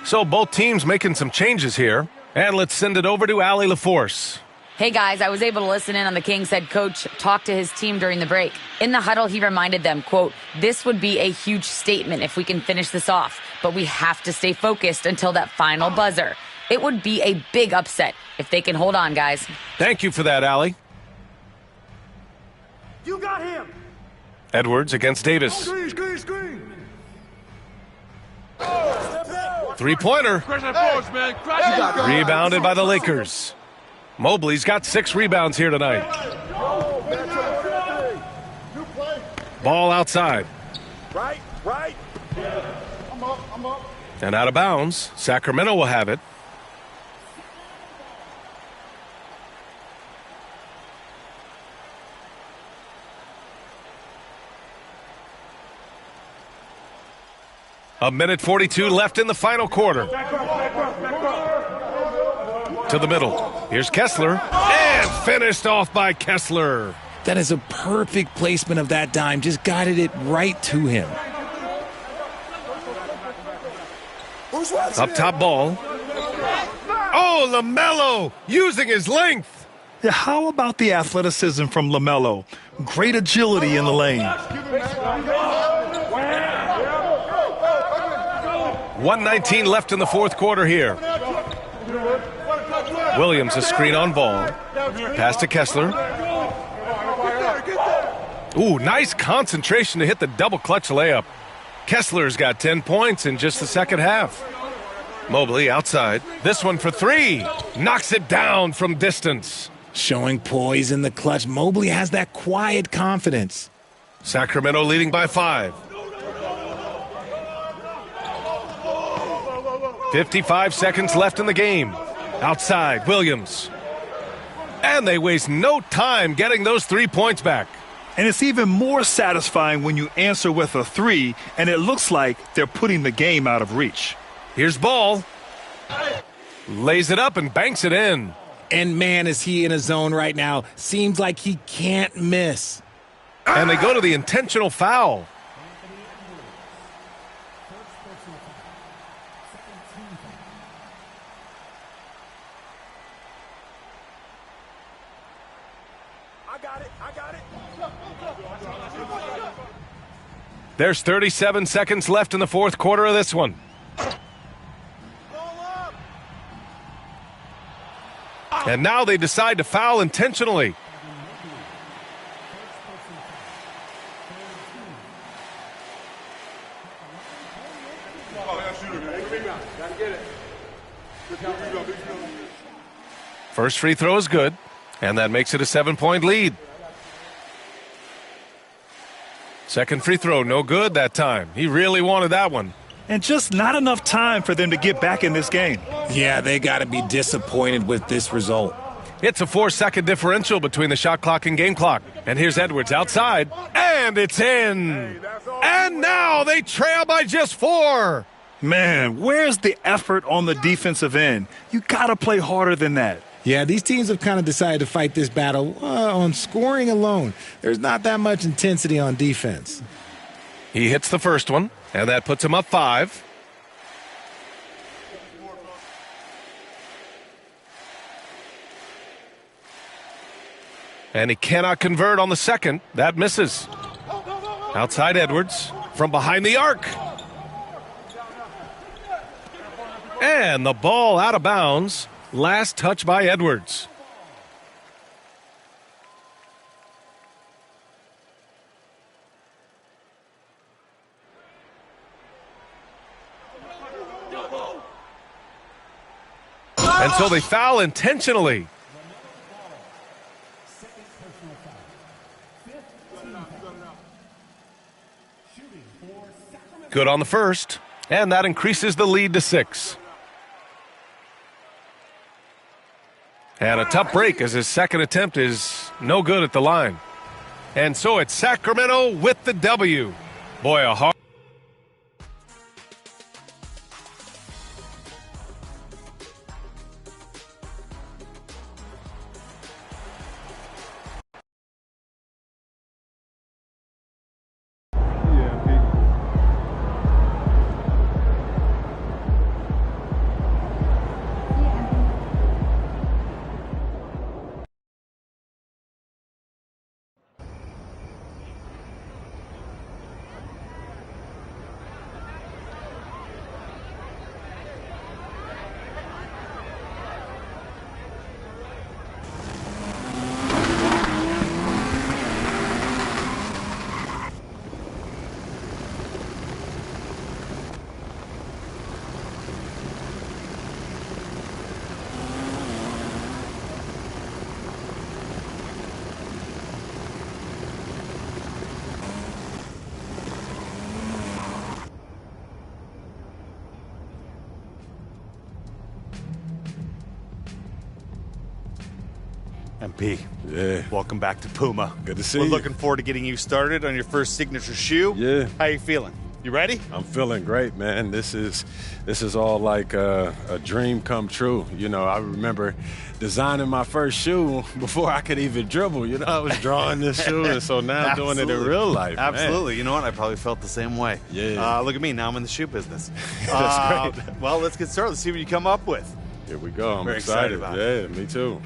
So both teams making some changes here. And let's send it over to Allie LaForce. Hey guys, I was able to listen in on the Kings head coach talk to his team during the break. In the huddle, he reminded them, quote, "This would be a huge statement if we can finish this off, but we have to stay focused until that final buzzer. It would be a big upset if they can hold on, guys." Thank you for that, Allie. You got him. Edwards against Davis. Screen. Three-pointer. Crash that force, man. Crash it. Rebounded by the Lakers. Mobley's got 6 rebounds here tonight. Ball outside. Right. I'm up. And out of bounds. Sacramento will have it. A minute 42 left in the final quarter. To the middle. Here's Kessler. And finished off by Kessler. That is a perfect placement of that dime. Just guided it right to him. Up top ball. Oh, LaMelo using his length. Yeah, how about the athleticism from LaMelo? Great agility in the lane. 1:19 left in the fourth quarter here. Williams a screen on Ball. Pass to Kessler. Ooh, nice concentration to hit the double clutch layup. Kessler's got 10 points in just the second half. Mobley outside. This one for 3. Knocks it down from distance. Showing poise in the clutch. Mobley has that quiet confidence. Sacramento leading by 5. 55 seconds left in the game. Outside, Williams. And they waste no time getting those 3 points back. And it's even more satisfying when you answer with a 3, and it looks like they're putting the game out of reach. Here's Ball. Lays it up and banks it in. And man, is he in a zone right now. Seems like he can't miss. And they go to the intentional foul. There's 37 seconds left in the fourth quarter of this one. And now they decide to foul intentionally. First free throw is good, and that makes it a 7-point lead. Second free throw, no good that time. He really wanted that one. And just not enough time for them to get back in this game. Yeah, they got to be disappointed with this result. It's a 4-second differential between the shot clock and game clock. And here's Edwards outside, and it's in. And now they trail by just 4. Man, where's the effort on the defensive end? You got to play harder than that. Yeah, these teams have kind of decided to fight this battle on scoring alone. There's not that much intensity on defense. He hits the first one, and that puts him up 5. And he cannot convert on the second. That misses. Outside Edwards from behind the arc. And the ball out of bounds. Last touch by Edwards. And so they foul intentionally. Good on the first, and that increases the lead to 6. And a tough break as his second attempt is no good at the line. And so it's Sacramento with the W. Boy, a hard... MP, welcome back to Puma. Good to see you. We're looking forward to getting you started on your first signature shoe. Yeah. How you feeling? You ready? I'm feeling great, man. This is all like a dream come true. You know, I remember designing my first shoe before I could even dribble. You know, I was drawing this shoe, and so now I'm doing it in real life. Absolutely. Man. You know what? I probably felt the same way. Yeah. Look at me. Now I'm in the shoe business. That's great. Well, let's get started. Let's see what you come up with. Here we go. I'm Very excited about it. Yeah, me too.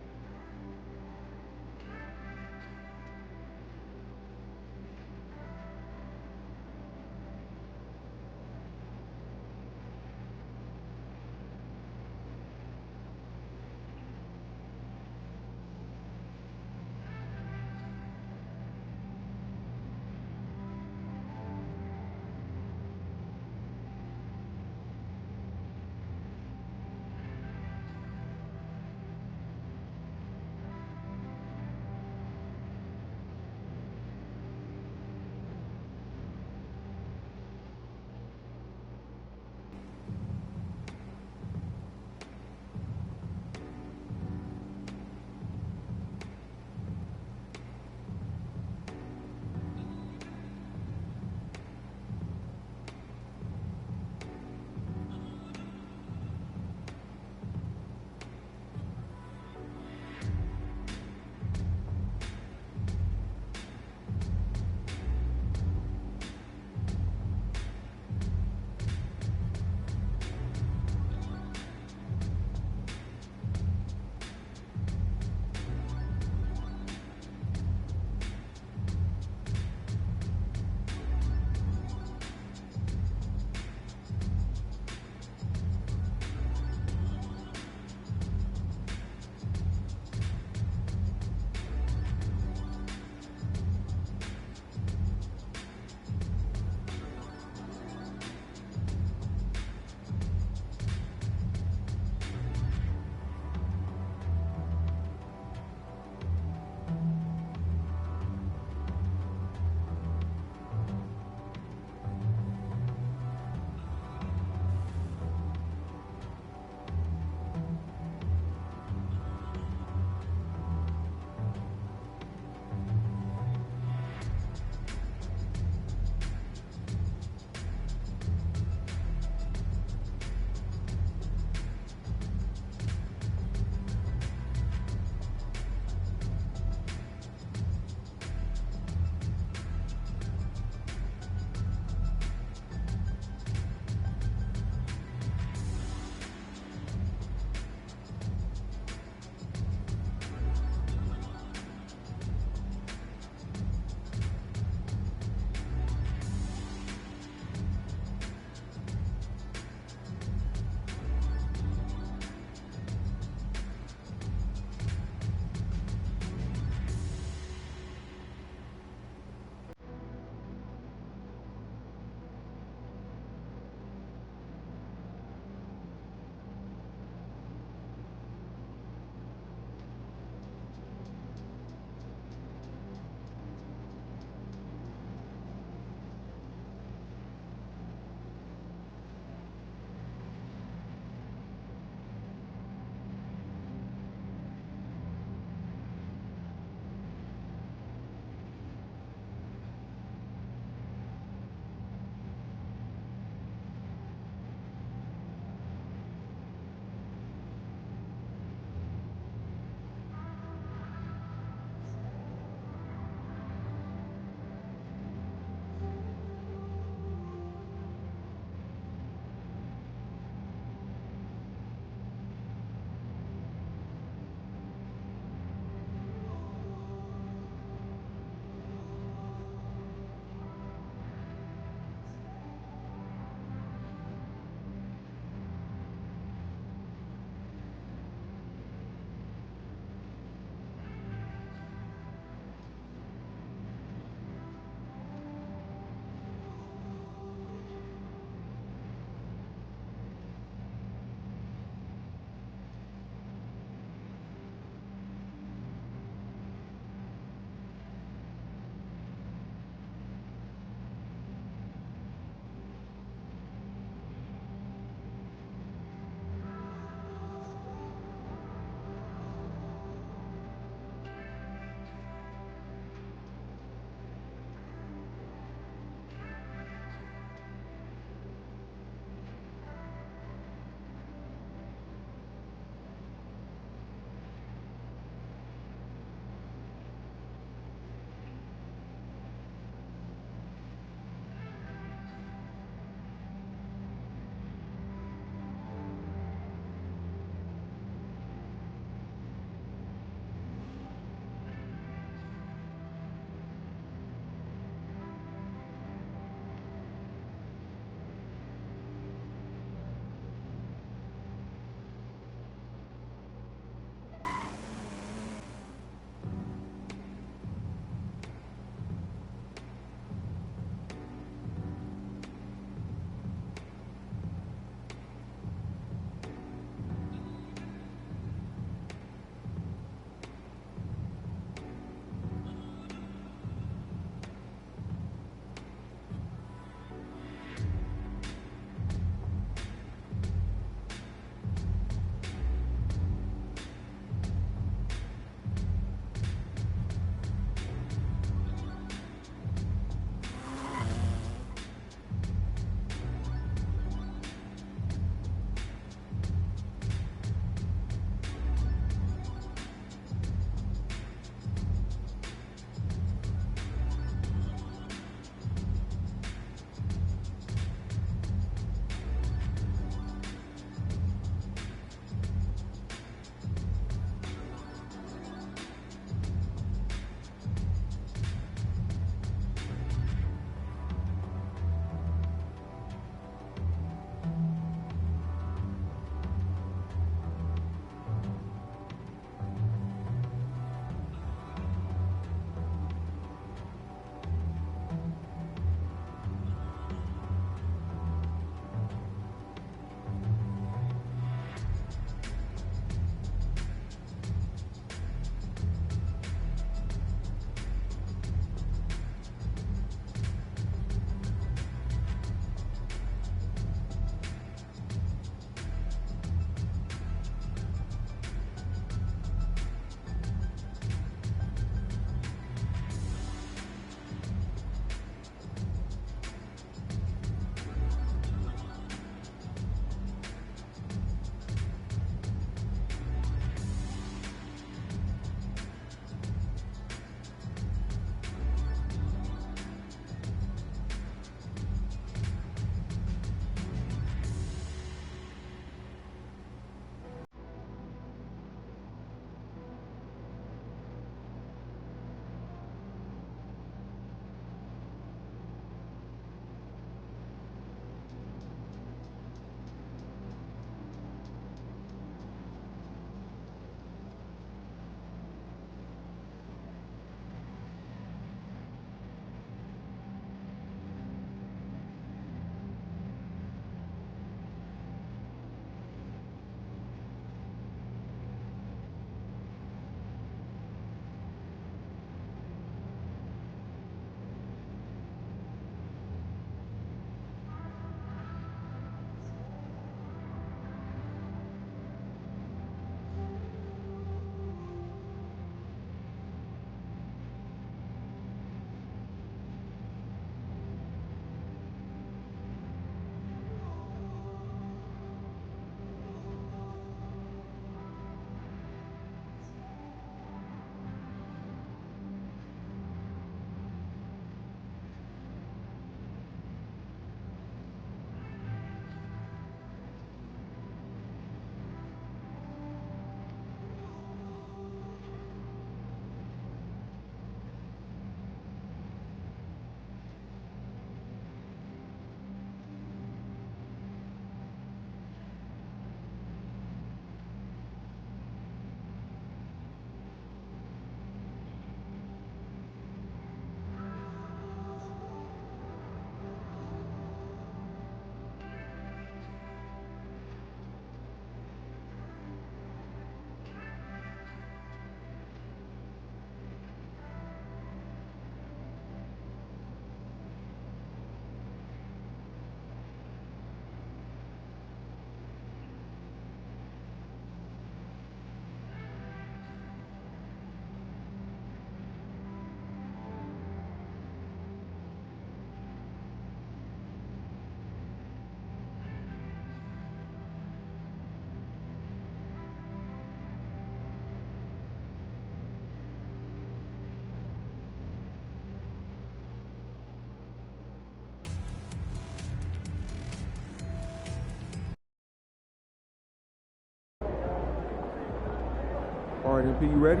All right, MP, you ready?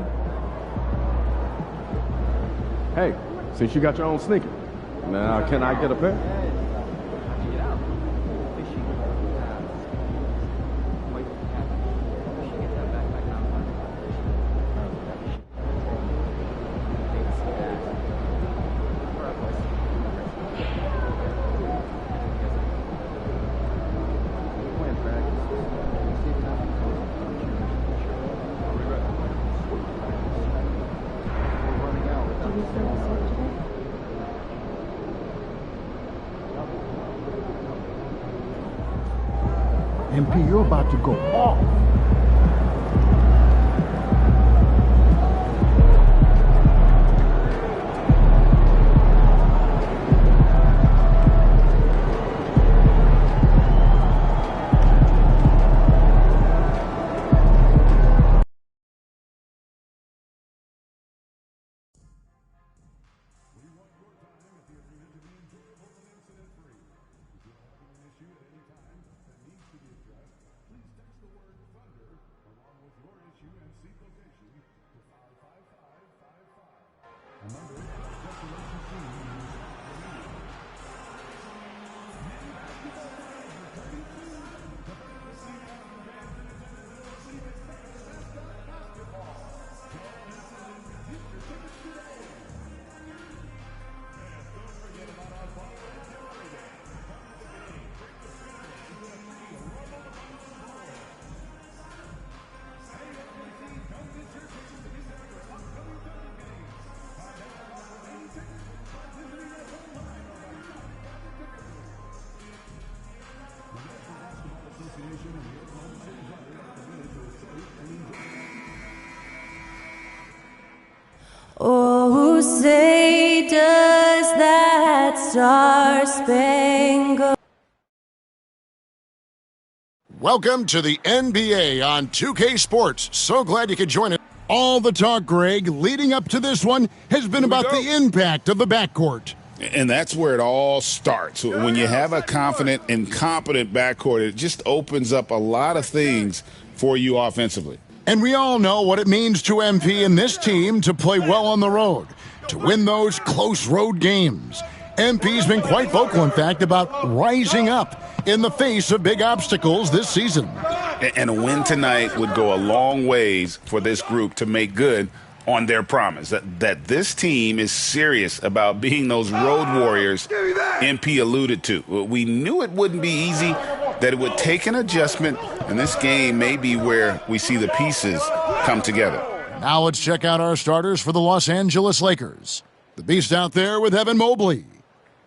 Hey, since you got your own sneaker, now can I get a pair? MP, you're about to go off. Oh, say does that star-spangled... Welcome to the NBA on 2K Sports. So glad you could join us. All the talk, Greg, leading up to this one has been about the impact of the backcourt. And that's where it all starts. When you have a confident and competent backcourt, it just opens up a lot of things for you offensively. And we all know what it means to MP and this team to play well on the road, to win those close road games. MP's been quite vocal, in fact, about rising up in the face of big obstacles this season. And a win tonight would go a long ways for this group to make good on their promise that this team is serious about being those road warriors MP alluded to. We knew it wouldn't be easy, that it would take an adjustment, and this game may be where we see the pieces come together. Now let's check out our starters for the Los Angeles Lakers. The Beast out there with Evan Mobley.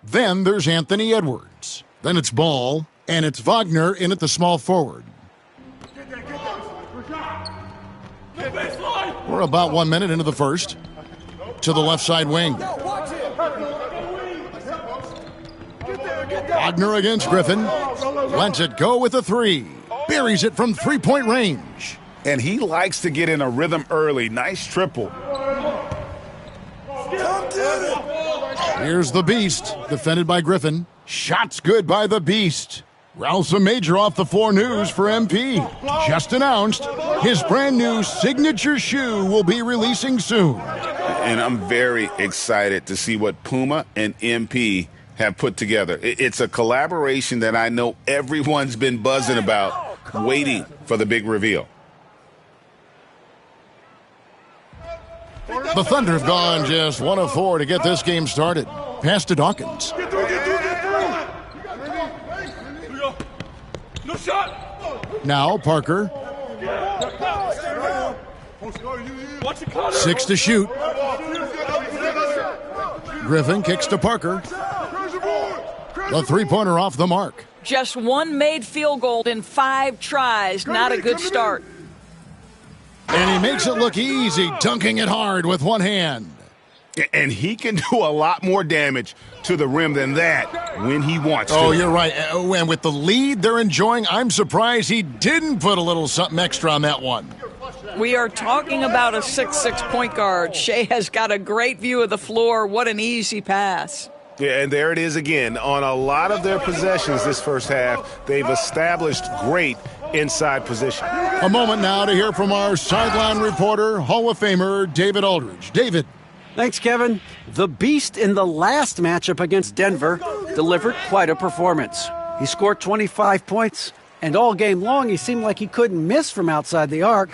Then there's Anthony Edwards. Then it's Ball, and it's Wagner in at the small forward. We're about 1 minute into the first. To the left side wing. Wagner against Griffin. Lets it go with a three. Buries it from three-point range. And he likes to get in a rhythm early. Nice triple. Here's the Beast, defended by Griffin. Shots good by the Beast. Ralph Major off the floor news for MP. Just announced his brand new signature shoe will be releasing soon. And I'm very excited to see what Puma and MP have put together. It's a collaboration that I know everyone's been buzzing about, waiting for the big reveal. The Thunder have gone just 1 of 4 to get this game started. Pass to Dawkins. Now Parker. 6 to shoot. Griffin kicks to Parker. The three-pointer off the mark. Just one made field goal in 5 tries. Not a good start. And he makes it look easy, dunking it hard with one hand. And he can do a lot more damage to the rim than that when he wants to. Oh, you're right. And with the lead they're enjoying, I'm surprised he didn't put a little something extra on that one. We are talking about a 6'6" point guard. Shea has got a great view of the floor. What an easy pass. Yeah, and there it is again. On a lot of their possessions this first half, they've established great inside position. A moment now to hear from our sideline reporter, Hall of Famer David Aldridge. David. Thanks, Kevin. The Beast in the last matchup against Denver delivered quite a performance. He scored 25 points, and all game long he seemed like he couldn't miss from outside the arc,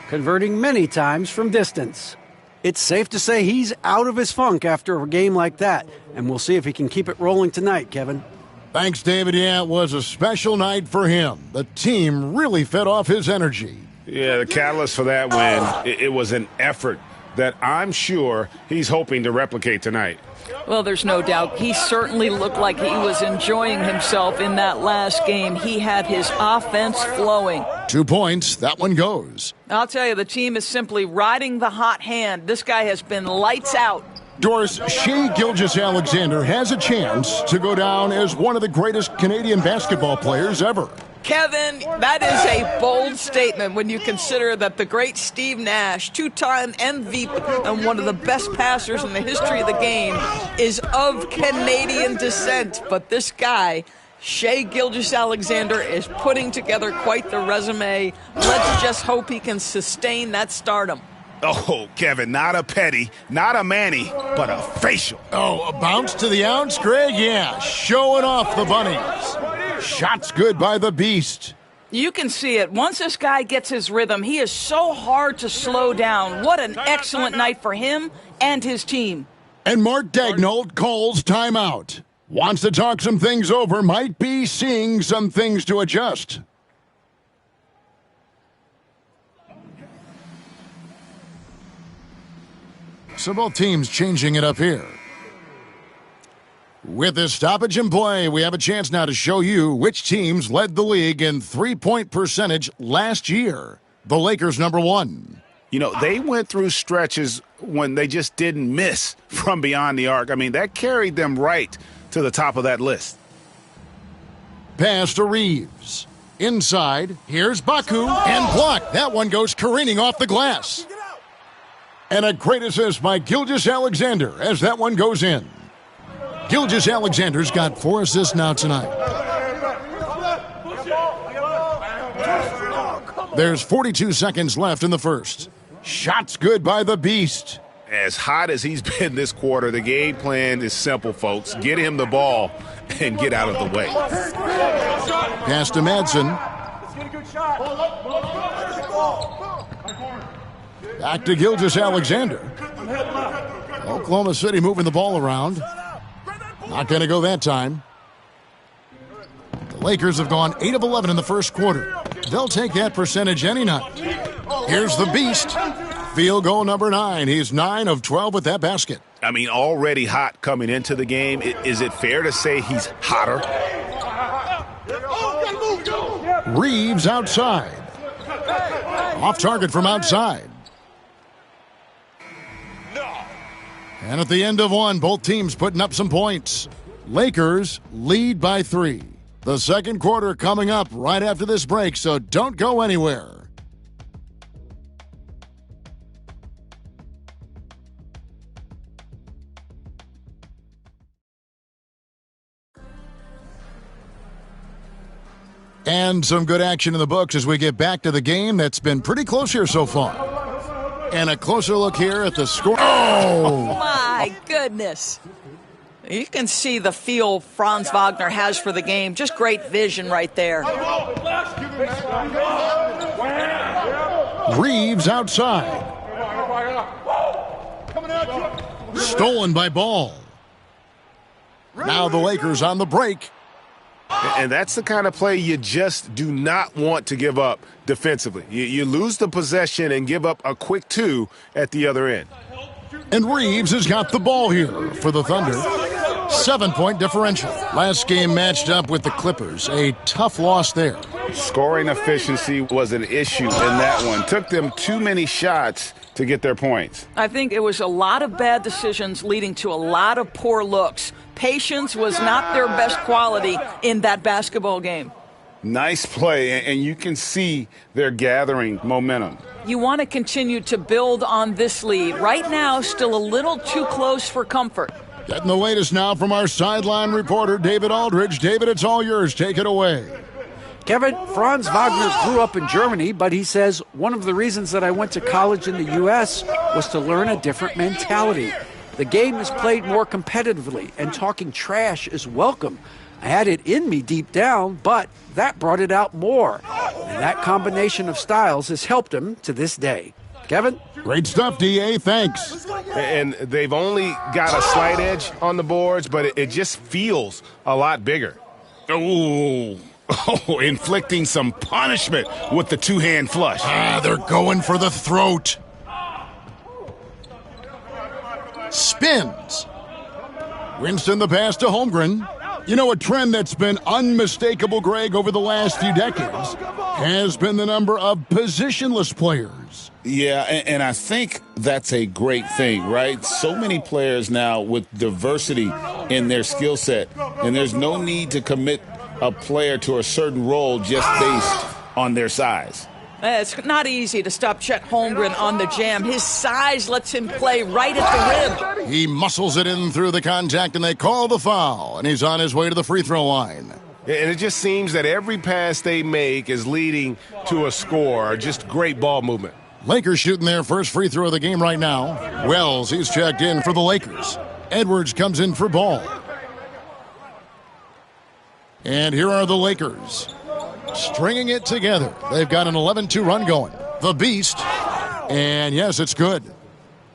converting many times from distance. It's safe to say he's out of his funk after a game like that, and we'll see if he can keep it rolling tonight, Kevin. Thanks, David. Yeah, it was a special night for him. The team really fed off his energy. Yeah, the catalyst for that win, it was an effort that I'm sure he's hoping to replicate tonight. Well, there's no doubt. He certainly looked like he was enjoying himself in that last game. He had his offense flowing. 2 points. That one goes. I'll tell you, the team is simply riding the hot hand. This guy has been lights out. Doris, Shea Gilgeous-Alexander has a chance to go down as one of the greatest Canadian basketball players ever. Kevin, that is a bold statement when you consider that the great Steve Nash, two-time MVP and one of the best passers in the history of the game, is of Canadian descent. But this guy, Shea Gilgeous-Alexander, is putting together quite the resume. Let's just hope he can sustain that stardom. Oh, Kevin, not a petty, not a Manny, but a facial. Oh, a bounce to the ounce, Greg? Yeah, showing off the bunnies. Shots good by the Beast. You can see it. Once this guy gets his rhythm, he is so hard to slow down. What an excellent night for him and his team. And Mark Daignault calls timeout. Wants to talk some things over, might be seeing some things to adjust. So both teams changing it up here. With this stoppage in play, we have a chance now to show you which teams led the league in three-point percentage last year. The Lakers, number one. You know, they went through stretches when they just didn't miss from beyond the arc. I mean, that carried them right to the top of that list. Pass to Reeves. Inside, here's Baku, and blocked. That one goes careening off the glass. And a great assist by Gilgeous-Alexander as that one goes in. Gilgeous-Alexander's got 4 assists now tonight. There's 42 seconds left in the first. Shots good by the Beast. As hot as he's been this quarter, the game plan is simple, folks. Get him the ball and get out of the way. Pass to Madsen. Back to Gilgeous-Alexander. Oklahoma City moving the ball around. Not going to go that time. The Lakers have gone 8 of 11 in the first quarter. They'll take that percentage any night. Here's the Beast. Field goal number 9. He's 9 of 12 with that basket. I mean, already hot coming into the game. Is it fair to say he's hotter? Reeves outside. Off target from outside. And at the end of one, both teams putting up some points. Lakers lead by 3. The second quarter coming up right after this break, so don't go anywhere. And some good action in the books as we get back to the game that's been pretty close here so far. And a closer look here at the score. Oh! My goodness. You can see the feel Franz Wagner has for the game. Just great vision right there. Reeves outside. Stolen by Ball. Now the Lakers on the break. And that's the kind of play you just do not want to give up defensively. You lose the possession and give up a quick 2 at the other end. And Reeves has got the ball here for the Thunder. 7-point differential. Last game matched up with the Clippers. A tough loss there. Scoring efficiency was an issue in that one. Took them too many shots to get their points. I think it was a lot of bad decisions leading to a lot of poor looks. Patience was not their best quality in that basketball game. Nice play, and you can see they're gathering momentum. You want to continue to build on this lead. Right now, still a little too close for comfort. Getting the latest now from our sideline reporter, David Aldridge. David, it's all yours. Take it away. Kevin, Franz Wagner grew up in Germany, but he says one of the reasons that I went to college in the U.S. was to learn a different mentality. The game is played more competitively, and talking trash is welcome. I had it in me deep down, but that brought it out more. And that combination of styles has helped him to this day. Kevin? Great stuff, D.A. Thanks. And they've only got a slight edge on the boards, but it just feels a lot bigger. Oh, inflicting some punishment with the two-hand flush. They're going for the throat. Spins. Winston the pass to Holmgren. You know, a trend that's been unmistakable, Greg, over the last few decades has been the number of positionless players. Yeah, and I think that's a great thing, right? So many players now with diversity in their skill set, and there's no need to commit a player to a certain role just based on their size. It's not easy to stop Chet Holmgren on the jam. His size lets him play right at the rim. He muscles it in through the contact, and they call the foul, and he's on his way to the free throw line. And it just seems that every pass they make is leading to a score. Just great ball movement. Lakers shooting their first free throw of the game right now. Wells, he's checked in for the Lakers. Edwards comes in for Ball. And here are the Lakers, stringing it together. They've got an 11-2 run going. The Beast, and yes, it's good.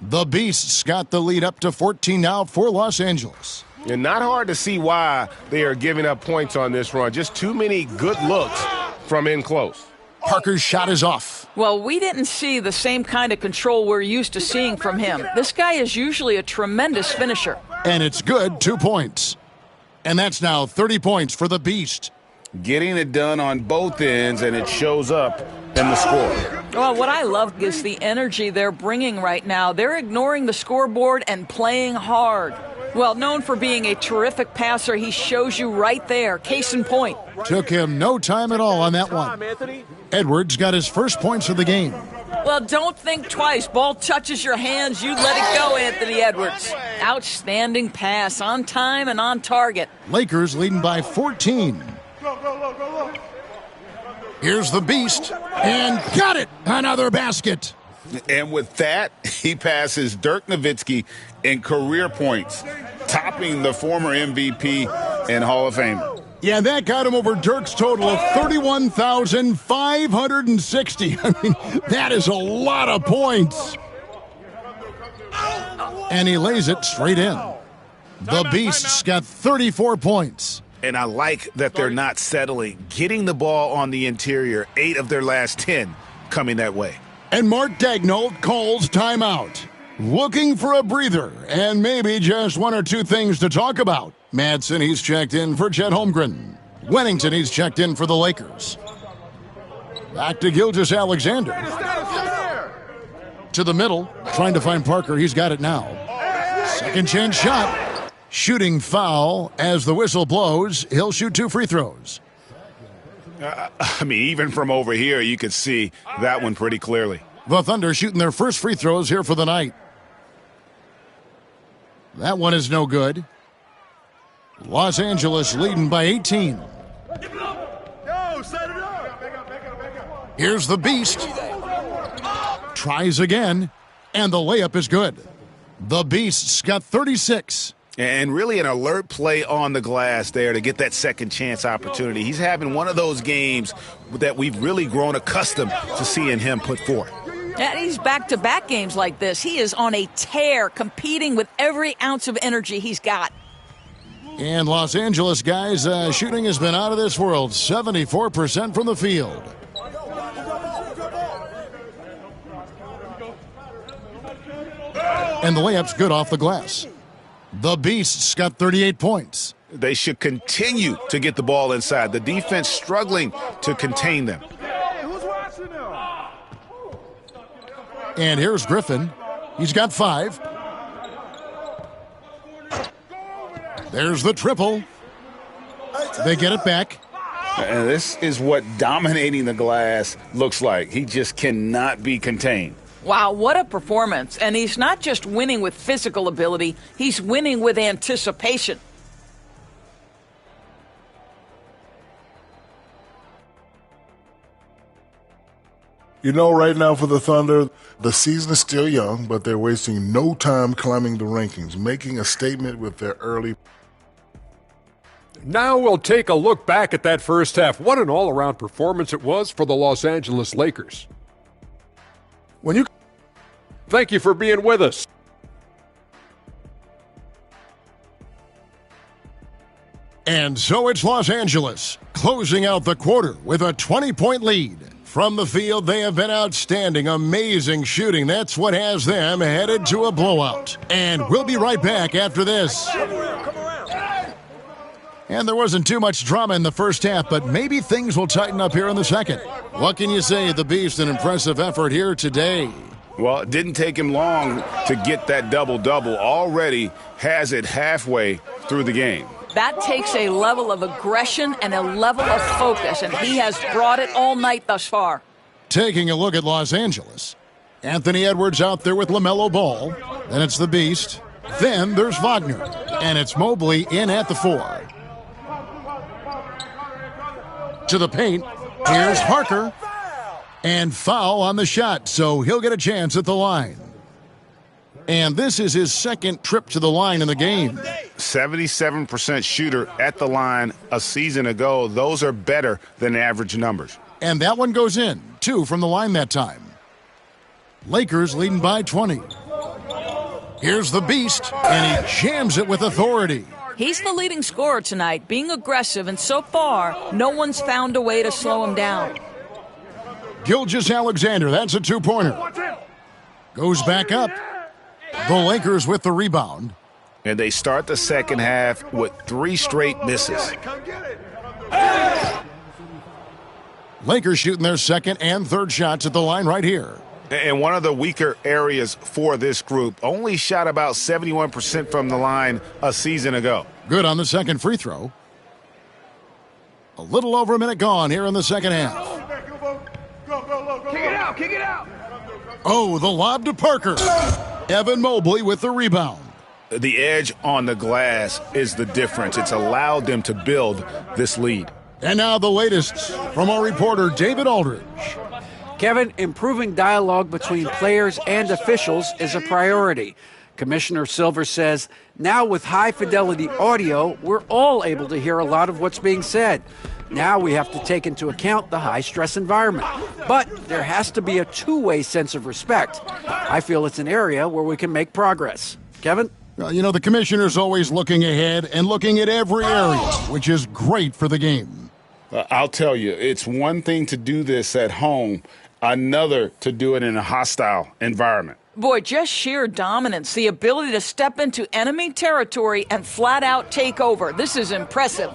The Beast's got the lead up to 14 now for Los Angeles. And not hard to see why they are giving up points on this run. Just too many good looks from in close. Parker's shot is off. Well, we didn't see the same kind of control we're used to seeing from him. This guy is usually a tremendous finisher. And it's good, 2 points. And that's now 30 points for the Beast. Getting it done on both ends, and it shows up in the score. Well, what I love is the energy they're bringing right now. They're ignoring the scoreboard and playing hard. Well, known for being a terrific passer, he shows you right there. Case in point. Took him no time at all on that one. Edwards got his first points of the game. Well, don't think twice. Ball touches your hands, you let it go, Anthony Edwards. Outstanding pass, on time and on target. Lakers leading by 14. Here's the Beast, and got it! Another basket. And with that, he passes Dirk Nowitzki in career points, topping the former MVP and Hall of Famer. Yeah, that got him over Dirk's total of 31,560. I mean, that is a lot of points. And he lays it straight in. The Beast's got 34 points. And I like that they're not settling. Getting the ball on the interior, 8 of their last 10 coming that way. And Mark Daigneault calls timeout. Looking for a breather and maybe just one or two things to talk about. Madsen, he's checked in for Chet Holmgren. Wennington, he's checked in for the Lakers. Back to Gilgeous-Alexander. To the middle, trying to find Parker. He's got it now. Second chance shot. Shooting foul as the whistle blows. He'll shoot 2 free throws. I mean, even from over here, you could see that one pretty clearly. The Thunder shooting their first free throws here for the night. That one is no good. Los Angeles leading by 18. Here's the Beast. Tries again, and the layup is good. The Beast's got 36. And really an alert play on the glass there to get that second chance opportunity. He's having one of those games that we've really grown accustomed to seeing him put forth. And he's back-to-back games like this. He is on a tear, competing with every ounce of energy he's got. And Los Angeles, guys, shooting has been out of this world. 74% from the field. And the layup's good off the glass. The Beast's got 38 points. They should continue to get the ball inside. The defense struggling to contain them. And here's Griffin. He's got 5. There's the triple. They get it back. And this is what dominating the glass looks like. He just cannot be contained. Wow, what a performance. And he's not just winning with physical ability, he's winning with anticipation. You know, right now for the Thunder, the season is still young, but they're wasting no time climbing the rankings, making a statement with their early. Now we'll take a look back at that first half. What an all-around performance it was for the Los Angeles Lakers. Thank you for being with us. And so it's Los Angeles, closing out the quarter with a 20-point lead. From the field, they have been outstanding, amazing shooting. That's what has them headed to a blowout. And we'll be right back after this. And there wasn't too much drama in the first half, but maybe things will tighten up here in the second. What can you say? The Beast, an impressive effort here today. Well, it didn't take him long to get that double-double. Already has it halfway through the game. That takes a level of aggression and a level of focus, and he has brought it all night thus far. Taking a look at Los Angeles. Anthony Edwards out there with LaMelo Ball. Then it's the Beast. Then there's Wagner. And it's Mobley in at the 4. To the paint. Here's Parker. And foul on the shot, so he'll get a chance at the line. And this is his second trip to the line in the game. 77% shooter at the line a season ago. Those are better than average numbers. And that one goes in. 2 from the line that time. Lakers leading by 20. Here's the Beast, and he jams it with authority. He's the leading scorer tonight, being aggressive, and so far, no one's found a way to slow him down. Gilgeous-Alexander, that's a 2-pointer. Goes back up. The Lakers with the rebound. And they start the second half with 3 straight misses. Lakers shooting their second and third shots at the line right here. And one of the weaker areas for this group, only shot about 71% from the line a season ago. Good on the second free throw. A little over a minute gone here in the second half. Kick it out, kick it out. Oh, the lob to Parker. Evan Mobley with the rebound. The edge on the glass is the difference. It's allowed them to build this lead. And now the latest from our reporter, David Aldridge. Kevin, improving dialogue between players and officials is a priority. Commissioner Silver says, now with high-fidelity audio, we're all able to hear a lot of what's being said. Now we have to take into account the high-stress environment. But there has to be a two-way sense of respect. I feel it's an area where we can make progress. Kevin? Well, you know, the commissioner's always looking ahead and looking at every area, which is great for the game. I'll tell you, it's one thing to do this at home, another to do it in a hostile environment. Boy, just sheer dominance, the ability to step into enemy territory and flat out take over. This is impressive.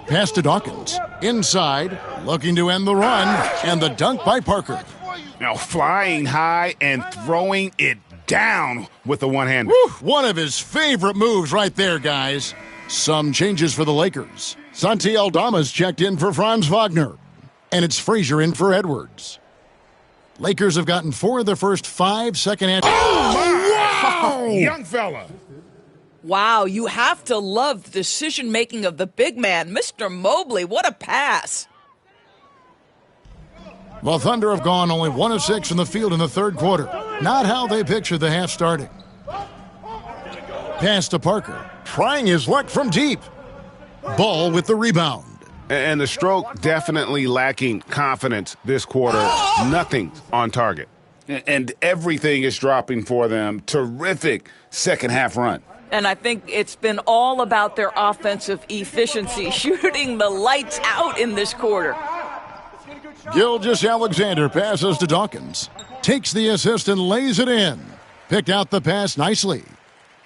Pass to Dawkins. Inside, looking to end the run, and the dunk by Parker. Now flying high and throwing it down with the one-hander. One of his favorite moves right there, guys. Some changes for the Lakers. Santi Aldama's checked in for Franz Wagner. And it's Frazier in for Edwards. Lakers have gotten 4 of their first 5 second-half. Oh, wow! Young fella. Wow, you have to love the decision-making of the big man. Mr. Mobley, what a pass. The Thunder have gone only 1 of 6 from the field in the third quarter. Not how they pictured the half starting. Pass to Parker. Trying his luck from deep. Ball with the rebound. And the stroke definitely lacking confidence this quarter. Nothing on target. And everything is dropping for them. Terrific second half run. And I think it's been all about their offensive efficiency, shooting the lights out in this quarter. Gilgeous-Alexander passes to Dawkins. Takes the assist and lays it in. Picked out the pass nicely.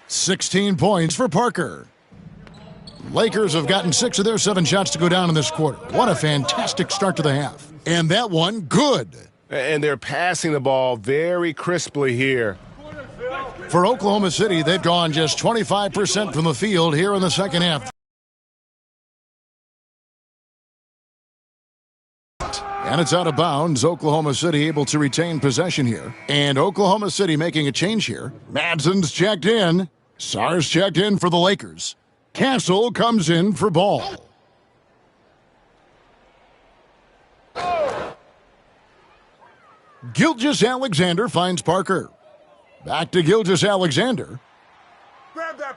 16 points for Parker. Lakers have gotten 6 of their 7 shots to go down in this quarter. What a fantastic start to the half. And that one, good. And they're passing the ball very crisply here. For Oklahoma City, they've gone just 25% from the field here in the second half. And it's out of bounds. Oklahoma City able to retain possession here. And Oklahoma City making a change here. Madsen's checked in. Sar's checked in for the Lakers. Castle comes in for Ball. Gilgeous-Alexander finds Parker. Back to Gilgeous-Alexander.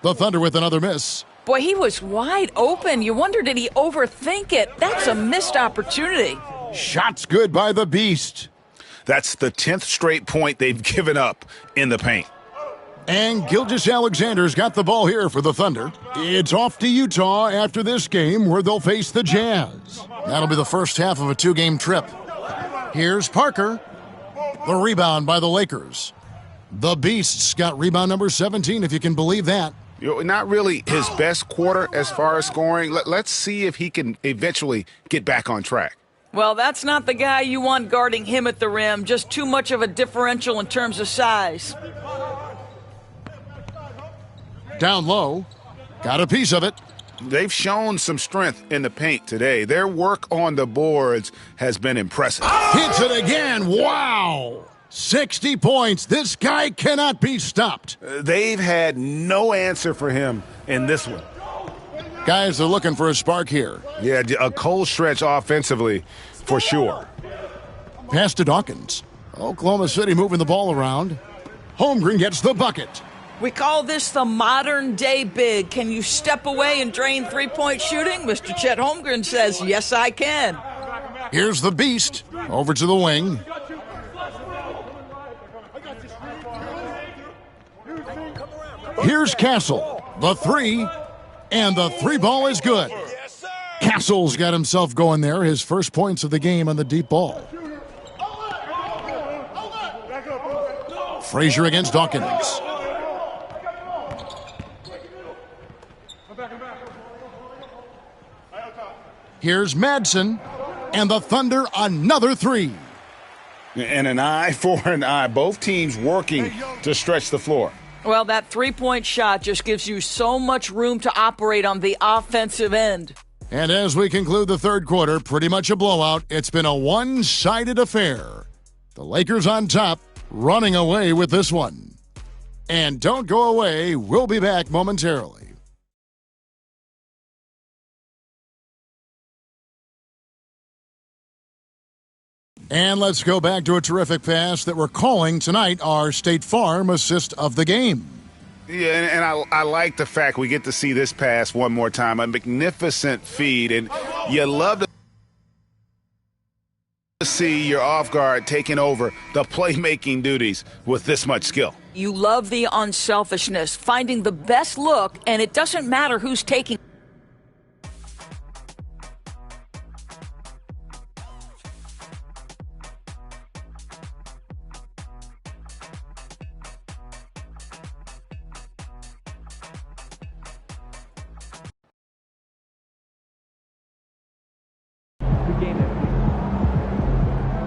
The Thunder with another miss. Boy, he was wide open. You wonder, did he overthink it? That's a missed opportunity. Shots good by the Beast. That's the 10th straight point they've given up in the paint. And Gilgeous-Alexander's got the ball here for the Thunder. It's off to Utah after this game where they'll face the Jazz. That'll be the first half of a 2-game trip. Here's Parker. The rebound by the Lakers. The Beast's got rebound number 17, if you can believe that. Not really his best quarter as far as scoring. Let's see if he can eventually get back on track. Well, that's not the guy you want guarding him at the rim. Just too much of a differential in terms of size. Down low. Got a piece of it. They've shown some strength in the paint today. Their work on the boards has been impressive. Hits it again. Wow. 60 points. This guy cannot be stopped. They've had no answer for him in this one. Guys are looking for a spark here. Yeah, a cold stretch offensively for sure. Pass to Dawkins. Oklahoma City moving the ball around. Holmgren gets the bucket. We call this the modern-day big. Can you step away and drain three-point shooting? Mr. Chet Holmgren says, yes, I can. Here's the Beast. Over to the wing. Here's Castle. The three. And the three ball is good. Castle's got himself going there. His first points of the game on the deep ball. Frazier against Dawkins. Here's Madsen, and the Thunder another three. And an eye for an eye. Both teams working to stretch the floor. Well, that three-point shot just gives you so much room to operate on the offensive end. And as we conclude the third quarter, pretty much a blowout. It's been a one-sided affair. The Lakers on top, running away with this one. And don't go away. We'll be back momentarily. And let's go back to a terrific pass that we're calling tonight our State Farm assist of the game. Yeah, and I like the fact we get to see this pass one more time. A magnificent feed, and you love to see your off guard taking over the playmaking duties with this much skill. You love the unselfishness, finding the best look, and it doesn't matter who's taking.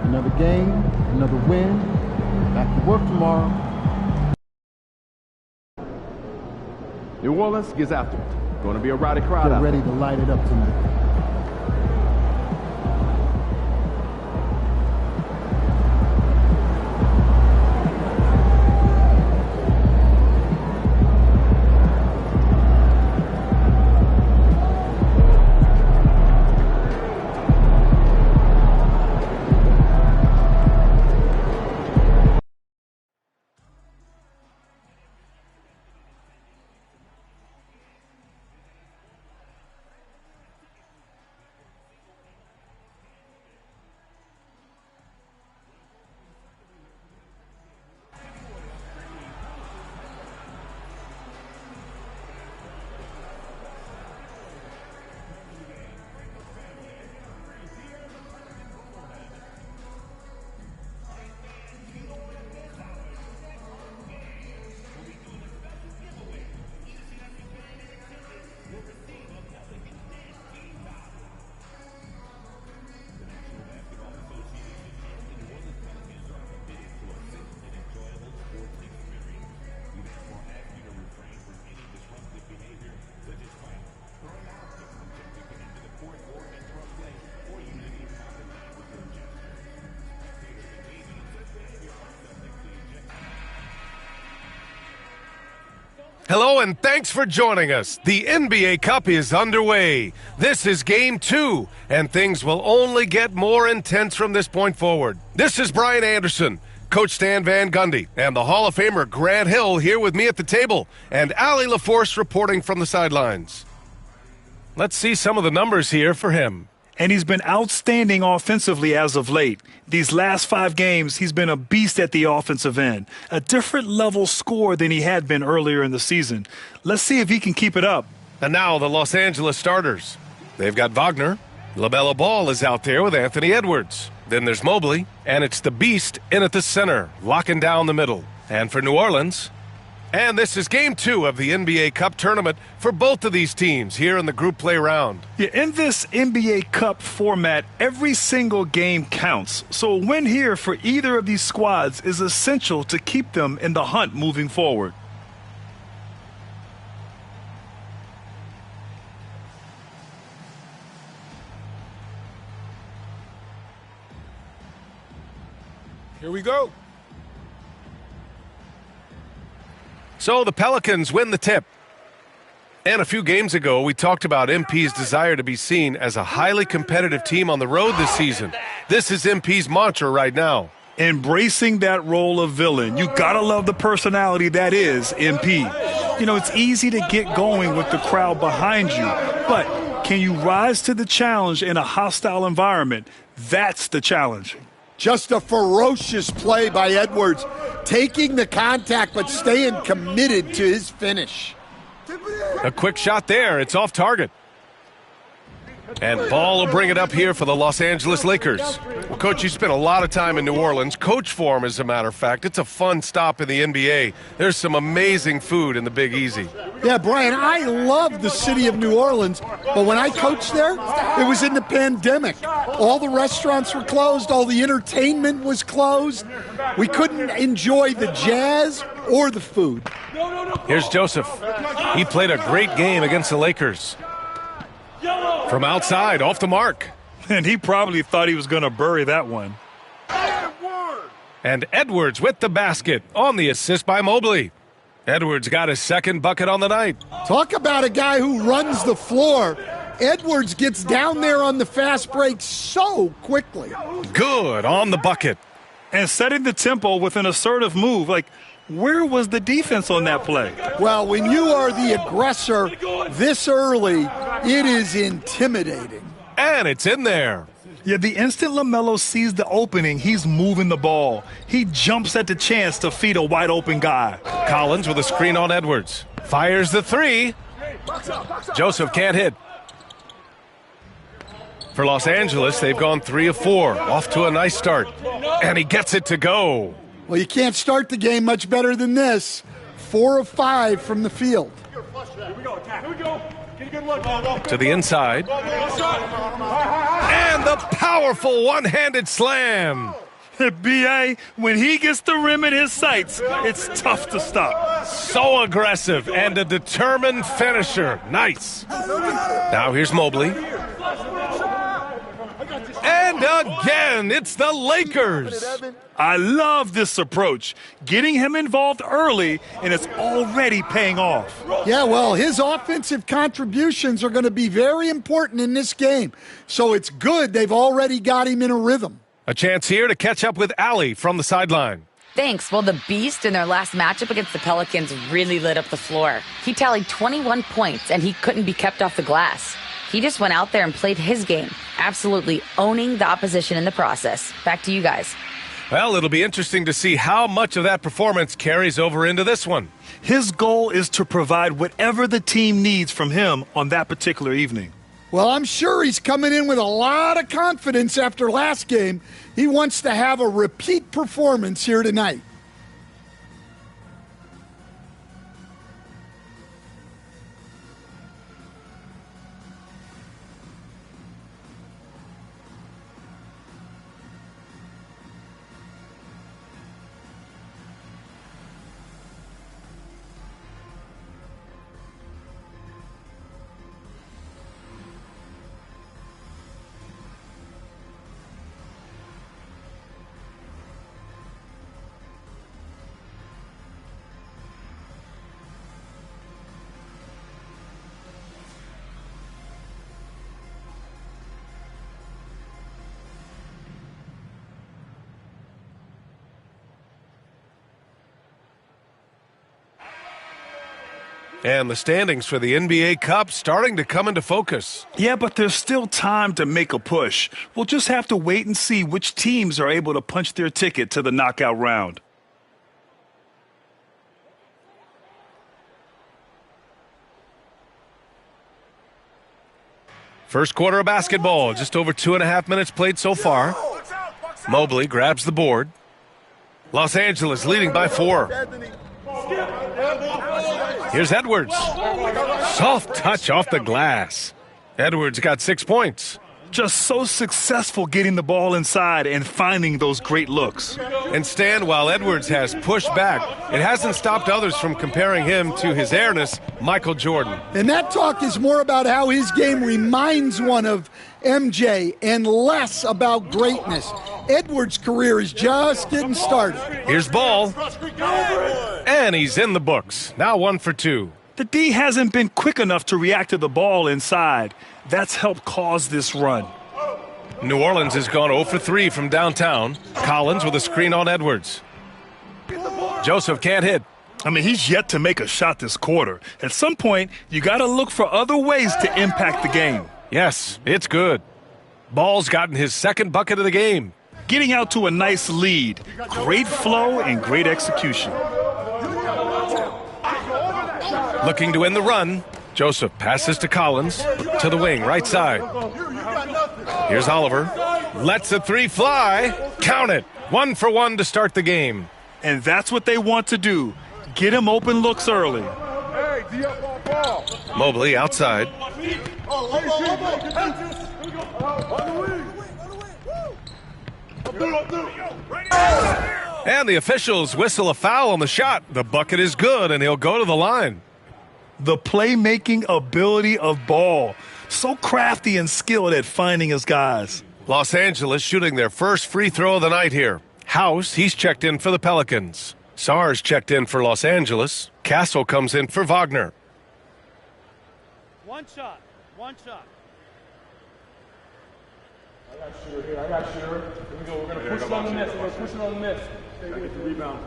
Another game, another win. Back to work tomorrow. New Orleans gets after it. Going to be a rowdy crowd They're out ready there. to light it up tonight. Hello and thanks for joining us. The NBA Cup is underway. This is Game 2, and things will only get more intense from this point forward. This is Brian Anderson, Coach Stan Van Gundy, and the Hall of Famer Grant Hill here with me at the table, and Allie LaForce reporting from the sidelines. Let's see some of the numbers here for him. And he's been outstanding offensively as of late. These last 5 games, he's been a beast at the offensive end. A different level score than he had been earlier in the season. Let's see if he can keep it up. And now the Los Angeles starters. They've got Wagner. LaMelo Ball is out there with Anthony Edwards. Then there's Mobley, and it's the Beast in at the center, locking down the middle. And for New Orleans, and this is Game 2 of the NBA Cup tournament for both of these teams here in the group play round. Yeah, in this NBA Cup format, every single game counts. So a win here for either of these squads is essential to keep them in the hunt moving forward. Here we go. So the Pelicans win the tip. And a few games ago, we talked about MP's desire to be seen as a highly competitive team on the road this season. This is MP's mantra right now. Embracing that role of villain. You gotta love the personality that is MP. You know, it's easy to get going with the crowd behind you, but can you rise to the challenge in a hostile environment? That's the challenge. Just a ferocious play by Edwards, taking the contact but staying committed to his finish. A quick shot there. It's off target. And Ball will bring it up here for the Los Angeles Lakers. Well, Coach, you spent a lot of time in New Orleans. Coach form, as a matter of fact. It's a fun stop in the NBA. There's some amazing food in the Big Easy. Yeah, Brian, I love the city of New Orleans, but when I coached there, it was in the pandemic. All the restaurants were closed. All the entertainment was closed. We couldn't enjoy the jazz or the food. Here's Joseph. He played a great game against the Lakers. From outside, off the mark. And he probably thought he was going to bury that one. And Edwards with the basket on the assist by Mobley. Edwards got his second bucket on the night. Talk about a guy who runs the floor. Edwards gets down there on the fast break so quickly. Good on the bucket. And setting the tempo with an assertive move. Like, where was the defense on that play? Well, when you are the aggressor this early, it is intimidating. And it's in there. Yeah, the instant LaMelo sees the opening, he's moving the ball. He jumps at the chance to feed a wide-open guy. Collins with a screen on Edwards. Fires the three. Joseph can't hit. For Los Angeles, they've gone 3 of 4. Off to a nice start. And he gets it to go. Well, you can't start the game much better than this. 4 of 5 from the field. Here we go, attack. Here we go. Get a good look. To the inside. And the powerful one-handed slam. B.A., when he gets the rim in his sights, it's tough to stop. So aggressive and a determined finisher. Nice. Now here's Mobley. And again, it's the Lakers. I love this approach. Getting him involved early, and it's already paying off. Yeah, well, his offensive contributions are going to be very important in this game. So it's good they've already got him in a rhythm. A chance here to catch up with Allie from the sideline. Thanks. Well, the Beast in their last matchup against the Pelicans really lit up the floor. He tallied 21 points, and he couldn't be kept off the glass. He just went out there and played his game, absolutely owning the opposition in the process. Back to you guys. Well, it'll be interesting to see how much of that performance carries over into this one. His goal is to provide whatever the team needs from him on that particular evening. Well, I'm sure he's coming in with a lot of confidence after last game. He wants to have a repeat performance here tonight. And the standings for the NBA Cup starting to come into focus. Yeah, but there's still time to make a push. We'll just have to wait and see which teams are able to punch their ticket to the knockout round. First quarter of basketball, just over 2.5 minutes played so far. Mobley grabs the board. Los Angeles leading by 4. Here's Edwards. Soft touch off the glass. Edwards got 6 points. Just so successful getting the ball inside and finding those great looks. And Stan, while Edwards has pushed back, it hasn't stopped others from comparing him to his airness, Michael Jordan. And that talk is more about how his game reminds one of MJ and less about greatness. Edwards' career is just getting started. Here's Ball. And he's in the books. Now 1 for 2. The D hasn't been quick enough to react to the ball inside. That's helped cause this run. New Orleans has gone 0 for 3 from downtown. Collins with a screen on Edwards. Joseph can't hit. I mean, he's yet to make a shot this quarter. At some point, you got to look for other ways to impact the game. Yes, it's good. Ball's gotten his second bucket of the game. Getting out to a nice lead. Great flow and great execution. Looking to end the run. Joseph passes to Collins, to the wing, right side. Here's Oliver. Lets a 3 fly. Count it. 1 for 1 to start the game. And that's what they want to do. Get him open looks early. Mobley outside. And the officials whistle a foul on the shot. The bucket is good, and he'll go to the line. The playmaking ability of Ball. So crafty and skilled at finding his guys. Los Angeles shooting their first free throw of the night here. House, he's checked in for the Pelicans. Sarge checked in for Los Angeles. Castle comes in for Wagner. One shot. I got shooter here. Here we go. We're going to push it on the miss. Get the rebound.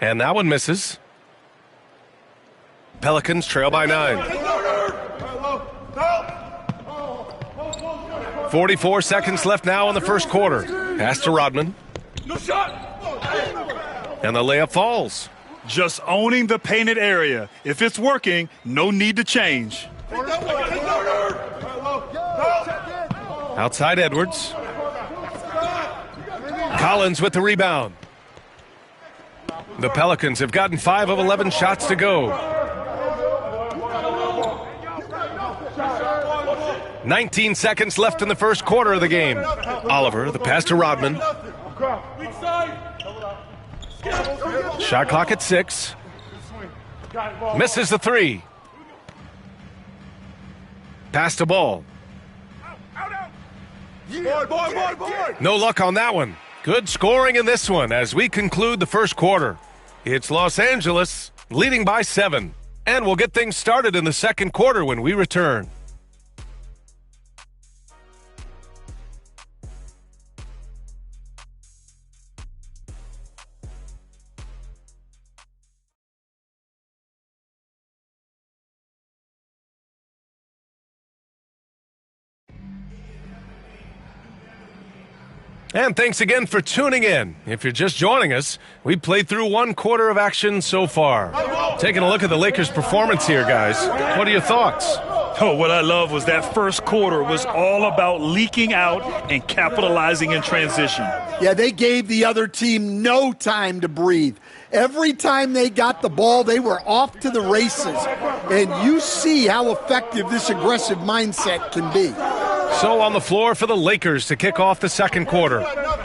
And that one misses. Pelicans trail by 9. 44 seconds left now in the first quarter. Pass to Rodman. No shot. And the layup falls. Just owning the painted area. If it's working, no need to change. Outside Edwards. Collins with the rebound. The Pelicans have gotten 5 of 11 shots to go. 19 seconds left in the first quarter of the game. Oliver, the pass to Rodman. Shot clock at 6. Misses the 3. Pass to Ball. No luck on that one. Good scoring in this one as we conclude the first quarter. It's Los Angeles leading by 7. And we'll get things started in the second quarter when we return. And thanks again for tuning in. If you're just joining us, we played through 1 quarter of action so far. Taking a look at the Lakers' performance here, guys. What are your thoughts? Oh, what I love was that first quarter was all about leaking out and capitalizing in transition. Yeah, they gave the other team no time to breathe. Every time they got the ball, they were off to the races. And you see how effective this aggressive mindset can be. So on the floor for the Lakers to kick off the second quarter.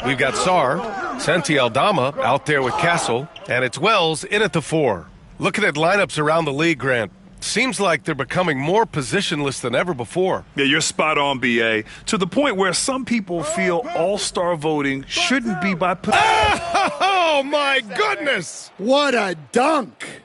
We've got Sarr, Santi Aldama out there with Castle, and it's Wells in at the 4. Looking at lineups around the league, Grant, seems like they're becoming more positionless than ever before. Yeah, you're spot on, B.A. To the point where some people feel all-star voting shouldn't be by position. Oh, my goodness! What a dunk!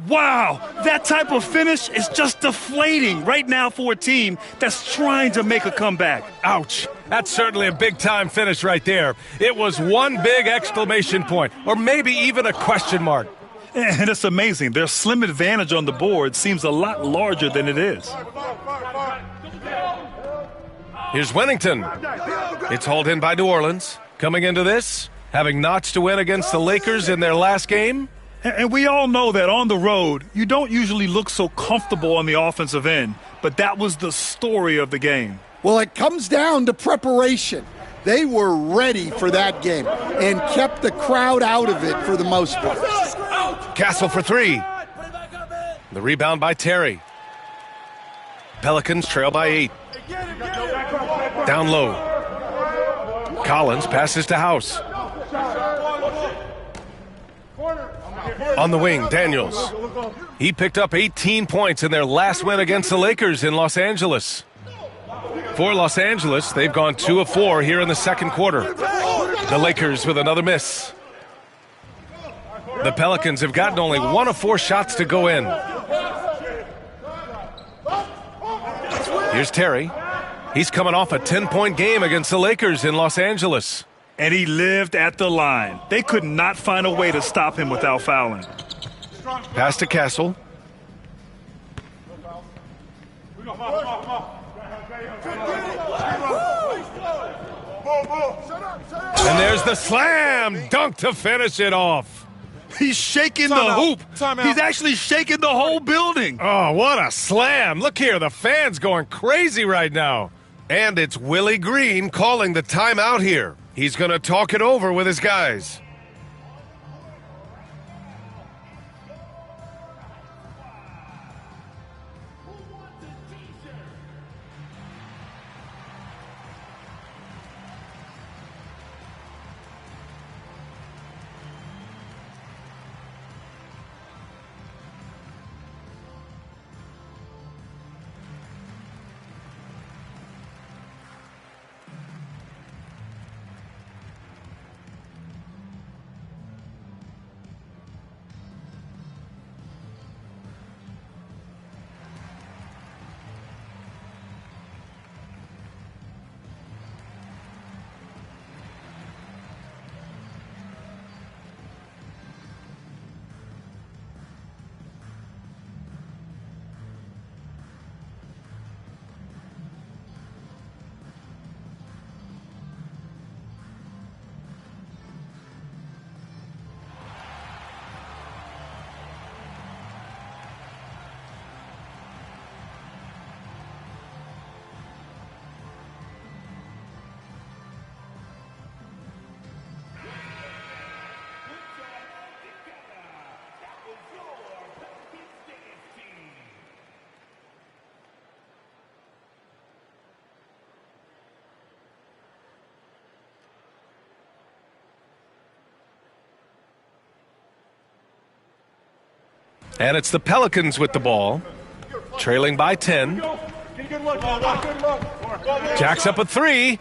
Wow, that type of finish is just deflating right now for a team that's trying to make a comeback. Ouch. That's certainly a big-time finish right there. It was one big exclamation point, or maybe even a question mark. And it's amazing. Their slim advantage on the board seems a lot larger than it is. Here's Winnington. It's hauled in by New Orleans. Coming into this, having notched a win against the Lakers in their last game. And we all know that on the road, you don't usually look so comfortable on the offensive end. But that was the story of the game. Well, it comes down to preparation. They were ready for that game and kept the crowd out of it for the most part. Castle for three. The rebound by Terry. Pelicans trail by 8. Down low. Collins passes to House. On the wing, Daniels. He picked up 18 points in their last win against the Lakers in Los Angeles. For Los Angeles, they've gone 2 of 4 here in the second quarter. The Lakers with another miss. The Pelicans have gotten only 1 of 4 shots to go in. Here's Terry. He's coming off a 10-point game against the Lakers in Los Angeles. And he lived at the line. They could not find a way to stop him without fouling. Pass to Castle. And there's the slam dunk to finish it off. He's shaking the hoop. He's actually shaking the whole building. Oh, what a slam. Look here, the fans going crazy right now. And it's Willie Green calling the timeout here. He's going to talk it over with his guys. And it's the Pelicans with the ball, trailing by 10. Jacks up a 3.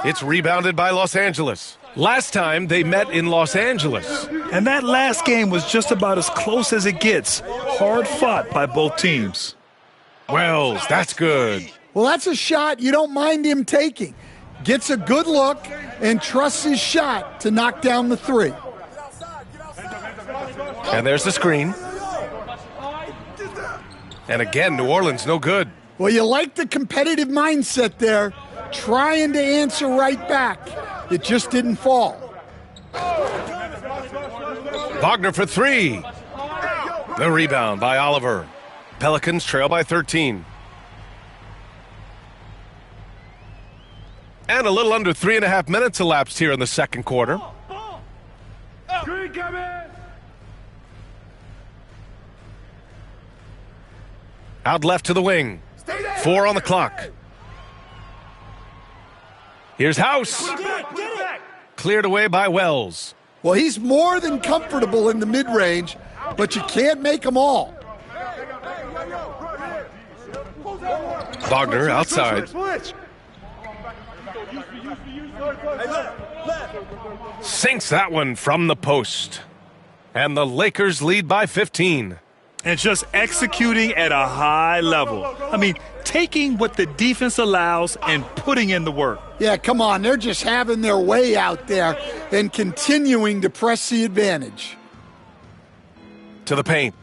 It's rebounded by Los Angeles. Last time they met in Los Angeles. And that last game was just about as close as it gets. Hard fought by both teams. Wells, that's good. Well, that's a shot you don't mind him taking. Gets a good look and trusts his shot to knock down the 3. And there's the screen. And again, New Orleans no good. Well, you like the competitive mindset there, trying to answer right back. It just didn't fall. Wagner for 3. The rebound by Oliver. Pelicans trail by 13. And a little under 3.5 minutes elapsed here in the second quarter. Out left to the wing. 4 on the clock. Here's House. Cleared away by Wells. Well, he's more than comfortable in the mid-range, but you can't make them all. Wagner outside. Sinks that one from the post. And the Lakers lead by 15. And just executing at a high level. I mean, taking what the defense allows and putting in the work. Yeah, come on. They're just having their way out there and continuing to press the advantage. to the paint.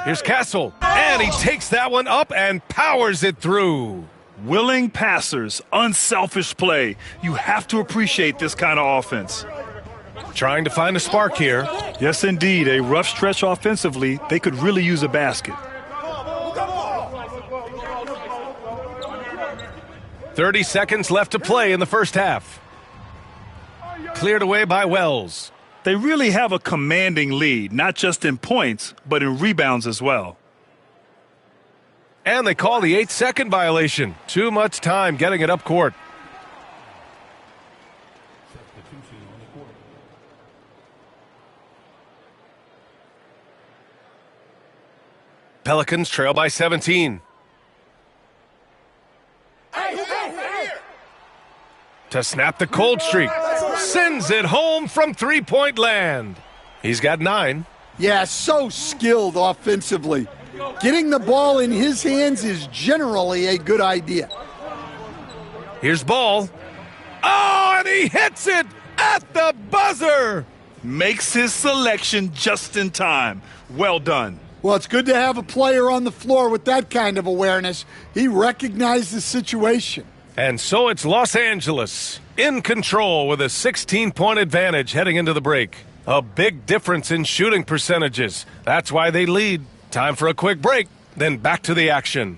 Here's Castle, and he takes that one up and powers it through. Willing passers, unselfish play. You have to appreciate this kind of offense. Trying to find a spark here. Yes, indeed. A rough stretch offensively. They could really use a basket. 30 seconds left to play in the first half. Cleared away by Wells. They really have a commanding lead, not just in points, but in rebounds as well. And they call the 8-second violation. Too much time getting it up court. Pelicans trail by 17. To snap the cold streak. Sends it home from three-point land. He's got 9. Yeah, so skilled offensively. Getting the ball in his hands is generally a good idea. Here's Ball. Oh, and he hits it at the buzzer. Makes his selection just in time. Well done. Well, it's good to have a player on the floor with that kind of awareness. He recognized the situation. And so it's Los Angeles in control with a 16-point advantage heading into the break. A big difference in shooting percentages. That's why they lead. Time for a quick break, then back to the action.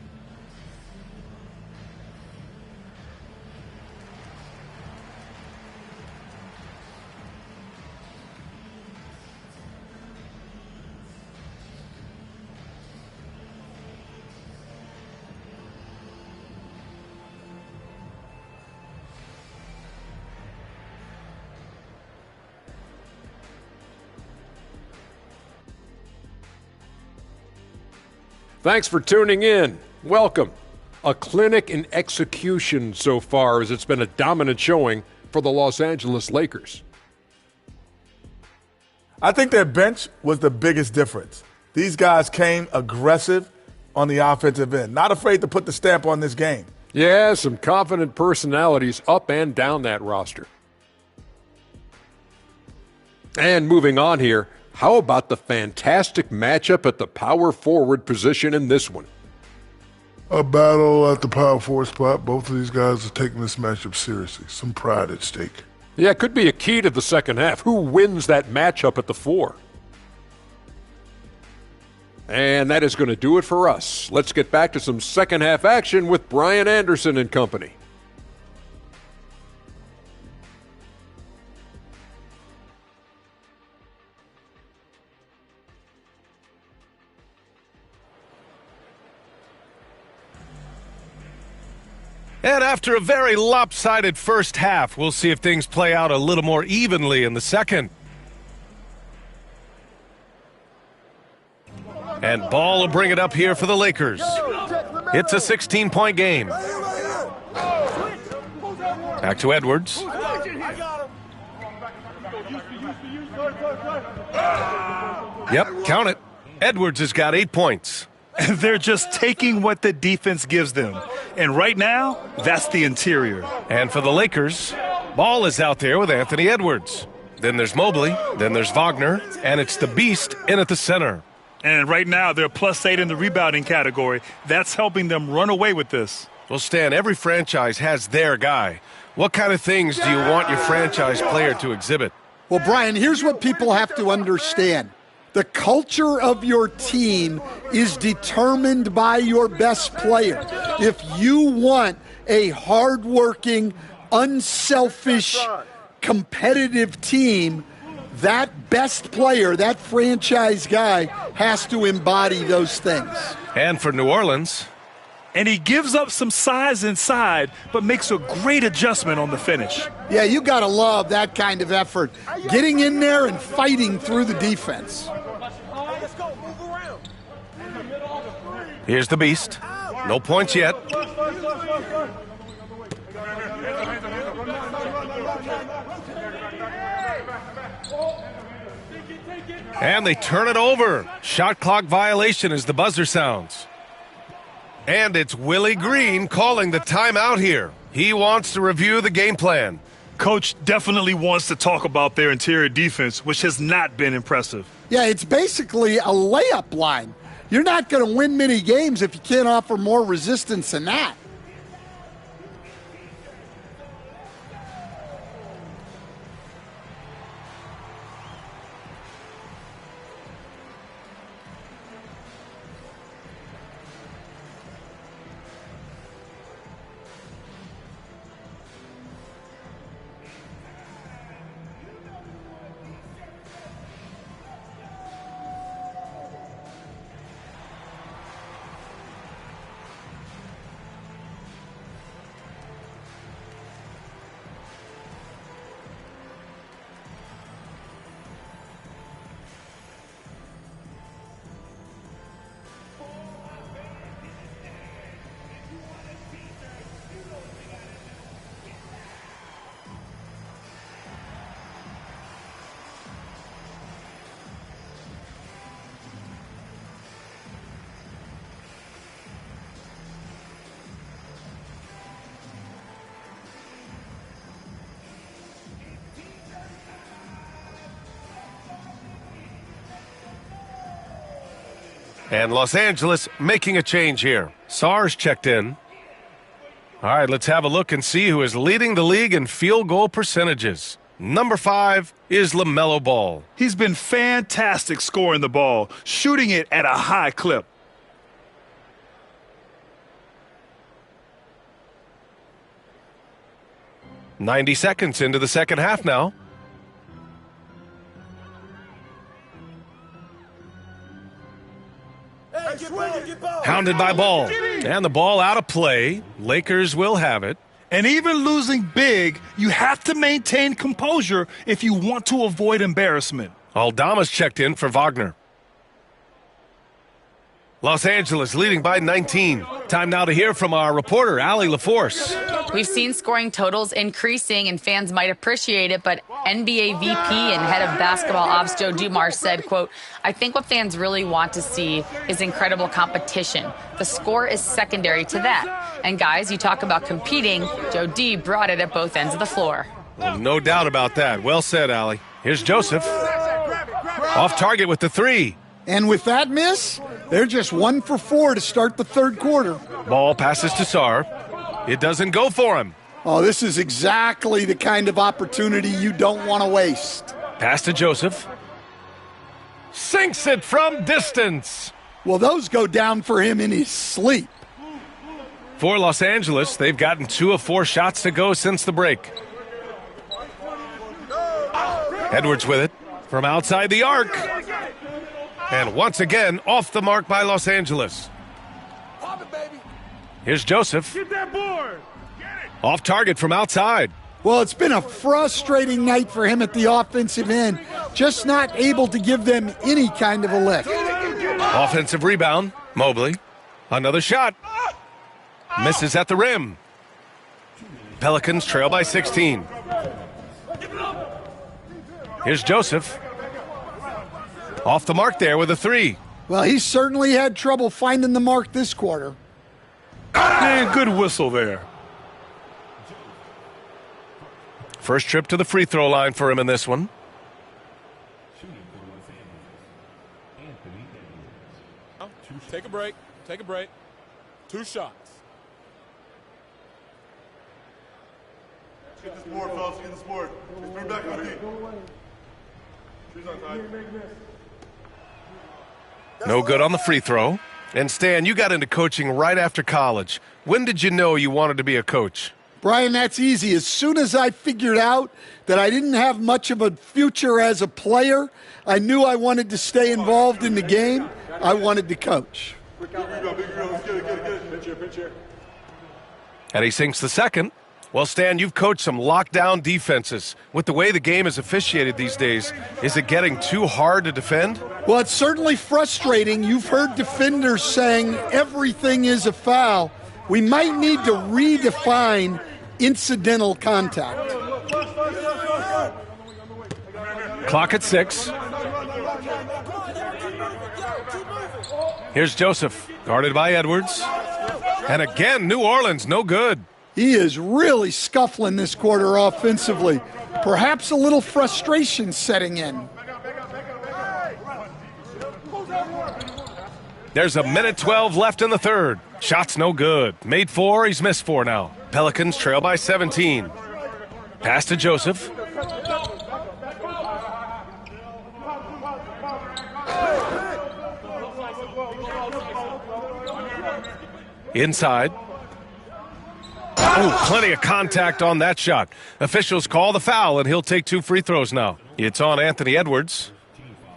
Thanks for tuning in. Welcome. A clinic in execution so far, as it's been a dominant showing for the Los Angeles Lakers. I think their bench was the biggest difference. These guys came aggressive on the offensive end, not afraid to put the stamp on this game. Yeah, some confident personalities up and down that roster. And moving on here, how about the fantastic matchup at the power forward position in this one? A battle at the power forward spot. Both of these guys are taking this matchup seriously. Some pride at stake. Yeah, it could be a key to the second half. Who wins that matchup at the 4? And that is going to do it for us. Let's get back to some second half action with Brian Anderson and company. And after a very lopsided first half, we'll see if things play out a little more evenly in the second. And Ball will bring it up here for the Lakers. It's a 16-point game. Back to Edwards. Yep, count it. Edwards has got 8 points. They're just taking what the defense gives them. And right now, that's the interior. And for the Lakers, Ball is out there with Anthony Edwards. Then there's Mobley, then there's Wagner, and it's the Beast in at the center. And right now, they're +8 in the rebounding category. That's helping them run away with this. Well, Stan, every franchise has their guy. What kind of things do you want your franchise player to exhibit? Well, Brian, here's what people have to understand. The culture of your team is determined by your best player. If you want a hardworking, unselfish, competitive team, that best player, that franchise guy, has to embody those things. And for New Orleans. And he gives up some size inside, but makes a great adjustment on the finish. Yeah, you got to love that kind of effort. Getting in there and fighting through the defense. Here's the Beast. No points yet. And they turn it over. Shot clock violation as the buzzer sounds. And it's Willie Green calling the timeout here. He wants to review the game plan. Coach definitely wants to talk about their interior defense, which has not been impressive. Yeah, it's basically a layup line. You're not going to win many games if you can't offer more resistance than that. And Los Angeles making a change here. Sarr's checked in. All right, let's have a look and see who is leading the league in field goal percentages. Number 5 is LaMelo Ball. He's been fantastic scoring the ball, shooting it at a high clip. "90 seconds into the second half now. Hounded by Ball. And the ball out of play. Lakers will have it. And even losing big, you have to maintain composure if you want to avoid embarrassment. Aldama's checked in for Wagner. Los Angeles leading by 19. Time now to hear from our reporter, Allie LaForce. We've seen scoring totals increasing, and fans might appreciate it, but NBA VP and head of basketball ops Joe Dumars said, quote, "I think what fans really want to see is incredible competition. The score is secondary to that. And guys, you talk about competing, Joe D brought it at both ends of the floor." Well, no doubt about that. Well said, Allie. Here's Joseph. Off target with the 3. And with that miss, they're just 1 for 4 to start the third quarter. Ball passes to Sarr. It doesn't go for him. Oh, this is exactly the kind of opportunity you don't want to waste. Pass to Joseph. Sinks it from distance. Well, those go down for him in his sleep. For Los Angeles, they've gotten 2 of 4 shots to go since the break. Edwards with it from outside the arc. And once again, off the mark by Los Angeles. Here's Joseph. Get that board. Off target from outside. Well, it's been a frustrating night for him at the offensive end. Just not able to give them any kind of a lift. Offensive rebound. Mobley. Another shot. Misses at the rim. Pelicans trail by 16. Here's Joseph. Off the mark there with a 3. Well, he certainly had trouble finding the mark this quarter. And good whistle there. First trip to the free throw line for him in this one. Take a break. Take a break. 2 shots. Get this board, fellas. Get this board. Let's bring back on No good on the free throw. And Stan, you got into coaching right after college. When did you know you wanted to be a coach? Brian, that's easy. As soon as I figured out that I didn't have much of a future as a player, I knew I wanted to stay involved in the game. I wanted to coach. And he sinks the second. Well, Stan, you've coached some lockdown defenses. With the way the game is officiated these days, is it getting too hard to defend? Well, it's certainly frustrating. You've heard defenders saying everything is a foul. We might need to redefine incidental contact. Clock at 6. Here's Joseph, guarded by Edwards. And again, New Orleans, no good. He is really scuffling this quarter offensively. Perhaps a little frustration setting in. There's a minute 12 left in the third. Shot's no good. Made 4, he's missed 4 now. Pelicans trail by 17. Pass to Joseph. Inside. Oh, plenty of contact on that shot. Officials call the foul, and he'll take 2 free throws now. It's on Anthony Edwards.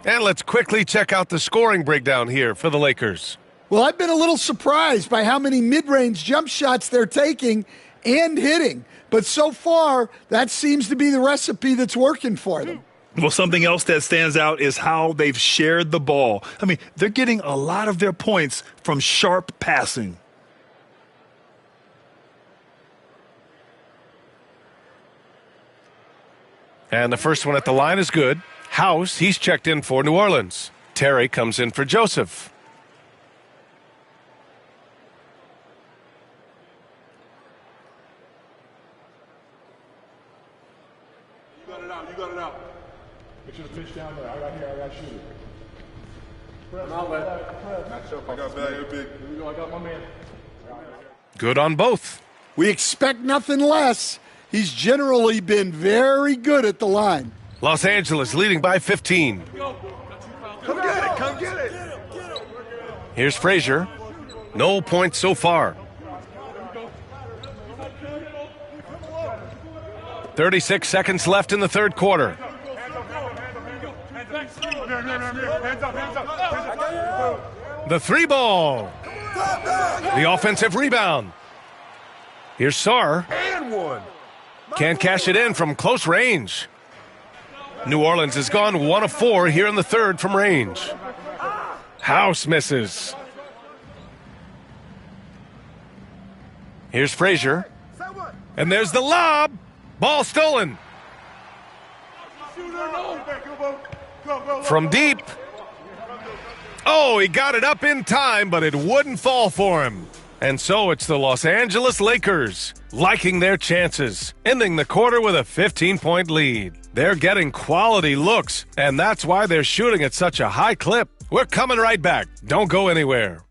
And let's quickly check out the scoring breakdown here for the Lakers. Well, I've been a little surprised by how many mid-range jump shots they're taking and hitting. But so far, that seems to be the recipe that's working for them. Well, something else that stands out is how they've shared the ball. I mean, they're getting a lot of their points from sharp passing. And the first one at the line is good. House, he's checked in for New Orleans. Terry comes in for Joseph. You got it out. You got it out. Make sure the pitch down there. I got here. I got shooter. I got bad. You're big. Here we go. I got my man. Good on both. We expect nothing less. He's generally been very good at the line. Los Angeles leading by 15. Come get it. Come get it. Here's Frazier. No points so far. 36 seconds left in the third quarter. The 3 ball. The offensive rebound. Here's Sarr. And one. Can't cash it in from close range. New Orleans has gone 1 of 4 here in the third from range. House misses. Here's Frazier. And there's the lob. Ball stolen. From deep. Oh, he got it up in time, but it wouldn't fall for him. And so it's the Los Angeles Lakers liking their chances, ending the quarter with a 15-point lead. They're getting quality looks, and that's why they're shooting at such a high clip. We're coming right back. Don't go anywhere.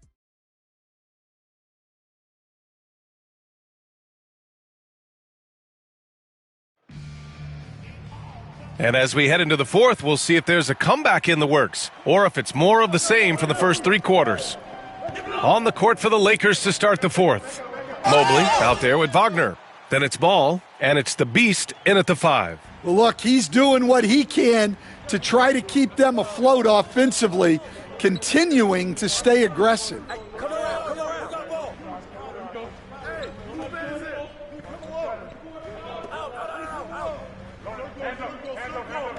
And as we head into the fourth, we'll see if there's a comeback in the works, or if it's more of the same for the first 3 quarters. On the court for the Lakers to start the fourth. Mobley out there with Wagner. Then it's Ball, and it's the Beast in at the 5. Well, look, he's doing what he can to try to keep them afloat offensively, continuing to stay aggressive.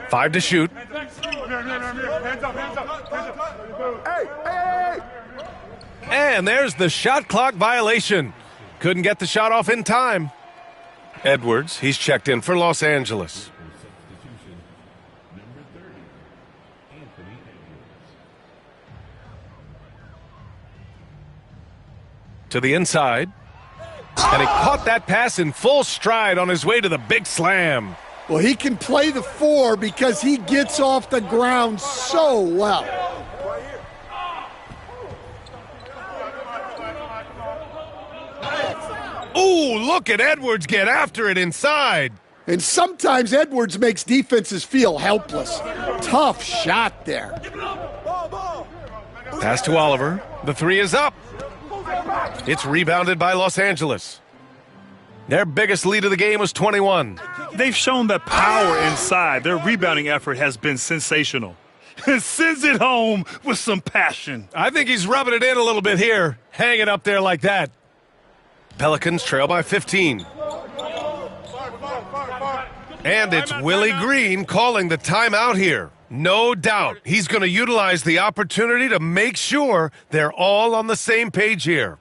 5 to shoot. And there's the shot clock violation. Couldn't get the shot off in time. Edwards, he's checked in for Los Angeles. To the inside. And he caught that pass in full stride on his way to the big slam. Well, he can play the 4 because he gets off the ground so well. Ooh, look at Edwards get after it inside. And sometimes Edwards makes defenses feel helpless. Tough shot there. Pass to Oliver. The 3 is up. It's rebounded by Los Angeles. Their biggest lead of the game was 21. They've shown that power inside. Their rebounding effort has been sensational. Sends it home with some passion. I think he's rubbing it in a little bit here. Hang it up there like that. Pelicans trail by 15. And it's Willie Green calling the timeout here. No doubt he's going to utilize the opportunity to make sure they're all on the same page here.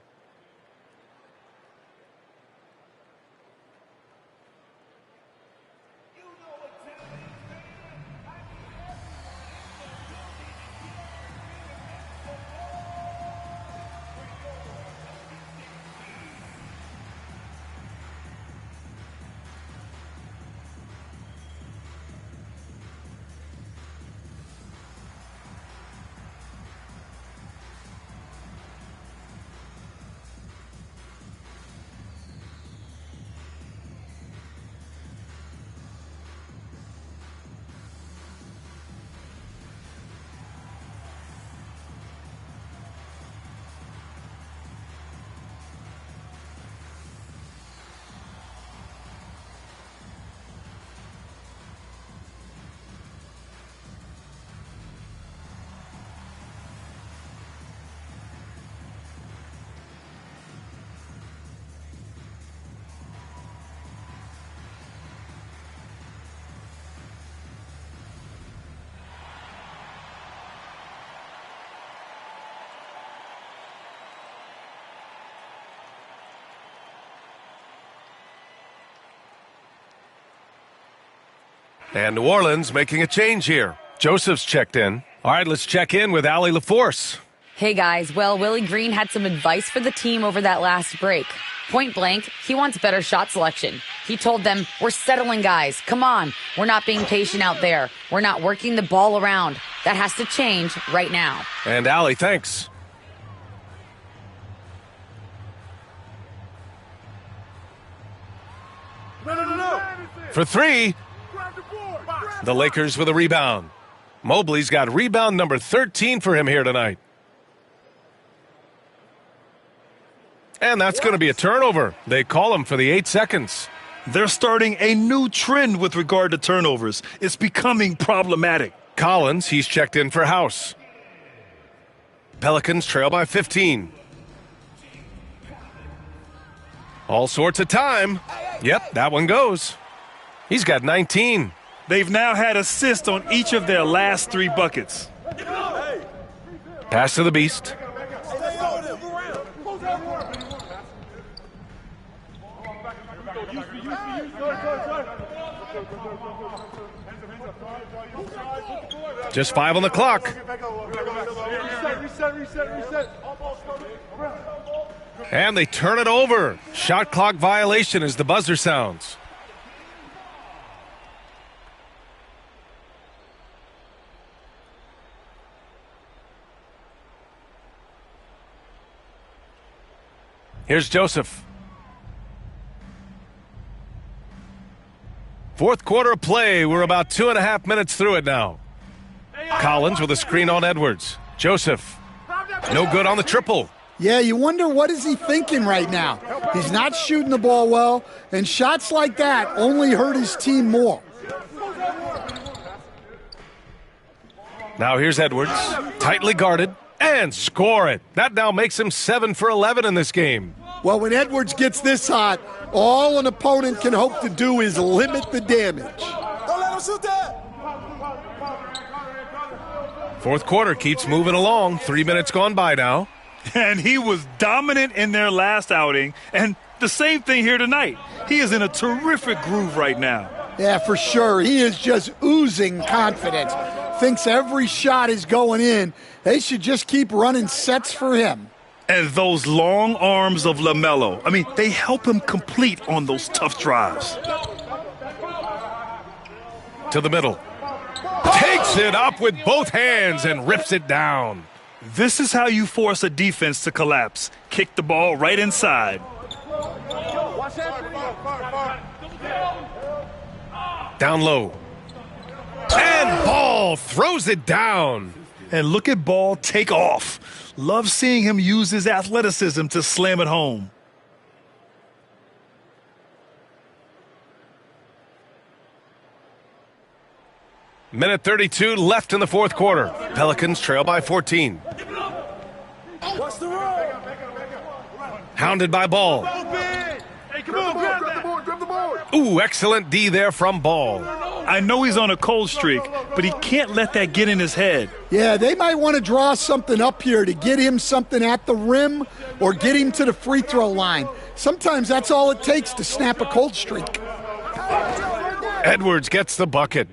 And New Orleans making a change here. Joseph's checked in. All right, let's check in with Allie LaForce. Hey guys, well, Willie Green had some advice for the team over that last break. Point blank, he wants better shot selection. He told them, we're settling guys. Come on. We're not being patient out there. We're not working the ball around. That has to change right now. And Allie, thanks. For three, the Lakers with a rebound. Mobley's got rebound number 13 for him here tonight. And that's going to be a turnover. They call him for the 8 seconds. They're starting a new trend with regard to turnovers. It's becoming problematic. Collins, he's checked in for House. Pelicans trail by 15. All sorts of time. Yep, that one goes. He's got 19. They've now had assists on each of their last 3 buckets. Pass to the Beast. Just 5 on the clock. Reset. And they turn it over. Shot clock violation as the buzzer sounds. Here's Joseph. Fourth quarter of play. We're about 2.5 minutes through it now. Collins with a screen on Edwards. Joseph, no good on the triple. Yeah, you wonder what is he thinking right now. He's not shooting the ball well, and shots like that only hurt his team more. Now here's Edwards, tightly guarded, and score it. That now makes him 7 for 11 in this game. Well, when Edwards gets this hot, all an opponent can hope to do is limit the damage. Don't let him shoot that. Fourth quarter keeps moving along. 3 minutes gone by now. And he was dominant in their last outing, and the same thing here tonight. He is in a terrific groove right now. Yeah, for sure. He is just oozing confidence. Thinks every shot is going in. They should just keep running sets for him. And those long arms of LaMelo, I mean, they help him complete on those tough drives. To the middle. Takes it up with both hands and rips it down. This is how you force a defense to collapse. Kick the ball right inside. Down low. And Ball throws it down. And look at Ball take off. Love seeing him use his athleticism to slam it home. Minute 32 left in the fourth quarter. Pelicans trail by 14. Hounded by Ball. Hey, come on, grab the board. Ooh, excellent D there from Ball. I know he's on a cold streak, but he can't let that get in his head. Yeah, they might want to draw something up here to get him something at the rim or get him to the free throw line. Sometimes that's all it takes to snap a cold streak. Edwards gets the bucket.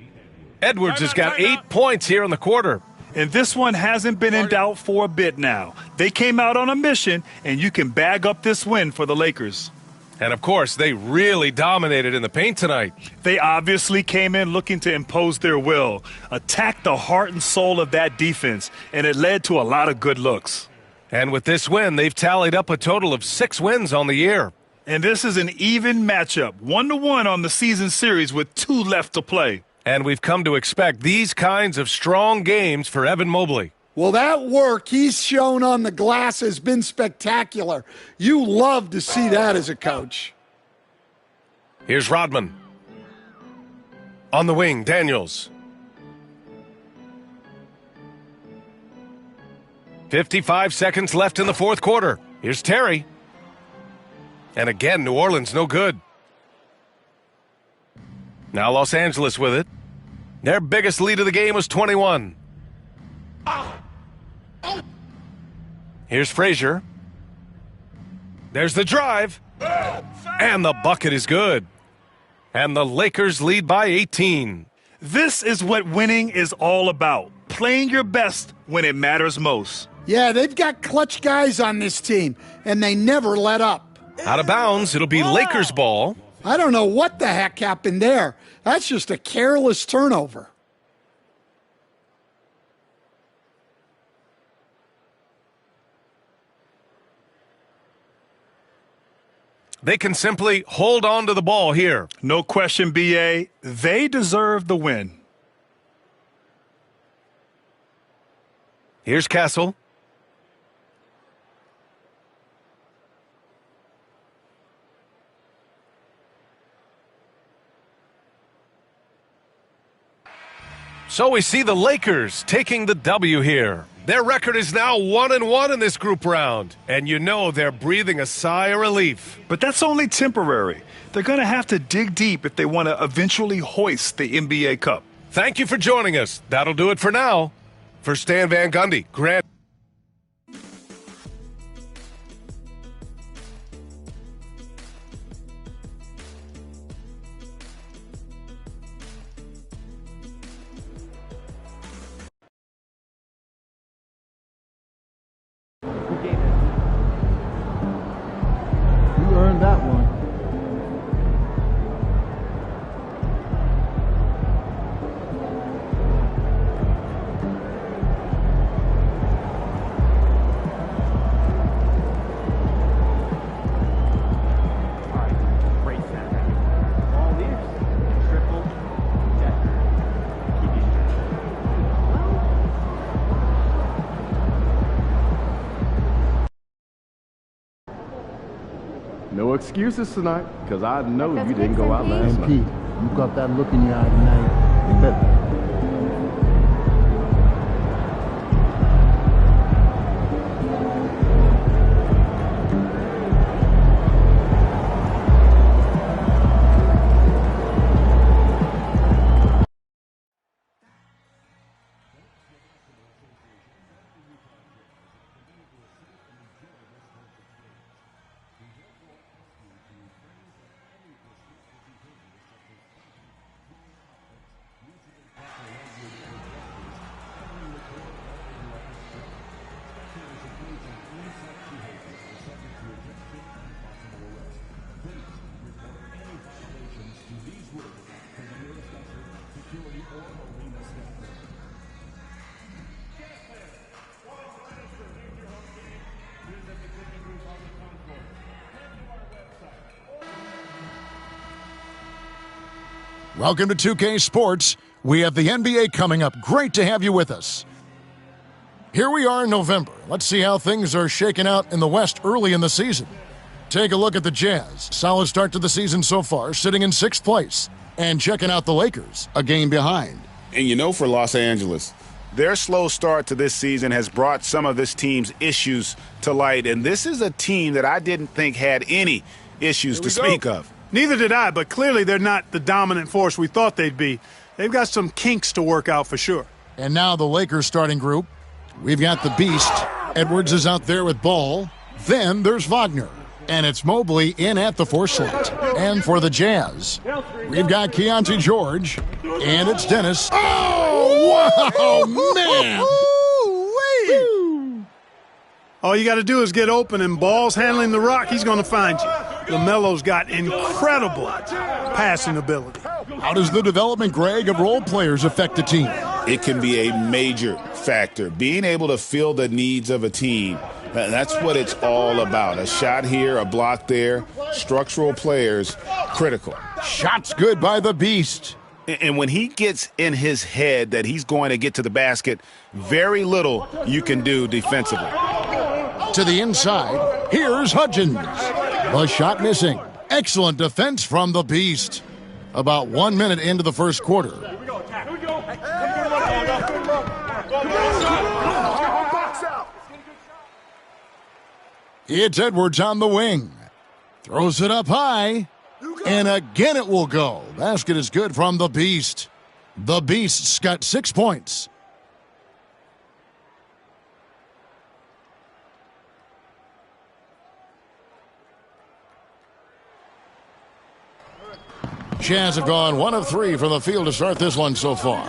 Edwards has got 8 points here in the quarter. And this one hasn't been in doubt for a bit now. They came out on a mission, and you can bag up this win for the Lakers. And, of course, they really dominated in the paint tonight. They obviously came in looking to impose their will, attack the heart and soul of that defense, and it led to a lot of good looks. And with this win, they've tallied up a total of 6 wins on the year. And this is an even matchup, 1-1 on the season series with 2 left to play. And we've come to expect these kinds of strong games for Evan Mobley. Well, that work he's shown on the glass has been spectacular. You love to see that as a coach. Here's Rodman. On the wing, Daniels. 55 seconds left in the fourth quarter. Here's Terry. And again, New Orleans no good. Now Los Angeles with it. Their biggest lead of the game was 21. Here's Frazier. There's the drive. And the bucket is good. And the Lakers lead by 18. This is what winning is all about. Playing your best when it matters most. Yeah, they've got clutch guys on this team, and they never let up. Out of bounds, it'll be Lakers ball. I don't know what the heck happened there. That's just a careless turnover. They can simply hold on to the ball here. No question, BA. They deserve the win. Here's Castle. So we see the Lakers taking the W here. Their record is now 1-1 in this group round. And you know they're breathing a sigh of relief. But that's only temporary. They're going to have to dig deep if they want to eventually hoist the NBA Cup. Thank you for joining us. That'll do it for now. For Stan Van Gundy, Grant. You earned that one. No excuses tonight, because I know you didn't go out last night. MP, you got that look in your eye tonight. You better. Welcome to 2K Sports. We have the NBA coming up. Great to have you with us. Here we are in November. Let's see how things are shaking out in the West early in the season. Take a look at the Jazz. Solid start to the season so far, sitting in 6th place. And checking out the Lakers, a game behind. And you know, for Los Angeles, Their slow start to this season has brought some of this team's issues to light, and this is a team that I didn't think had any issues to speak of. Neither did I, but clearly they're not the dominant force we thought they'd be. They've got some kinks to work out for sure. And now the Lakers starting group. We've got the Beast. Edwards is out there with Ball. Then there's Wagner. And it's Mobley in at the 4 slot. And for the Jazz, we've got Keontae George. And it's Dennis. Oh, wow, man. All you got to do is get open, and Ball's handling the rock. He's going to find you. LaMelo's got incredible passing ability. How does the development, Greg, of role players affect a team? It can be a major factor. Being able to fill the needs of a team, that's what it's all about. A shot here, a block there, structural players, critical. Shots good by the Beast. And when he gets in his head that he's going to get to the basket, very little you can do defensively. To the inside, here's Hudgens. The shot missing. Excellent defense from the Beast. About 1 minute into the first quarter. It's Edwards on the wing. Throws it up high. And again it will go. Basket is good from the Beast. The Beast's got 6 points. Jazz have gone 1 of 3 from the field to start this one so far.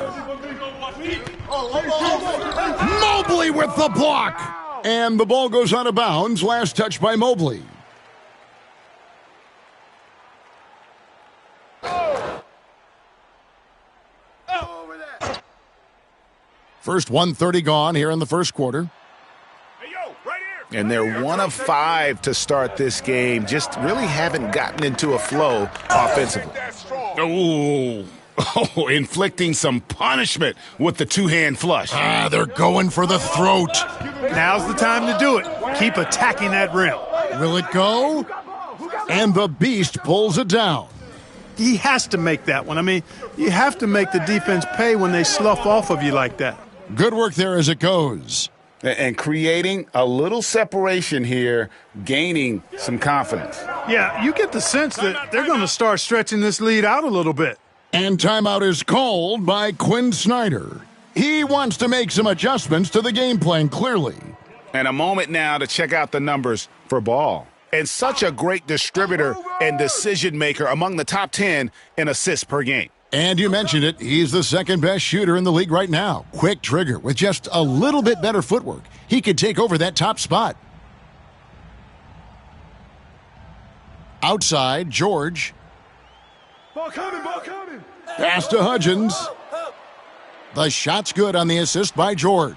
Mobley with the block. And the ball goes out of bounds. Last touch by Mobley. First 1:30 gone here in the first quarter. And they're 1 of 5 to start this game. Just really haven't gotten into a flow offensively. Oh, inflicting some punishment with the two-hand flush. They're going for the throat. Now's the time to do it. Keep attacking that rim. Will it go? And the Beast pulls it down. He has to make that one. I mean, you have to make the defense pay when they slough off of you like that. Good work there as it goes. And creating a little separation here, gaining some confidence. Yeah, you get the sense that they're going to start stretching this lead out a little bit. And timeout is called by Quinn Snyder. He wants to make some adjustments to the game plan, clearly. And a moment now to check out the numbers for Ball. And such a great distributor and decision maker, among the top 10 in assists per game. And you mentioned it, he's the second best shooter in the league right now. Quick trigger with just a little bit better footwork. He could take over that top spot. Outside, George. Ball coming, ball coming. Pass to Hudgens. The shot's good on the assist by George.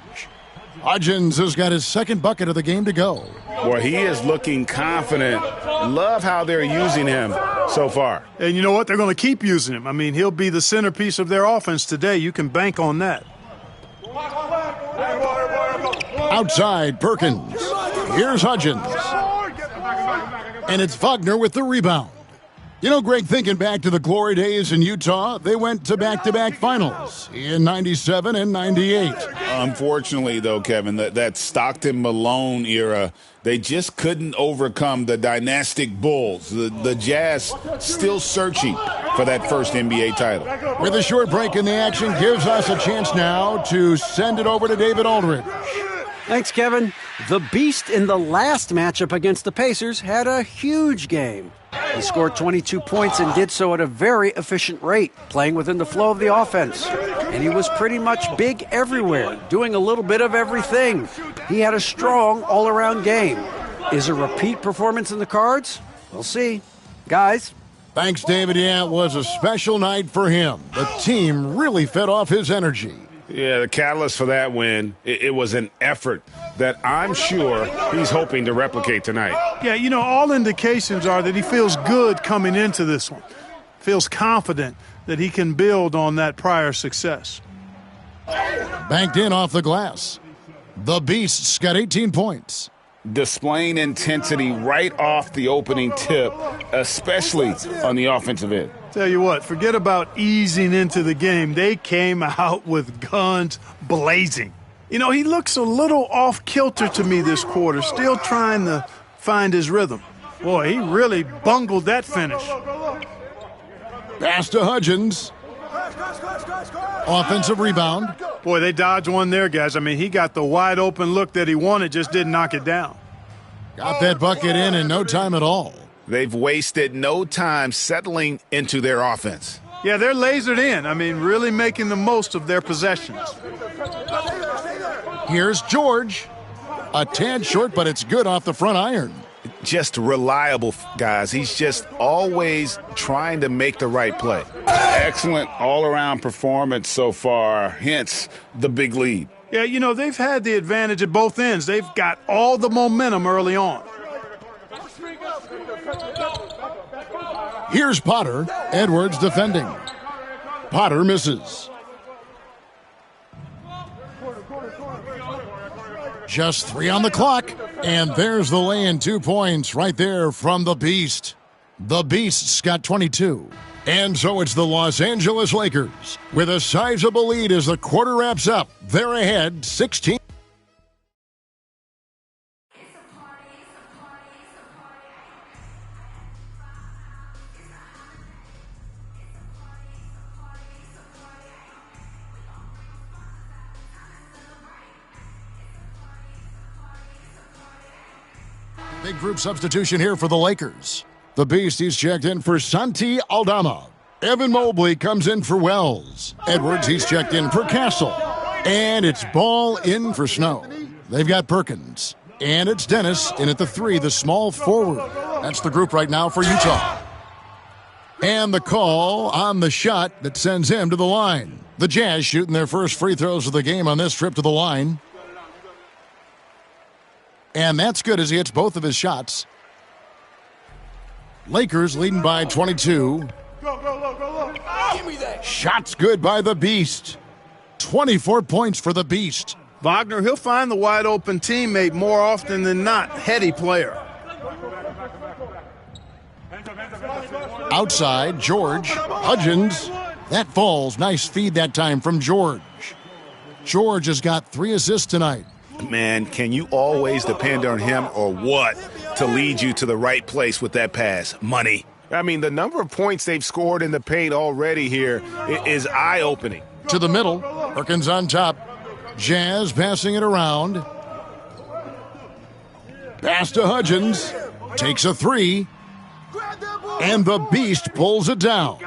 Hudgens has got his second bucket of the game to go. Boy, he is looking confident. Love how they're using him so far. And you know what? They're going to keep using him. I mean, he'll be the centerpiece of their offense today. You can bank on that. Outside, Perkins. Here's Hudgens. And it's Wagner with the rebound. You know, Greg, thinking back to the glory days in Utah, they went to back-to-back finals in 97 and 98. Unfortunately, though, Kevin, that Stockton-Malone era, they just couldn't overcome the dynastic Bulls. The Jazz still searching for that first NBA title. With a short break in the action, gives us a chance now to send it over to David Aldridge. Thanks, Kevin. The Beast in the last matchup against the Pacers had a huge game. He scored 22 points and did so at a very efficient rate, playing within the flow of the offense. And he was pretty much big everywhere, doing a little bit of everything. He had a strong all-around game. Is a repeat performance in the cards? We'll see. Guys. Thanks, David. Yeah, it was a special night for him. The team really fed off his energy. Yeah, the catalyst for that win, it was an effort that I'm sure he's hoping to replicate tonight. Yeah, you know, all indications are that he feels good coming into this one. Feels confident that he can build on that prior success. Banked in off the glass. The Beast's got 18 points. Displaying intensity right off the opening tip, especially on the offensive end. Tell you what, forget about easing into the game. They came out with guns blazing. You know, he looks a little off-kilter to me this quarter, still trying to find his rhythm. Boy, he really bungled that finish. Pass to Hudgens. Offensive rebound. Boy, they dodged one there, guys. I mean, he got the wide-open look that he wanted, just didn't knock it down. Got that bucket in no time at all. They've wasted no time settling into their offense. Yeah, they're lasered in. I mean, really making the most of their possessions. Here's George. A tad short, but it's good off the front iron. Just reliable, guys. He's just always trying to make the right play. Excellent all-around performance so far, hence the big lead. Yeah, you know, they've had the advantage at both ends. They've got all the momentum early on. Here's Potter. Edwards defending. Potter misses. Just 3 on the clock, and there's the lay-in 2 points right there from the Beast. The Beast's got 22. And so it's the Los Angeles Lakers with a sizable lead as the quarter wraps up. They're ahead 16. Big group substitution here for the Lakers. The Beast, he's checked in for Santi Aldama. Evan Mobley comes in for Wells. Edwards, he's checked in for Castle. And it's ball in for Snow. They've got Perkins. And it's Dennis in at the 3, the small forward. That's the group right now for Utah. And the call on the shot that sends him to the line. The Jazz shooting their first free throws of the game on this trip to the line. And that's good as he hits both of his shots. Lakers leading by 22. Give me that. Shots good by the Beast. 24 points for the Beast. Wagner, he'll find the wide open teammate more often than not. Heady player. Outside, George. Hudgens. That falls. Nice feed that time from George. George has got 3 assists tonight. Man, can you always depend on him or what to lead you to the right place with that pass? Money. I mean, the number of points they've scored in the paint already here is eye-opening. To the middle. Perkins on top. Jazz passing it around. Pass to Hudgens. Takes a 3. And the Beast pulls it down.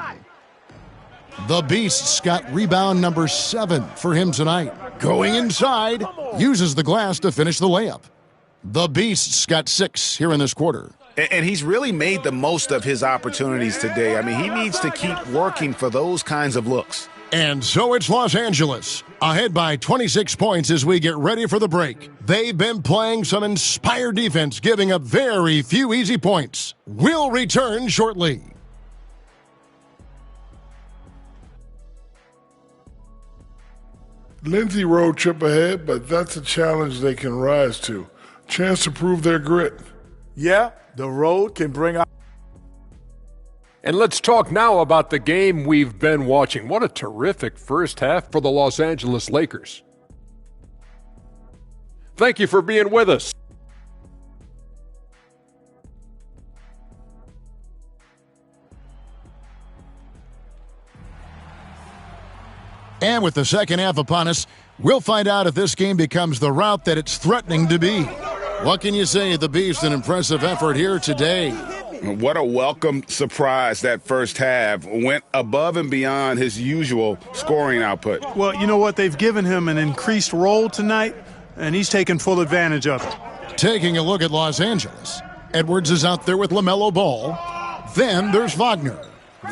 The Beast's got rebound number 7 for him tonight. Going inside, uses the glass to finish the layup. The Beast's got 6 here in this quarter. And he's really made the most of his opportunities today. I mean, he needs to keep working for those kinds of looks. And so it's Los Angeles, ahead by 26 points as we get ready for the break. They've been playing some inspired defense, giving up very few easy points. We'll return shortly. Lindsey road trip ahead, but that's a challenge they can rise to. Chance to prove their grit. Yeah, the road can bring out. And let's talk now about the game we've been watching. What a terrific first half for the Los Angeles Lakers. Thank you for being with us. And with the second half upon us, we'll find out if this game becomes the route that it's threatening to be. What can you say of the Beast? An impressive effort here today. What a welcome surprise that first half. Went above and beyond his usual scoring output. Well, you know what? They've given him an increased role tonight, and he's taken full advantage of it. Taking a look at Los Angeles. Edwards is out there with LaMelo Ball. Then there's Wagner.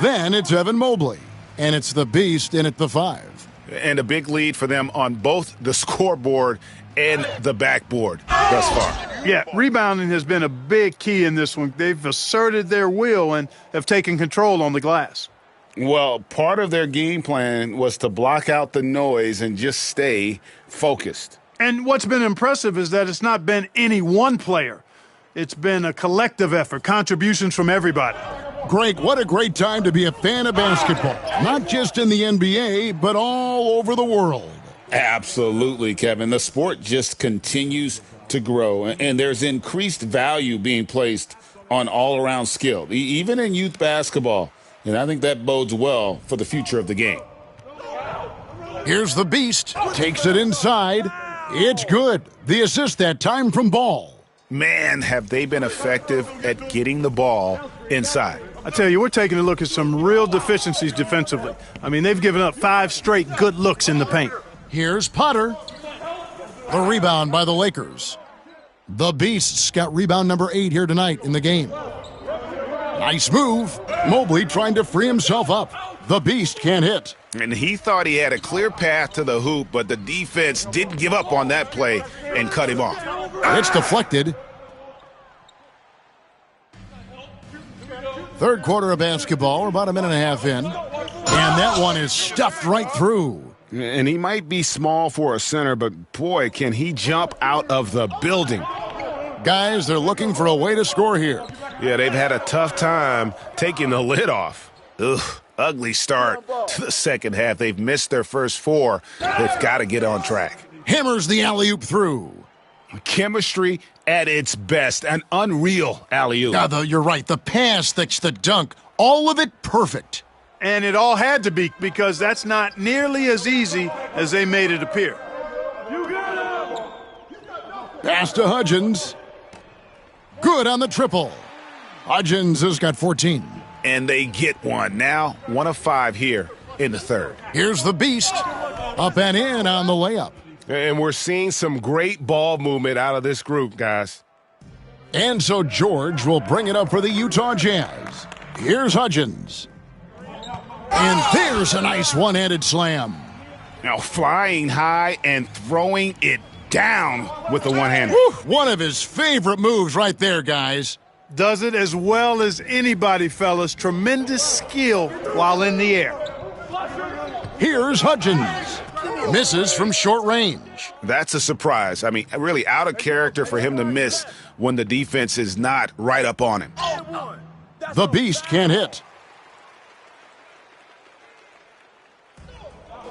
Then it's Evan Mobley. And it's the Beast in at the 5. And a big lead for them on both the scoreboard and the backboard thus far. Yeah, rebounding has been a big key in this one. They've asserted their will and have taken control on the glass. Well, part of their game plan was to block out the noise and just stay focused. And what's been impressive is that it's not been any one player. It's been a collective effort, contributions from everybody. Greg, what a great time to be a fan of basketball. Not just in the NBA, but all over the world. Absolutely, Kevin. The sport just continues to grow, and there's increased value being placed on all-around skill, even in youth basketball. And I think that bodes well for the future of the game. Here's the Beast. Takes it inside. It's good. The assist that time from Ball. Man, have they been effective at getting the ball inside. I tell you, we're taking a look at some real deficiencies defensively. I mean, they've given up 5 straight good looks in the paint. Here's Potter. The rebound by the Lakers. The Beasts got rebound number 8 here tonight in the game. Nice move. Mobley trying to free himself up. The Beast can't hit. And he thought he had a clear path to the hoop, but the defense didn't give up on that play and cut him off. It's deflected. Third quarter of basketball. We're about a minute and a half in. And that one is stuffed right through. And he might be small for a center, but boy, can he jump out of the building. Guys, they're looking for a way to score here. Yeah, they've had a tough time taking the lid off. Ugh, ugly start to the second half. They've missed their first 4. They've got to get on track. Hammers the alley-oop through. Chemistry at its best. An unreal alley-oop. You're right. The pass, that's the dunk. All of it perfect. And it all had to be, because that's not nearly as easy as they made it appear. Pass to Hudgens. Good on the triple. Hudgens has got 14. and they get one. Now 1 of 5 here in the third. Here's the Beast, up and in on the layup. And we're seeing some great ball movement out of this group, guys. And so George will bring it up for the Utah Jazz. Here's Hudgens. And there's a nice one-handed slam. Now flying high and throwing it down with the one-hander. One of his favorite moves right there, guys. Does it as well as anybody, fellas. Tremendous skill while in the air. Here's Hudgens. Misses from short range. That's a surprise. I mean, really out of character for him to miss when the defense is not right up on him. The Beast can't hit.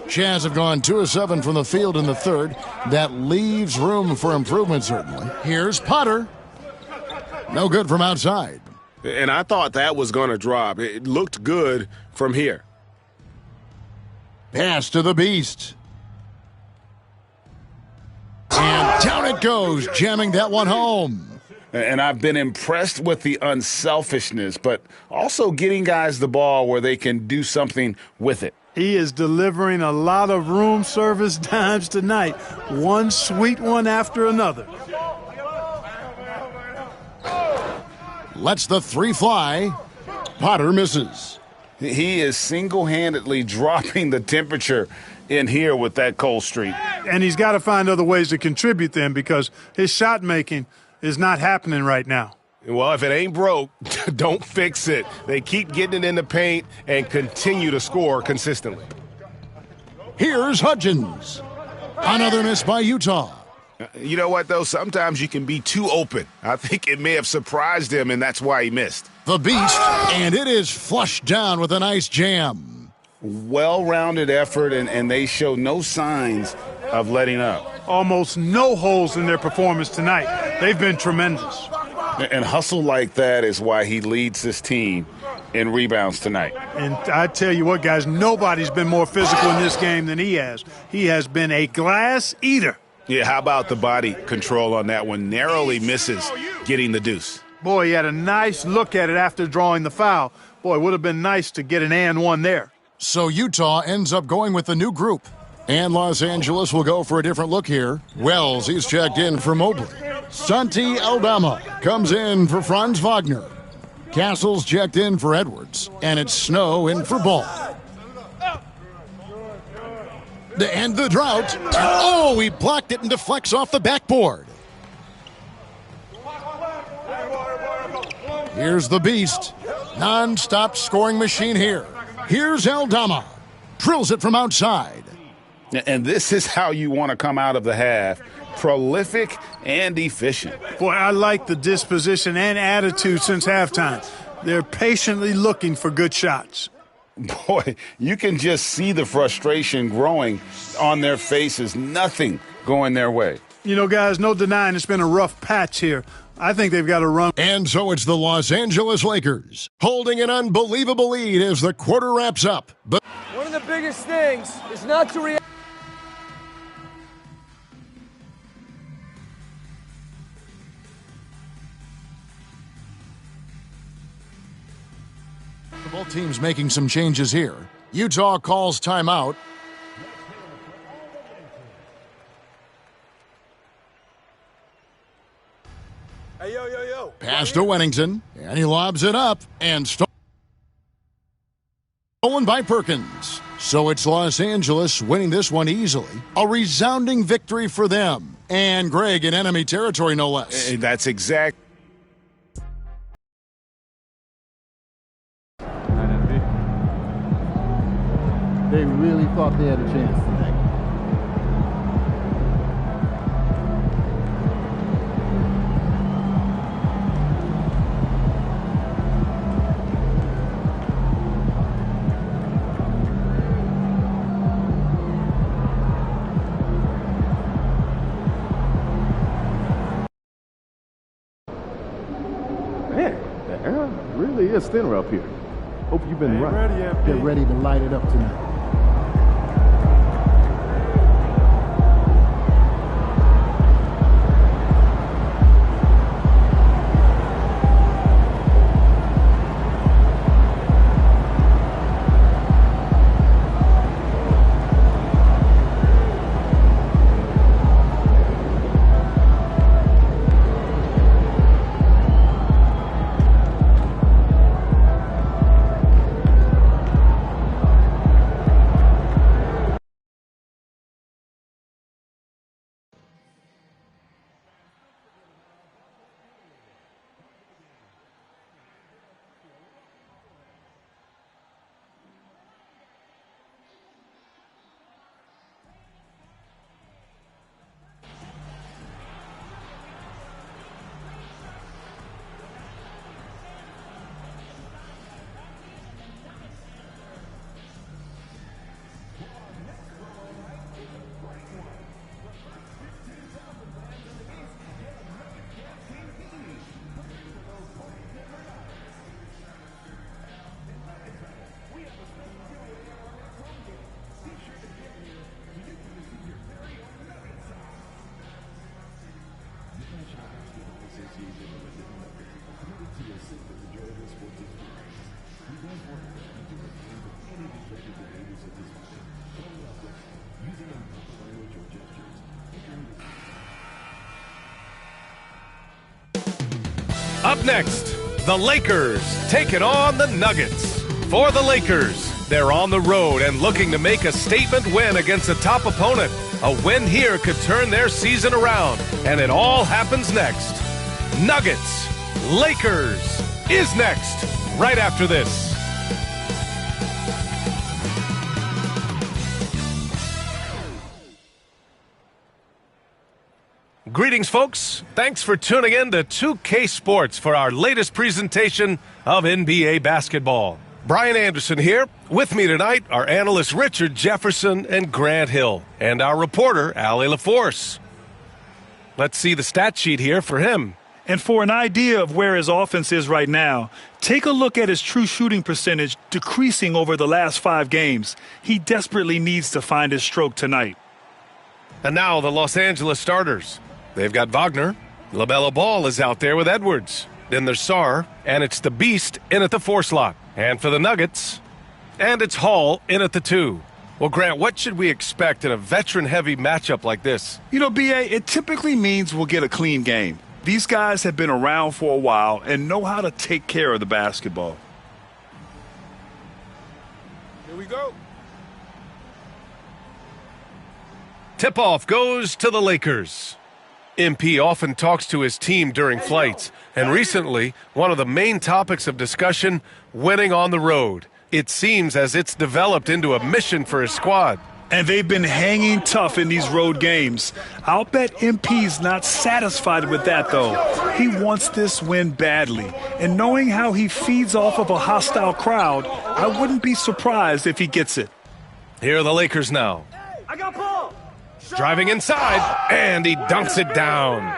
Jazz have gone 2 of 7 from the field in the third. That leaves room for improvement, certainly. Here's Potter. No good from outside. And I thought that was going to drop. It looked good from here. Pass to the Beast. And down it goes, jamming that one home. And I've been impressed with the unselfishness, but also getting guys the ball where they can do something with it. He is delivering a lot of room service dimes tonight. One sweet one after another. Lets the 3 fly. Potter misses. He is single-handedly dropping the temperature in here with that cold streak. And he's got to find other ways to contribute then, because his shot making is not happening right now. Well, if it ain't broke, don't fix it. They keep getting it in the paint and continue to score consistently. Here's Hudgens. Another miss by Utah. You know what, though? Sometimes you can be too open. I think it may have surprised him, and that's why he missed. The Beast, and it is flushed down with a nice jam. Well-rounded effort, and they show no signs of letting up. Almost no holes in their performance tonight. They've been tremendous. And hustle like that is why he leads this team in rebounds tonight. And I tell you what, guys, nobody's been more physical in this game than he has. He has been a glass eater. Yeah, how about the body control on that one? Narrowly misses getting the deuce. Boy, he had a nice look at it after drawing the foul. Boy, it would have been nice to get an and one there. So Utah ends up going with the new group. And Los Angeles will go for a different look here. Wells, he's checked in for Mobley. Santi Aldama comes in for Franz Wagner. Castle's checked in for Edwards. And it's Snow in for Ball. And the drought. Oh, he blocked it and deflects off the backboard. Here's the Beast. Non-stop scoring machine here. Here's Aldama. Drills it from outside. And this is how you want to come out of the half. Prolific and efficient. Boy, I like the disposition and attitude since halftime. They're patiently looking for good shots. Boy, you can just see the frustration growing on their faces. Nothing going their way. You know, guys, no denying it's been a rough patch here. I think they've got to run. And so it's the Los Angeles Lakers holding an unbelievable lead as the quarter wraps up. But one of the biggest things is not to react. both teams making some changes here. Utah calls timeout. Hey, yo. Pass to Wennington, and he lobs it up, and stolen by Perkins. So it's Los Angeles winning this one easily. A resounding victory for them. And Greg in enemy territory, no less. That's exact. They really thought they had a chance tonight. Man, the air really is thinner up here. Hope you've been right. Get ready to light it up tonight. Up next, the Lakers taking on the Nuggets. For the Lakers, they're on the road and looking to make a statement win against a top opponent. A win here could turn their season around, and it all happens next. Nuggets, Lakers is next, right after this. Greetings, folks. Thanks for tuning in to 2K Sports for our latest presentation of NBA basketball. Brian Anderson here. With me tonight are analysts Richard Jefferson and Grant Hill, and our reporter, Allie LaForce. Let's see the stat sheet here for him. And for an idea of where his offense is right now, take a look at his true shooting percentage decreasing over the last 5 games. He desperately needs to find his stroke tonight. And now the Los Angeles starters. They've got Wagner. LaMelo Ball is out there with Edwards. Then there's Sarr, and it's the Beast in at the 4 slot. And for the Nuggets, and it's Hall in at the 2. Well, Grant, what should we expect in a veteran-heavy matchup like this? You know, B.A., it typically means we'll get a clean game. These guys have been around for a while and know how to take care of the basketball. Here we go. Tip-off goes to the Lakers. MP often talks to his team during flights, and recently, one of the main topics of discussion, winning on the road. It seems as it's developed into a mission for his squad. And they've been hanging tough in these road games. I'll bet MP's not satisfied with that, though. He wants this win badly. And knowing how he feeds off of a hostile crowd, I wouldn't be surprised if he gets it. Here are the Lakers now. I got ball. Driving inside, and he dunks it down.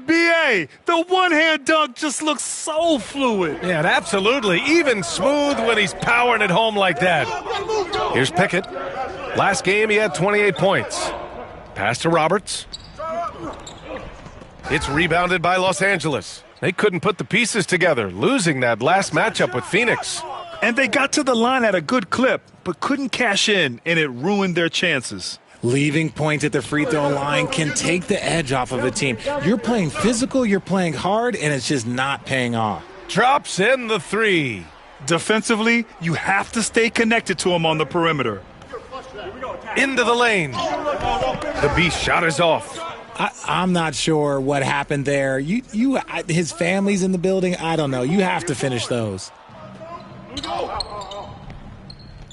B.A., the one-hand dunk just looks so fluid. Yeah, absolutely. Even smooth when he's powering it home like that. Here's Pickett. Last game, he had 28 points. Pass to Roberts. It's rebounded by Los Angeles. They couldn't put the pieces together, losing that last matchup with Phoenix. And they got to the line at a good clip, but couldn't cash in, and it ruined their chances. Leaving points at the free throw line can take the edge off of a team. You're playing physical, you're playing hard, and it's just not paying off. Drops in the 3. Defensively, you have to stay connected to him on the perimeter. Into the lane. The Beast shot is off. I'm not sure what happened there. His family's in the building. I don't know. You have to finish those.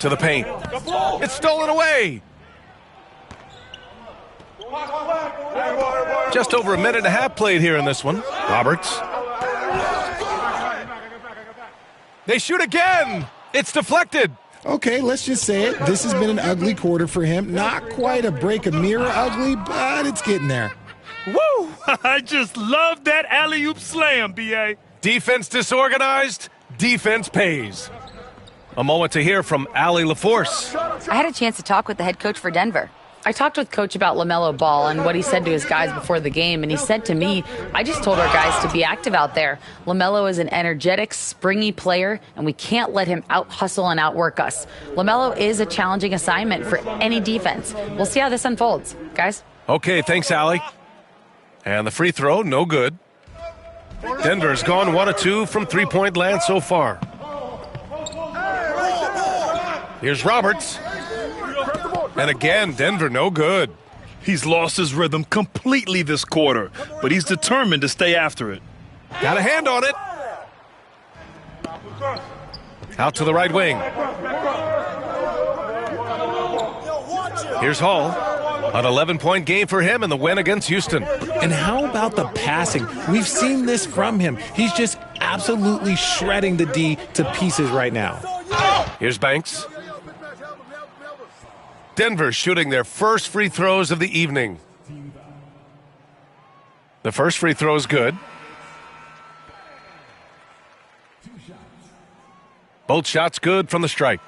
To the paint. It's stolen away. Just over a minute and a half played here in this one. Roberts. They shoot again. It's deflected. Okay, let's just say it. This has been an ugly quarter for him. Not quite a break a mirror ugly, but it's getting there. Woo! I just love that alley-oop slam, B.A. Defense disorganized. Defense pays. A moment to hear from Allie LaForce. I had a chance to talk with the head coach for Denver. I talked with Coach about LaMelo Ball and what he said to his guys before the game, and he said to me, I just told our guys to be active out there. LaMelo is an energetic, springy player, and we can't let him out-hustle and outwork us. LaMelo is a challenging assignment for any defense. We'll see how this unfolds. Guys? Okay, thanks, Allie. And the free throw, no good. Denver's gone 1 of 2 from three-point land so far. Here's Roberts. And again, Denver no good. He's lost his rhythm completely this quarter, but he's determined to stay after it. Got a hand on it. Out to the right wing. Here's Hall. An 11-point game for him in the win against Houston. And how about the passing? We've seen this from him. He's just absolutely shredding the D to pieces right now. Here's Banks. Denver shooting their first free throws of the evening. The first free throw is good. Both shots good from the stripe.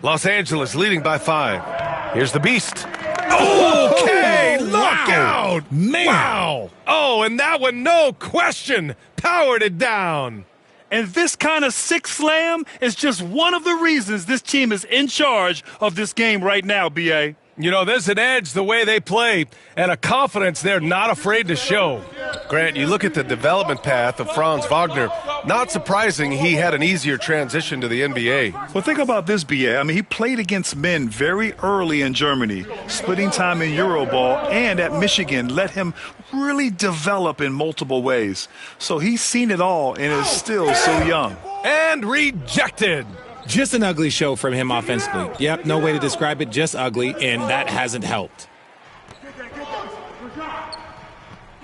Los Angeles leading by 5. Here's the Beast. Okay, look out! Man! Wow! Oh, and that one, no question, powered it down. And this kind of sick slam is just one of the reasons this team is in charge of this game right now, B.A. You know, there's an edge the way they play and a confidence they're not afraid to show. Grant, you look at the development path of Franz Wagner, not surprising he had an easier transition to the NBA. Well, think about this, B.A. I mean, he played against men very early in Germany, splitting time in Euroball, and at Michigan let him really develop in multiple ways. So he's seen it all and is still so young. And rejected. Just an ugly show from him offensively. Yep, no way to describe it, just ugly, and that hasn't helped.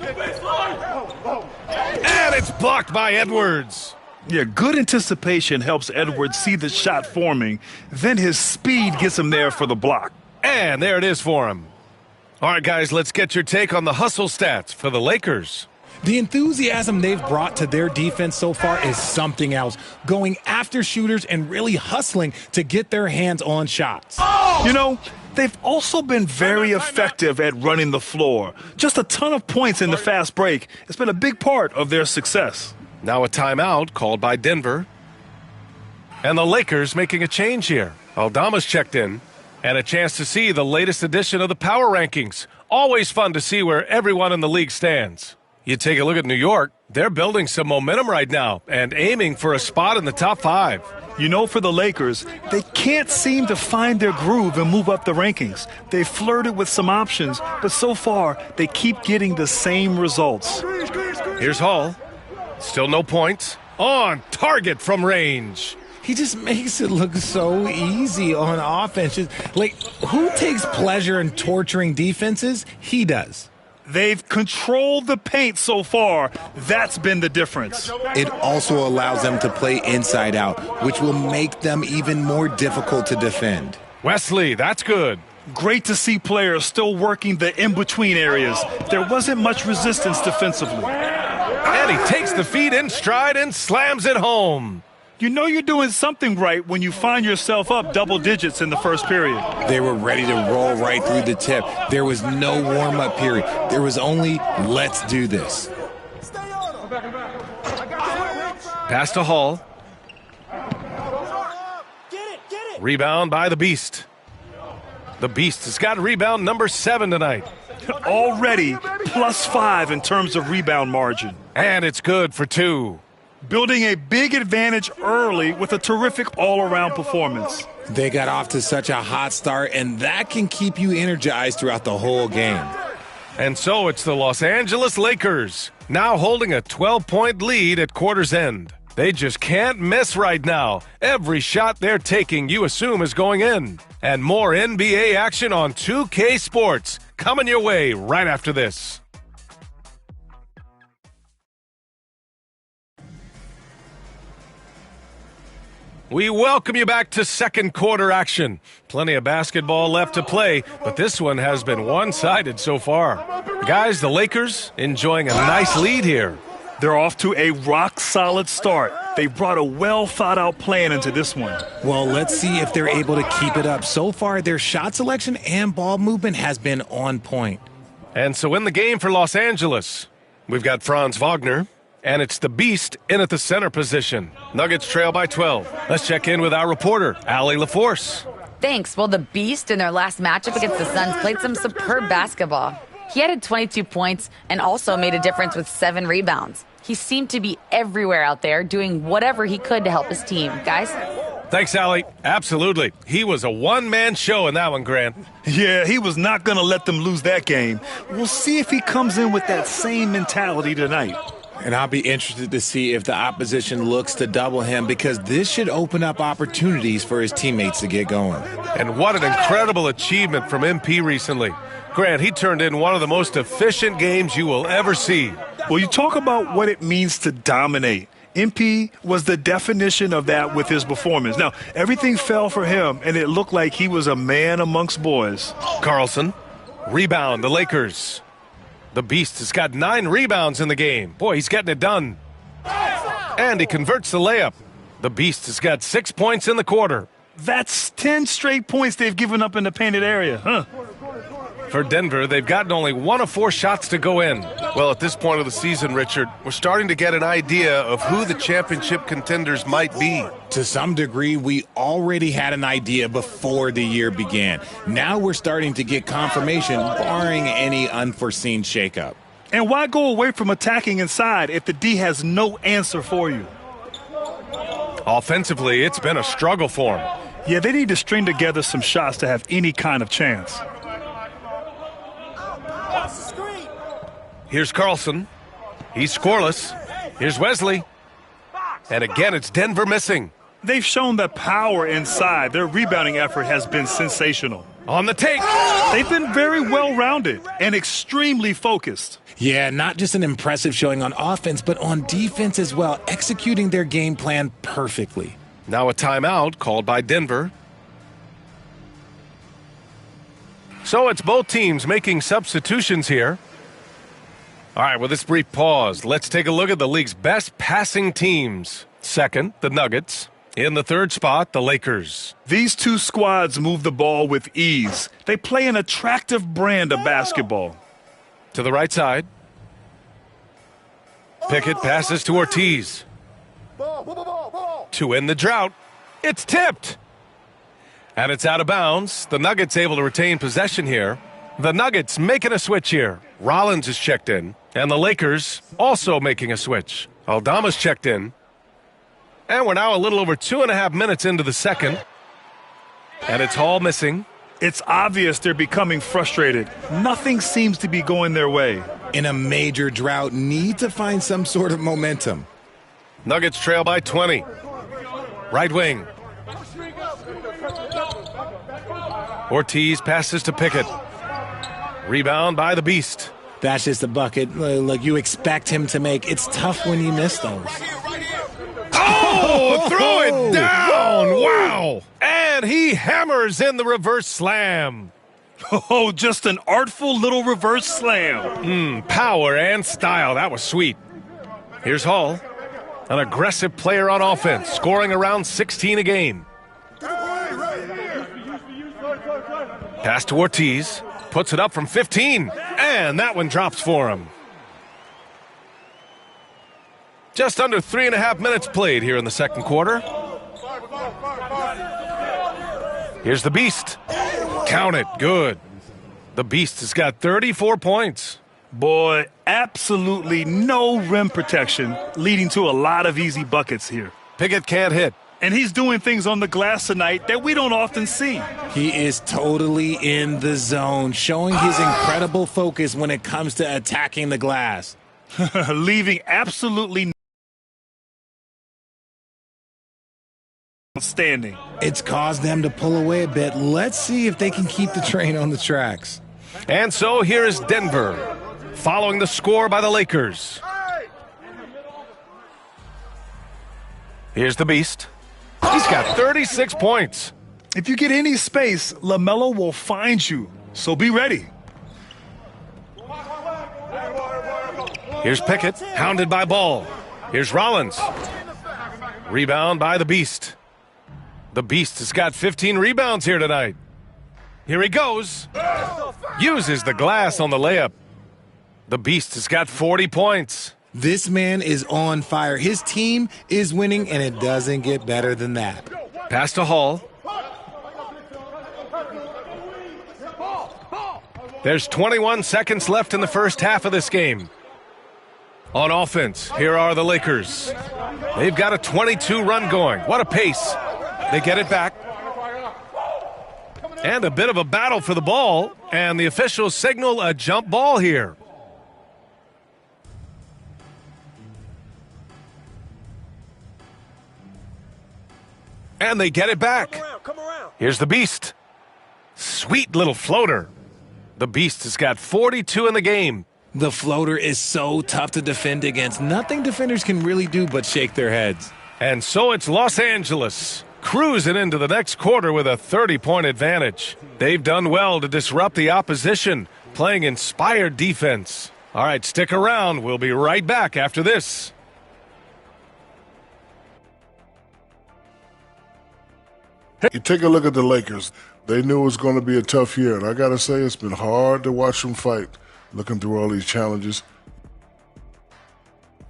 And it's blocked by Edwards. Yeah, good anticipation helps Edwards see the shot forming. Then his speed gets him there for the block. And there it is for him. All right, guys, let's get your take on the hustle stats for the Lakers. The enthusiasm they've brought to their defense so far is something else. Going after shooters and really hustling to get their hands on shots. You know, they've also been very effective at running the floor. Just a ton of points in the fast break. It's been a big part of their success. Now a timeout called by Denver. And the Lakers making a change here. Aldama's checked in. And a chance to see the latest edition of the power rankings. Always fun to see where everyone in the league stands. You take a look at New York, they're building some momentum right now and aiming for a spot in the top 5. You know, for the Lakers, they can't seem to find their groove and move up the rankings. They've flirted with some options, but so far, they keep getting the same results. Here's Hall. Still no points. On target from range. He just makes it look so easy on offense. Like, who takes pleasure in torturing defenses? He does. They've controlled the paint so far. That's been the difference. It also allows them to play inside out, which will make them even more difficult to defend. Wesley, that's good. Great to see players still working the in-between areas. There wasn't much resistance defensively. And he takes the feed in stride and slams it home. You know you're doing something right when you find yourself up double digits in the first period. They were ready to roll right through the tip. There was no warm-up period. There was only, let's do this. Pass to Hall. Rebound by the Beast. The Beast has got rebound number 7 tonight. Already +5 in terms of rebound margin. And it's good for 2. Building a big advantage early with a terrific all-around performance. They got off to such a hot start, and that can keep you energized throughout the whole game. And so it's the Los Angeles Lakers, now holding a 12-point lead at quarter's end. They just can't miss right now. Every shot they're taking, you assume, is going in. And more NBA action on 2K Sports coming your way right after this. We welcome you back to second quarter action. Plenty of basketball left to play, but this one has been one-sided so far. Guys, the Lakers enjoying a nice lead here. They're off to a rock-solid start. They brought a well-thought-out plan into this one. Well, let's see if they're able to keep it up. So far, their shot selection and ball movement has been on point. And so in the game for Los Angeles, we've got Franz Wagner. And it's the Beast in at the center position. Nuggets trail by 12. Let's check in with our reporter, Allie LaForce. Thanks. Well, the Beast in their last matchup against the Suns played some superb basketball. He added 22 points and also made a difference with 7 rebounds. He seemed to be everywhere out there doing whatever he could to help his team. Guys? Thanks, Allie. Absolutely. He was a one-man show in that one, Grant. Yeah, he was not going to let them lose that game. We'll see if he comes in with that same mentality tonight. And I'll be interested to see if the opposition looks to double him, because this should open up opportunities for his teammates to get going. And what an incredible achievement from MP recently. Grant, he turned in one of the most efficient games you will ever see. Well, you talk about what it means to dominate. MP was the definition of that with his performance. Now, everything fell for him, and it looked like he was a man amongst boys. Carlson, rebound, the Lakers. The Beast has got 9 rebounds in the game. Boy, he's getting it done. And he converts the layup. The Beast has got 6 points in the quarter. That's 10 straight points they've given up in the painted area, huh? For Denver, they've gotten only 1 of 4 shots to go in. Well, at this point of the season, Richard, we're starting to get an idea of who the championship contenders might be. To some degree, we already had an idea before the year began. Now we're starting to get confirmation, barring any unforeseen shakeup. And why go away from attacking inside if the D has no answer for you? Offensively, it's been a struggle for them. Yeah, they need to string together some shots to have any kind of chance. Here's Carlson. He's scoreless. Here's Wesley. And again, it's Denver missing. They've shown that power inside. Their rebounding effort has been sensational. On the take. They've been very well-rounded and extremely focused. Yeah, not just an impressive showing on offense, but on defense as well, executing their game plan perfectly. Now a timeout called by Denver. So it's both teams making substitutions here. All right, with this brief pause, let's take a look at the league's best passing teams. Second, the Nuggets. In the third spot, the Lakers. These two squads move the ball with ease. They play an attractive brand of basketball. To the right side. Pickett passes to Ortiz. To end the drought. It's tipped. And it's out of bounds. The Nuggets able to retain possession here. The Nuggets making a switch here. Rollins is checked in. And the Lakers also making a switch. Aldama's checked in. And we're now a little over 2.5 minutes into the second. And it's Hall missing. It's obvious they're becoming frustrated. Nothing seems to be going their way. In a major drought, need to find some sort of momentum. Nuggets trail by 20. Right wing. Ortiz passes to Pickett. Rebound by the Beast. That's just a bucket like you expect him to make. It's tough when you miss those. Oh, throw it down. Wow. And he hammers in the reverse slam. Oh, just an artful little reverse slam. Power and style. That was sweet. Here's Hall, an aggressive player on offense, scoring around 16 a game. Pass to Ortiz. Puts it up from 15. And that one drops for him. Just under 3.5 minutes played here in the second quarter. Here's the Beast. Count it. Good. The Beast has got 34 points. Boy, absolutely no rim protection, leading to a lot of easy buckets here. Pickett can't hit. And he's doing things on the glass tonight that we don't often see. He is totally in the zone, showing his incredible focus when it comes to attacking the glass. Leaving absolutely outstanding. It's caused them to pull away a bit. Let's see if they can keep the train on the tracks. And so here is Denver, following the score by the Lakers. Here's the Beast. He's got 36 points. If you get any space, LaMelo will find you, so be ready. Here's Pickett, hounded by Ball. Here's Rollins. Rebound by the Beast. The Beast has got 15 rebounds here tonight. Here he goes. Uses the glass on the layup. The Beast has got 40 points. This man is on fire. His team is winning, and it doesn't get better than that. Pass to Hall. There's 21 seconds left in the first half of this game. On offense, here are the Lakers. They've got a 22-run going. What a pace. They get it back. And a bit of a battle for the ball, and the officials signal a jump ball here. And they get it back. Here's the Beast. Sweet little floater. The Beast has got 42 in the game. The floater is so tough to defend against. Nothing defenders can really do but shake their heads. And so it's Los Angeles, cruising into the next quarter with a 30-point advantage. They've done well to disrupt the opposition, playing inspired defense. All right, stick around. We'll be right back after this. You take a look at the Lakers. They knew it was going to be a tough year, and I got to say, it's been hard to watch them fight, looking through all these challenges.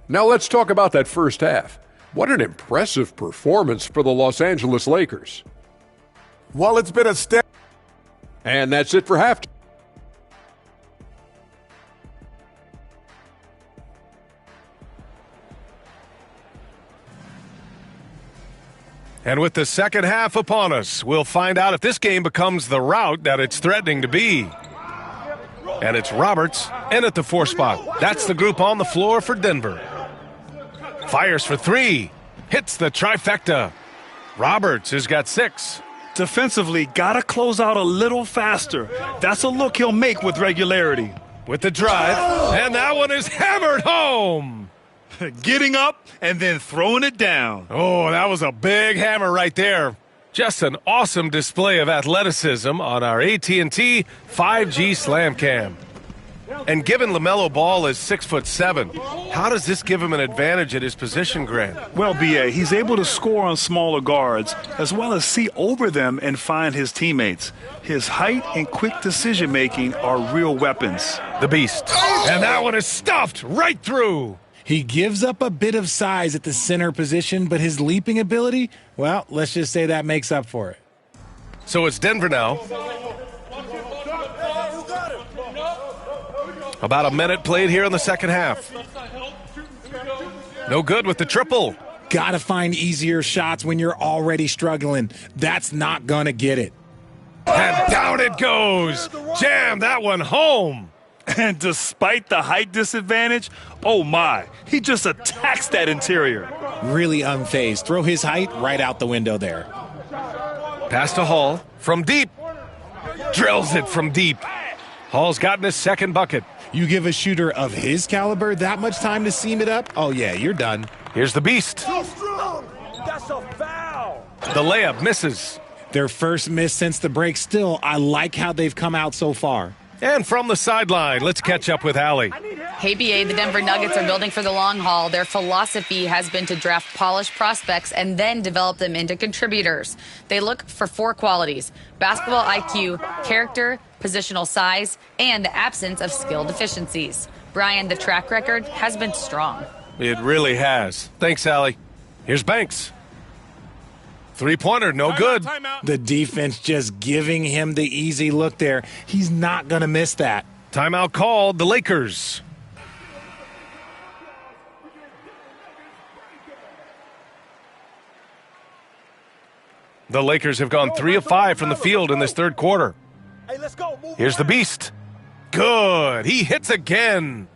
Now let's talk about that first half. What an impressive performance for the Los Angeles Lakers. Well, it's been a step. And that's it for halftime. And with the second half upon us, we'll find out if this game becomes the rout that it's threatening to be. And it's Roberts in at the 4 spot. That's the group on the floor for Denver. Fires for 3. Hits the trifecta. Roberts has got 6. Defensively, got to close out a little faster. That's a look he'll make with regularity. With the drive, and that one is hammered home. Getting up and then throwing it down. Oh, that was a big hammer right there. Just an awesome display of athleticism on our AT&T 5G Slam Cam. And given LaMelo Ball is 6'7", how does this give him an advantage at his position, Grant? Well, B.A., he's able to score on smaller guards as well as see over them and find his teammates. His height and quick decision-making are real weapons. The beast. And that one is stuffed right through. He gives up a bit of size at the center position, but his leaping ability, well, let's just say that makes up for it. So it's Denver now. About a minute played here in the second half. No good with the triple. Got to find easier shots when you're already struggling. That's not going to get it. And down it goes. Jam that one home. And despite the height disadvantage, oh my, he just attacks that interior. Really unfazed. Throw his height right out the window there. Pass to Hall from deep. Drills it from deep. Hall's gotten his second bucket. You give a shooter of his caliber that much time to seam it up? Oh, yeah, you're done. Here's the beast. So strong. That's a foul. The layup misses. Their first miss since the break. Still, I like how they've come out so far. And from the sideline, let's catch up with Allie. Hey, BA, the Denver Nuggets are building for the long haul. Their philosophy has been to draft polished prospects and then develop them into contributors. They look for 4 qualities: basketball IQ, character, positional size, and the absence of skill deficiencies. Brian, the track record has been strong. It really has. Thanks, Allie. Here's Banks. 3-pointer, no good. The defense just giving him the easy look there. He's not going to miss that. Timeout called, the Lakers. The Lakers have gone 3 of 5 from the field in this third quarter. Here's the beast. Good. He hits again.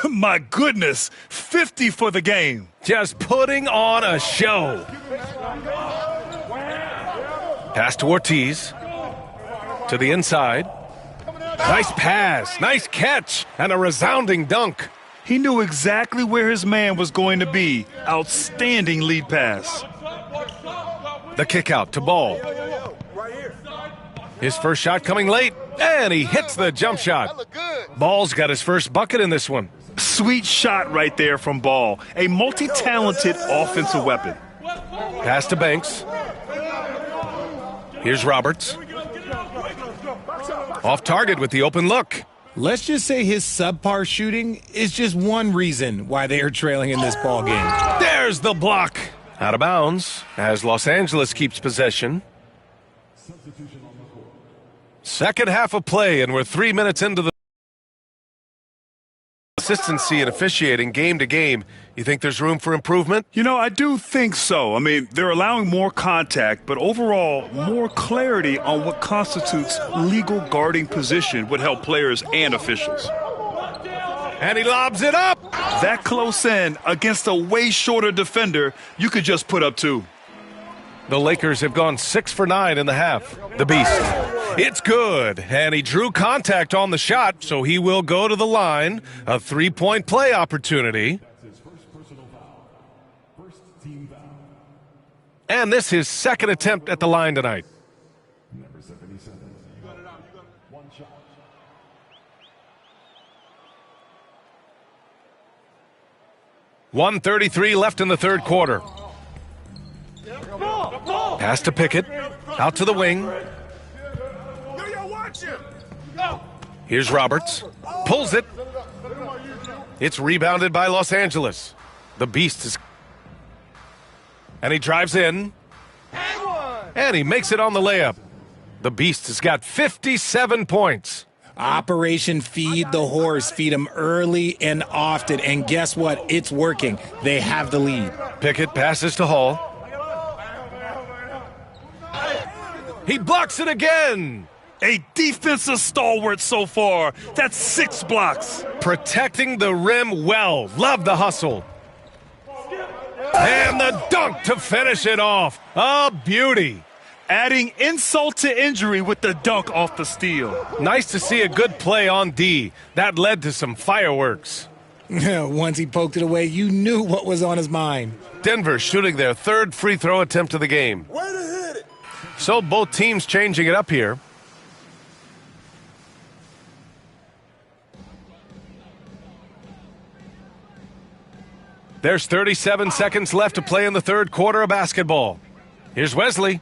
My goodness, 50 for the game. Just putting on a show. Pass to Ortiz. To the inside. Nice pass, nice catch, and a resounding dunk. He knew exactly where his man was going to be. Outstanding lead pass. The kick out to Ball. His first shot coming late, and he hits the jump shot. Ball's got his first bucket in this one. Sweet shot right there from Ball. A multi-talented offensive weapon. Pass to Banks. Here's Roberts. Off target with the open look. Let's just say his subpar shooting is just one reason why they are trailing in this ball game. There's the block. Out of bounds as Los Angeles keeps possession. Second half of play, and we're 3 minutes into the consistency and officiating game to game. You think there's room for improvement? You know, I do think so. I mean, they're allowing more contact, but overall, more clarity on what constitutes legal guarding position would help players and officials. And he lobs it up. That close in against a way shorter defender, you could just put up 2. The Lakers have gone 6 for 9 in the half. The beast. It's good. And he drew contact on the shot, so he will go to the line. A 3-point play opportunity. And this is his second attempt at the line tonight. 1:33 left in the third quarter. Pass to Pickett. Out to the wing. Here's Roberts. Pulls it. It's rebounded by Los Angeles. The Beast is... And he drives in. And he makes it on the layup. The Beast has got 57 points. Operation Feed the Horse. Feed him early and often. And guess what? It's working. They have the lead. Pickett passes to Hall. He blocks it again. A defensive stalwart so far. That's 6 blocks. Protecting the rim well. Love the hustle. And the dunk to finish it off. A beauty. Adding insult to injury with the dunk off the steal. Nice to see a good play on D. That led to some fireworks. Once he poked it away, you knew what was on his mind. Denver shooting their 3rd free throw attempt of the game. Way to hit it. So both teams changing it up here. There's 37 seconds left to play in the 3rd quarter of basketball. Here's Wesley.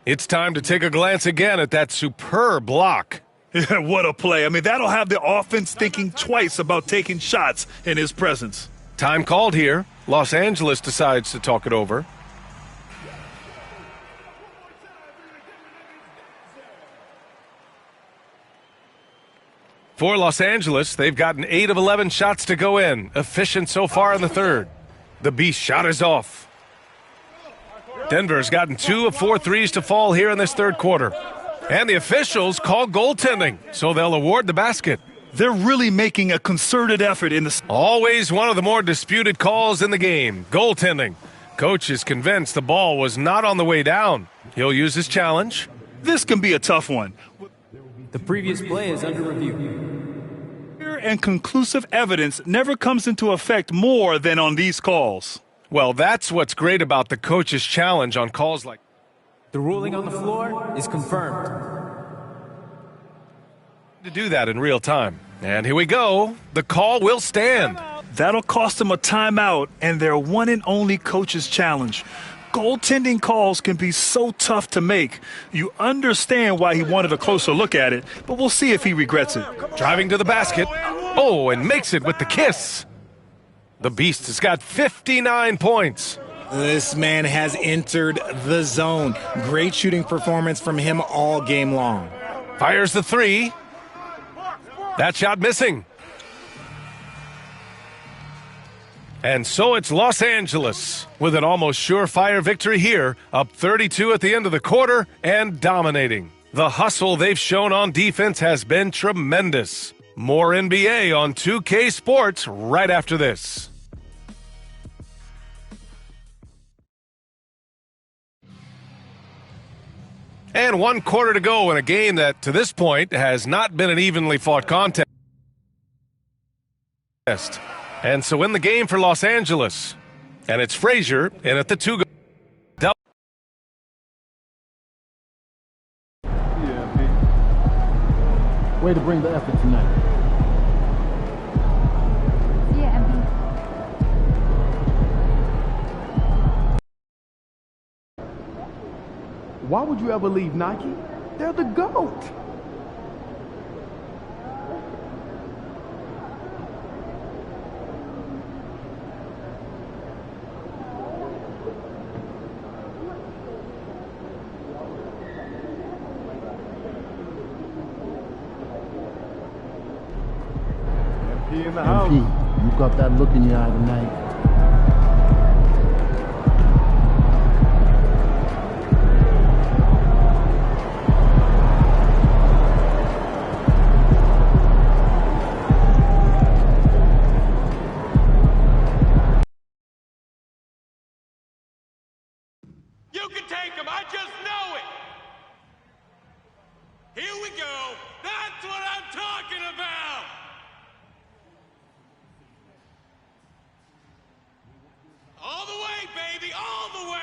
It's time to take a glance again at that superb block. What a play. I mean, that'll have the offense thinking twice about taking shots in his presence. Time called here. Los Angeles decides to talk it over. For Los Angeles, they've gotten 8 of 11 shots to go in. Efficient so far in the 3rd. The Beast shot is off. Denver's gotten 2 of 4 threes to fall here in this 3rd quarter. And the officials call goaltending, so they'll award the basket. They're really making a concerted effort in this. Always one of the more disputed calls in the game, goaltending. Coach is convinced the ball was not on the way down. He'll use his challenge. This can be a tough one. The previous play is under review. And conclusive evidence never comes into effect more than on these calls. Well, that's what's great about the coach's challenge on calls like. The ruling on the floor is confirmed. To do that in real time. And here we go. The call will stand. That'll cost them a timeout and their one and only coach's challenge. Goaltending calls can be so tough to make. You understand why he wanted a closer look at it, but we'll see if he regrets it. Driving to the basket. Oh, and makes it with the kiss. The Beast has got 59 points. This man has entered the zone. Great shooting performance from him all game long. Fires the 3. That shot missing. And so it's Los Angeles with an almost surefire victory here, up 32 at the end of the quarter and dominating. The hustle they've shown on defense has been tremendous. More NBA on 2K Sports right after this. And 1 quarter to go in a game that, to this point, has not been an evenly fought contest. And so in the game for Los Angeles. And it's Frazier in at the 2. Way to bring the effort tonight. Why would you ever leave Nike? They're the GOAT. MP in the house. MP, you've got that look in your eye tonight. You can take him. I just know it. Here we go. That's what I'm talking about. All the way, baby. All the way.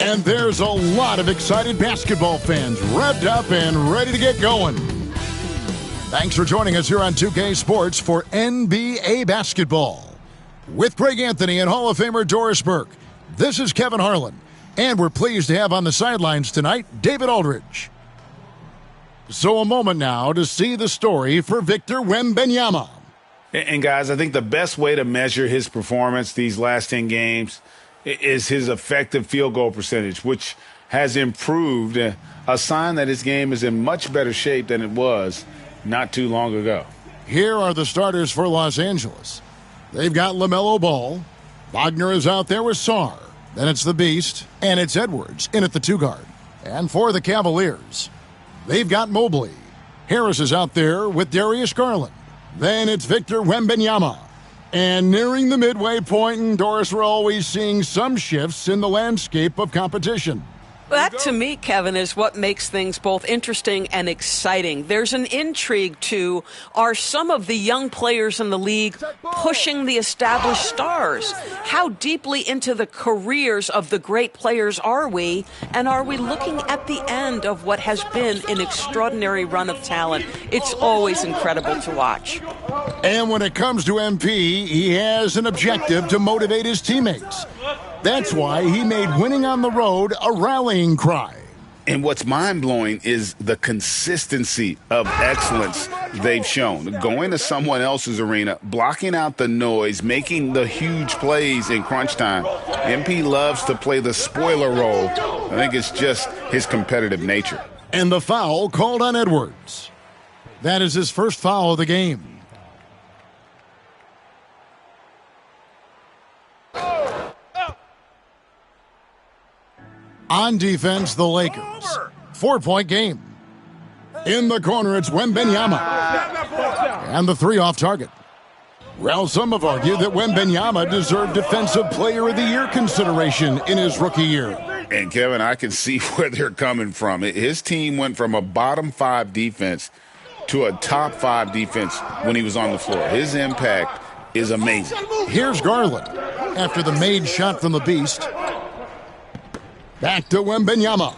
And there's a lot of excited basketball fans revved up and ready to get going. Thanks for joining us here on 2K Sports for NBA basketball. With Greg Anthony and Hall of Famer Doris Burke, this is Kevin Harlan. And we're pleased to have on the sidelines tonight David Aldridge. So a moment now to see the story for Victor Wembanyama. And guys, I think the best way to measure his performance these last 10 games is his effective field goal percentage, which has improved, a sign that his game is in much better shape than it was not too long ago. Here are the starters for Los Angeles. They've got LaMelo Ball. Wagner is out there with Sarr. Then it's the Beast, and it's Edwards in at the 2 guard. And for the Cavaliers, they've got Mobley. Harris is out there with Darius Garland. Then it's Victor Wembanyama. And nearing the midway point, and Doris, we're always seeing some shifts in the landscape of competition. That, to me, Kevin, is what makes things both interesting and exciting. There's an intrigue, too. Are some of the young players in the league pushing the established stars? How deeply into the careers of the great players are we? And are we looking at the end of what has been an extraordinary run of talent? It's always incredible to watch. And when it comes to MP, he has an objective to motivate his teammates. That's why he made winning on the road a rallying cry. And what's mind-blowing is the consistency of excellence they've shown. Going to someone else's arena, blocking out the noise, making the huge plays in crunch time. MP loves to play the spoiler role. I think it's just his competitive nature. And the foul called on Edwards. That is his first foul of the game. On defense, the Lakers. 4-point game. In the corner, it's Wembanyama. And the 3 off target. Well, some have argued that Wembanyama deserved Defensive Player of the Year consideration in his rookie year. And, Kevin, I can see where they're coming from. His team went from a bottom 5 defense to a top 5 defense when he was on the floor. His impact is amazing. Here's Garland after the made shot from the Beast. Back to Wembanyama.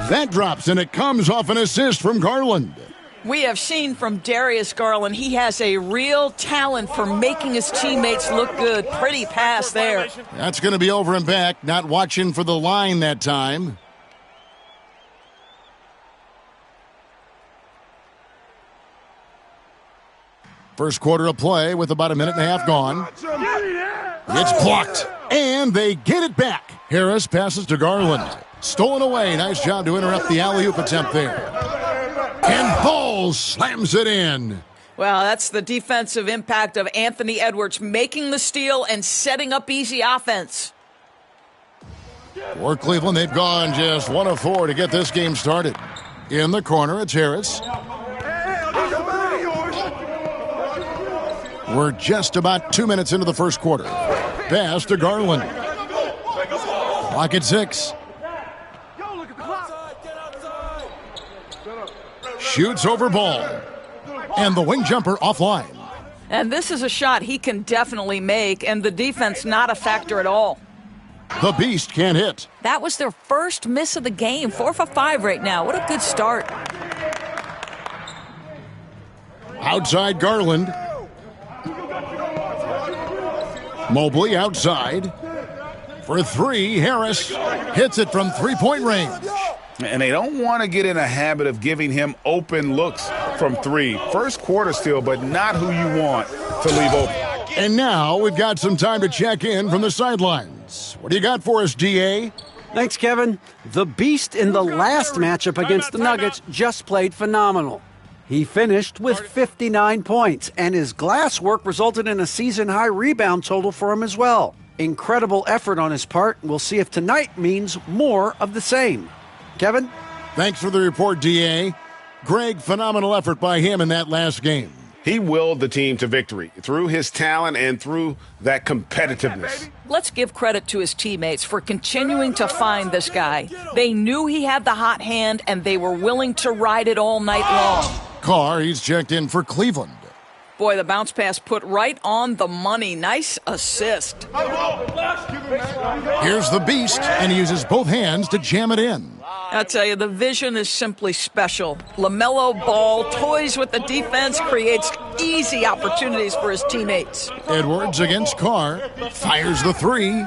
That drops, and it comes off an assist from Garland. We have seen from Darius Garland, he has a real talent for making his teammates look good. Pretty pass there. That's going to be over and back, not watching for the line that time. First quarter of play with about a minute and a half gone. It's blocked, and they get it back. Harris passes to Garland. Stolen away. Nice job to interrupt the alley-oop attempt there. And Ball slams it in. Well, that's the defensive impact of Anthony Edwards making the steal and setting up easy offense. For Cleveland, they've gone just 1 of 4 to get this game started. In the corner, it's Harris. We're just about 2 minutes into the first quarter. Pass to Garland. Clock at 6. Shoots over Ball. And the wing jumper offline. And this is a shot he can definitely make, and the defense not a factor at all. The Beast can't hit. That was their first miss of the game. 4 for 5 right now. What a good start. Outside Garland. Mobley outside. For 3, Harris hits it from 3-point range. And they don't want to get in a habit of giving him open looks from 3. First quarter still, but not who you want to leave open. And now we've got some time to check in from the sidelines. What do you got for us, DA? Thanks, Kevin. The Beast in the last matchup against the Nuggets just played phenomenal. He finished with 59 points, and his glass work resulted in a season-high rebound total for him as well. Incredible effort on his part. We'll see if tonight means more of the same. Kevin? Thanks for the report, DA. Greg, phenomenal effort by him in that last game. He willed the team to victory through his talent and through that competitiveness. Let's give credit to his teammates for continuing to find this guy. They knew he had the hot hand, and they were willing to ride it all night long. Carr, he's checked in for Cleveland. Boy, the bounce pass put right on the money. Nice assist. Here's the beast, and he uses both hands to jam it in. I tell you, the vision is simply special. LaMelo Ball toys with the defense, creates easy opportunities for his teammates. Edwards against Carr, fires the three.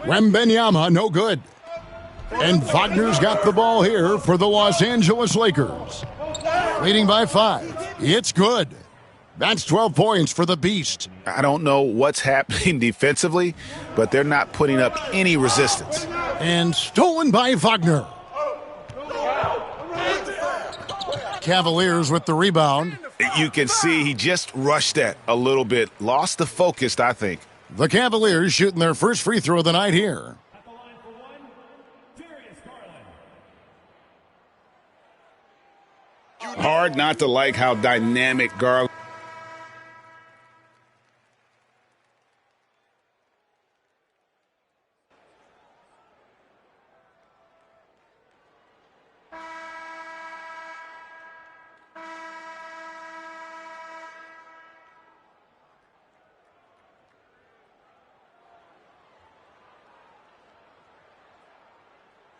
Wembanyama, no good. And Wagner's got the ball here for the Los Angeles Lakers. Leading by 5. It's good. That's 12 points for the Beast. I don't know what's happening defensively, but they're not putting up any resistance. And stolen by Wagner. Cavaliers with the rebound. You can see he just rushed that a little bit. Lost the focus, I think. The Cavaliers shooting their first free throw of the night here. Hard not to like how dynamic Garland.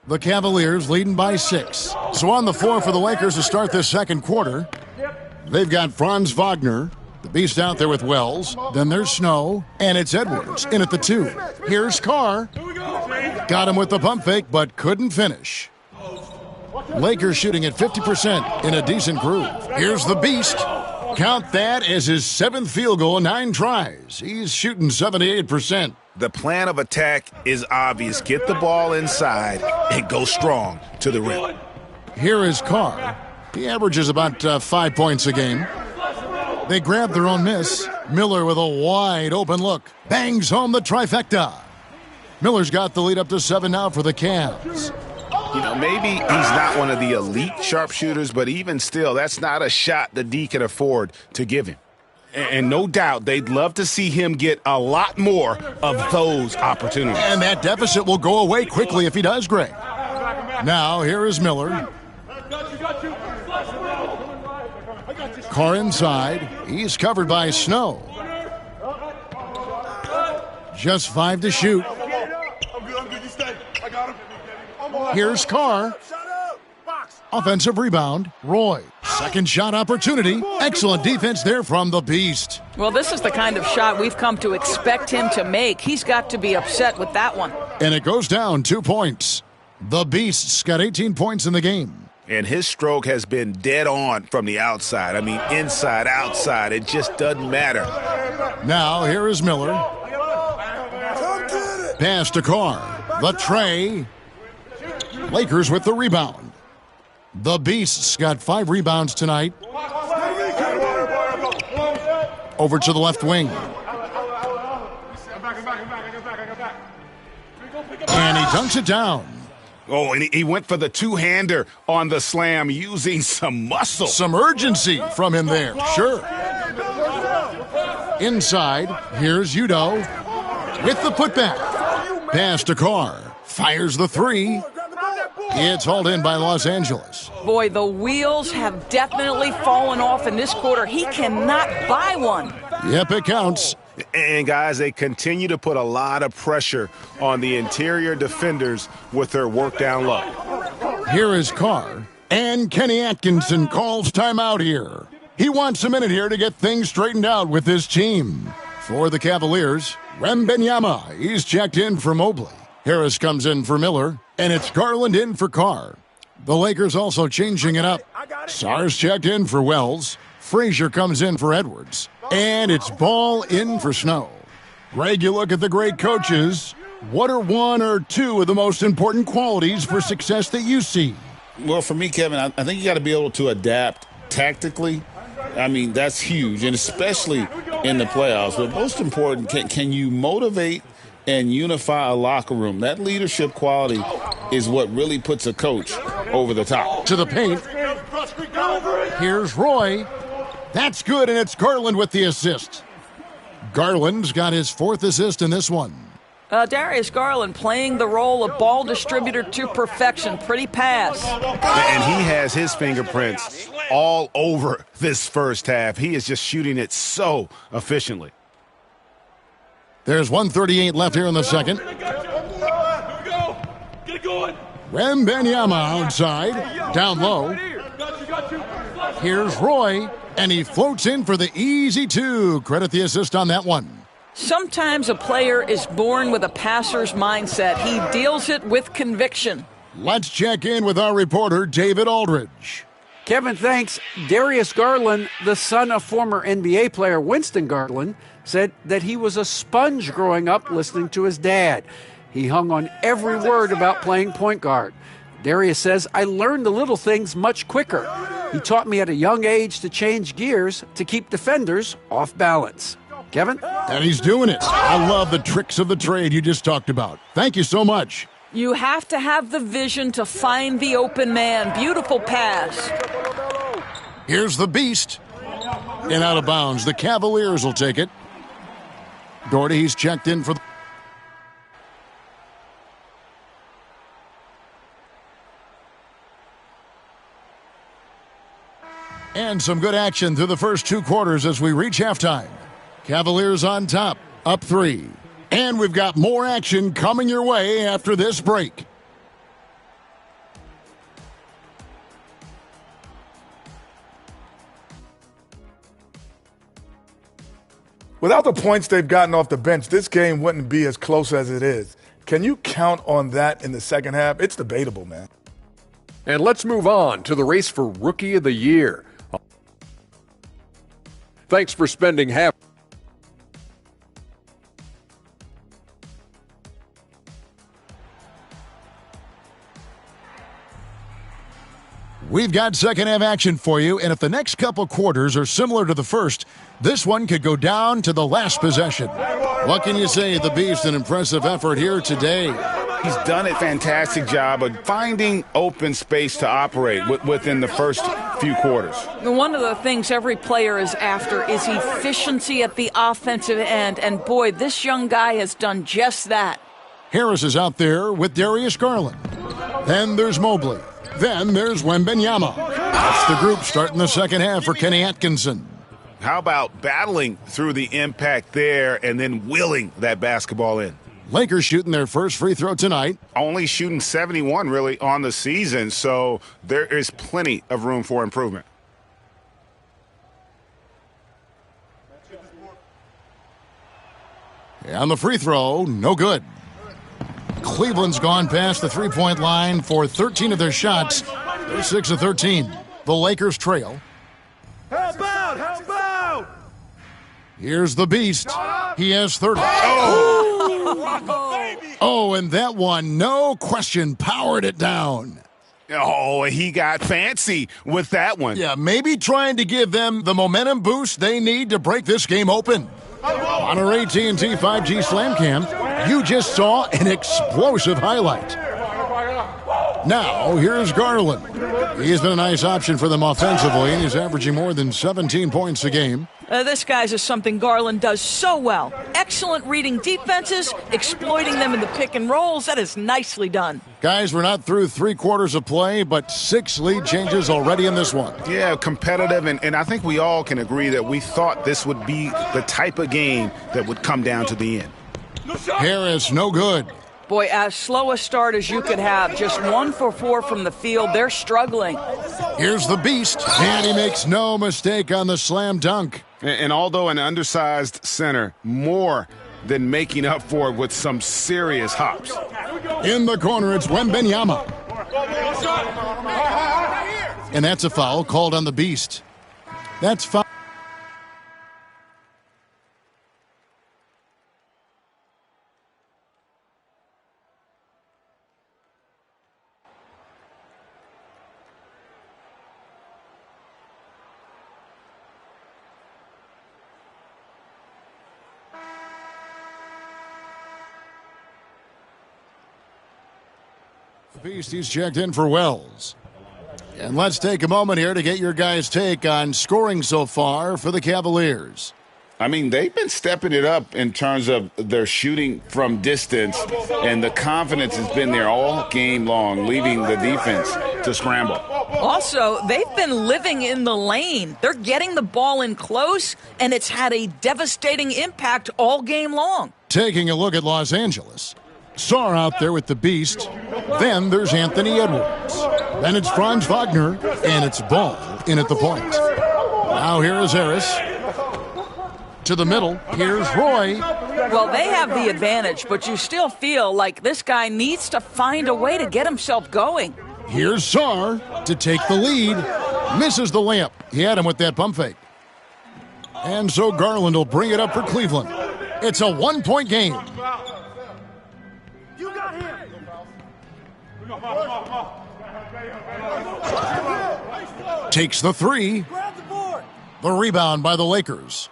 The Cavaliers leading by 6. So on the floor for the Lakers to start this second quarter, they've got Franz Wagner, the Beast out there with Wells. Then there's Snow, and it's Edwards in at the 2. Here's Carr. Got him with the pump fake, but couldn't finish. Lakers shooting at 50% in a decent groove. Here's the Beast. Count that as his 7th field goal in 9 tries. He's shooting 78%. The plan of attack is obvious. Get the ball inside and go strong to the rim. Here is Carr. He averages about 5 points a game. They grab their own miss. Miller with a wide open look. Bangs home the trifecta. Miller's got the lead up to 7 now for the Cavs. You know, maybe he's not one of the elite sharpshooters, but even still, that's not a shot the D can afford to give him. And no doubt they'd love to see him get a lot more of those opportunities. And that deficit will go away quickly if he does, Greg. Now, here is Miller. Carr inside. He's covered by Snow. Just 5 to shoot. Here's Carr. Offensive rebound. Roy. Second shot opportunity. Excellent defense there from the Beast. Well, this is the kind of shot we've come to expect him to make. He's got to be upset with that one. And it goes down 2 points. The Beast's got 18 points in the game. And his stroke has been dead on from the outside. I mean, inside, outside. It just doesn't matter. Now, here is Miller. Pass to Carr. The tray. Lakers with the rebound. The Beasts got 5 rebounds tonight. Over to the left wing. And he dunks it down. Oh, and he went for the two-hander on the slam using some muscle. Some urgency from him there, sure. Inside, here's Udo with the putback. Pass to Carr. Fires the 3. It's hauled in by Los Angeles. Boy, the wheels have definitely fallen off in this quarter. He cannot buy one. Yep, it counts. And, guys, they continue to put a lot of pressure on the interior defenders with their work down low. Here is Carr. And Kenny Atkinson calls timeout here. He wants a minute here to get things straightened out with his team. For the Cavaliers, Wembanyama. He's checked in for Mobley. Harris comes in for Miller, and it's Garland in for Carr. The Lakers also changing it up. Sars checked in for Wells. Frazier comes in for Edwards. And it's Ball in for Snow. Greg, you look at the great coaches. What are 1 or 2 of the most important qualities for success that you see? Well, for me, Kevin, I think you got to be able to adapt tactically. I mean, that's huge, and especially in the playoffs. But most important, can you motivate and unify a locker room? That leadership quality is what really puts a coach over the top. To the paint. Here's Roy. That's good, and it's Garland with the assist. Garland's got his 4th assist in this one. Darius Garland playing the role of ball distributor to perfection. Pretty pass. And he has his fingerprints all over this first half. He is just shooting it so efficiently. There's 1:38 left here in the second. Wembanyama outside, down low. Here's Roy, and he floats in for the easy two. Credit the assist on that one. Sometimes a player is born with a passer's mindset. He deals it with conviction. Let's check in with our reporter, David Aldridge. Kevin, thanks. Darius Garland, the son of former NBA player Winston Garland, said that he was a sponge growing up listening to his dad. He hung on every word about playing point guard. Darius says, I learned the little things much quicker. He taught me at a young age to change gears to keep defenders off balance. Kevin? And he's doing it. I love the tricks of the trade you just talked about. Thank you so much. You have to have the vision to find the open man. Beautiful pass. Here's the beast. And out of bounds. The Cavaliers will take it. Doherty, he's checked in for the... And some good action through the first two quarters as we reach halftime. Cavaliers on top, up 3. And we've got more action coming your way after this break. Without the points they've gotten off the bench, this game wouldn't be as close as it is. Can you count on that in the second half? It's debatable, man. And let's move on to the race for Rookie of the Year. Thanks for spending half. We've got second half action for you, and if the next couple quarters are similar to the first, this one could go down to the last possession. What can you say? The Beast, an impressive effort here today. He's done a fantastic job of finding open space to operate within the first few quarters. One of the things every player is after is efficiency at the offensive end, and boy, this young guy has done just that. Harris is out there with Darius Garland. Then there's Mobley. Then there's Wembanyama. That's the group starting the second half for Kenny Atkinson. How about battling through the impact there and then willing that basketball in? Lakers shooting their first free throw tonight. Only shooting 71 really on the season, so there is plenty of room for improvement. And the free throw, no good. Cleveland's gone past the three-point line for 13 of their shots. They're 6 of 13. The Lakers trail. How about? Here's the Beast. He has 30. Oh, and that one, no question, powered it down. Oh, he got fancy with that one. Yeah, maybe trying to give them the momentum boost they need to break this game open. On our AT&T 5G Slam Cam, you just saw an explosive highlight. Now, here's Garland. He's been a nice option for them offensively, and he's averaging more than 17 points a game. This guy's is something Garland does so well. Excellent reading defenses, exploiting them in the pick and rolls. That is nicely done. Guys, we're not through 3 quarters of play, but 6 lead changes already in this one. Yeah, competitive, and I think we all can agree that we thought this would be the type of game that would come down to the end. Harris, no good. Boy, as slow a start as you could have. Just 1 for 4 from the field. They're struggling. Here's the Beast, and he makes no mistake on the slam dunk. And although an undersized center, more than making up for it with some serious hops. In the corner, it's Wembanyama. And that's a foul called on the Beast. That's foul. Beast, he's checked in for Wells. And let's take a moment here to get your guys' take on scoring so far for the Cavaliers. I mean, they've been stepping it up in terms of their shooting from distance, and the confidence has been there all game long, leaving the defense to scramble. Also, they've been living in the lane. They're getting the ball in close, and it's had a devastating impact all game long. Taking a look at Los Angeles. Saar out there with the Beast. Then there's Anthony Edwards. Then it's Franz Wagner, and it's Ball in at the point. Now here is Harris. To the middle, here's Roy. Well, they have the advantage, but you still feel like this guy needs to find a way to get himself going. Here's Saar to take the lead. Misses the layup. He had him with that pump fake. And so Garland will bring it up for Cleveland. It's a 1-point game. You got him. Takes the three. The rebound by the Lakers.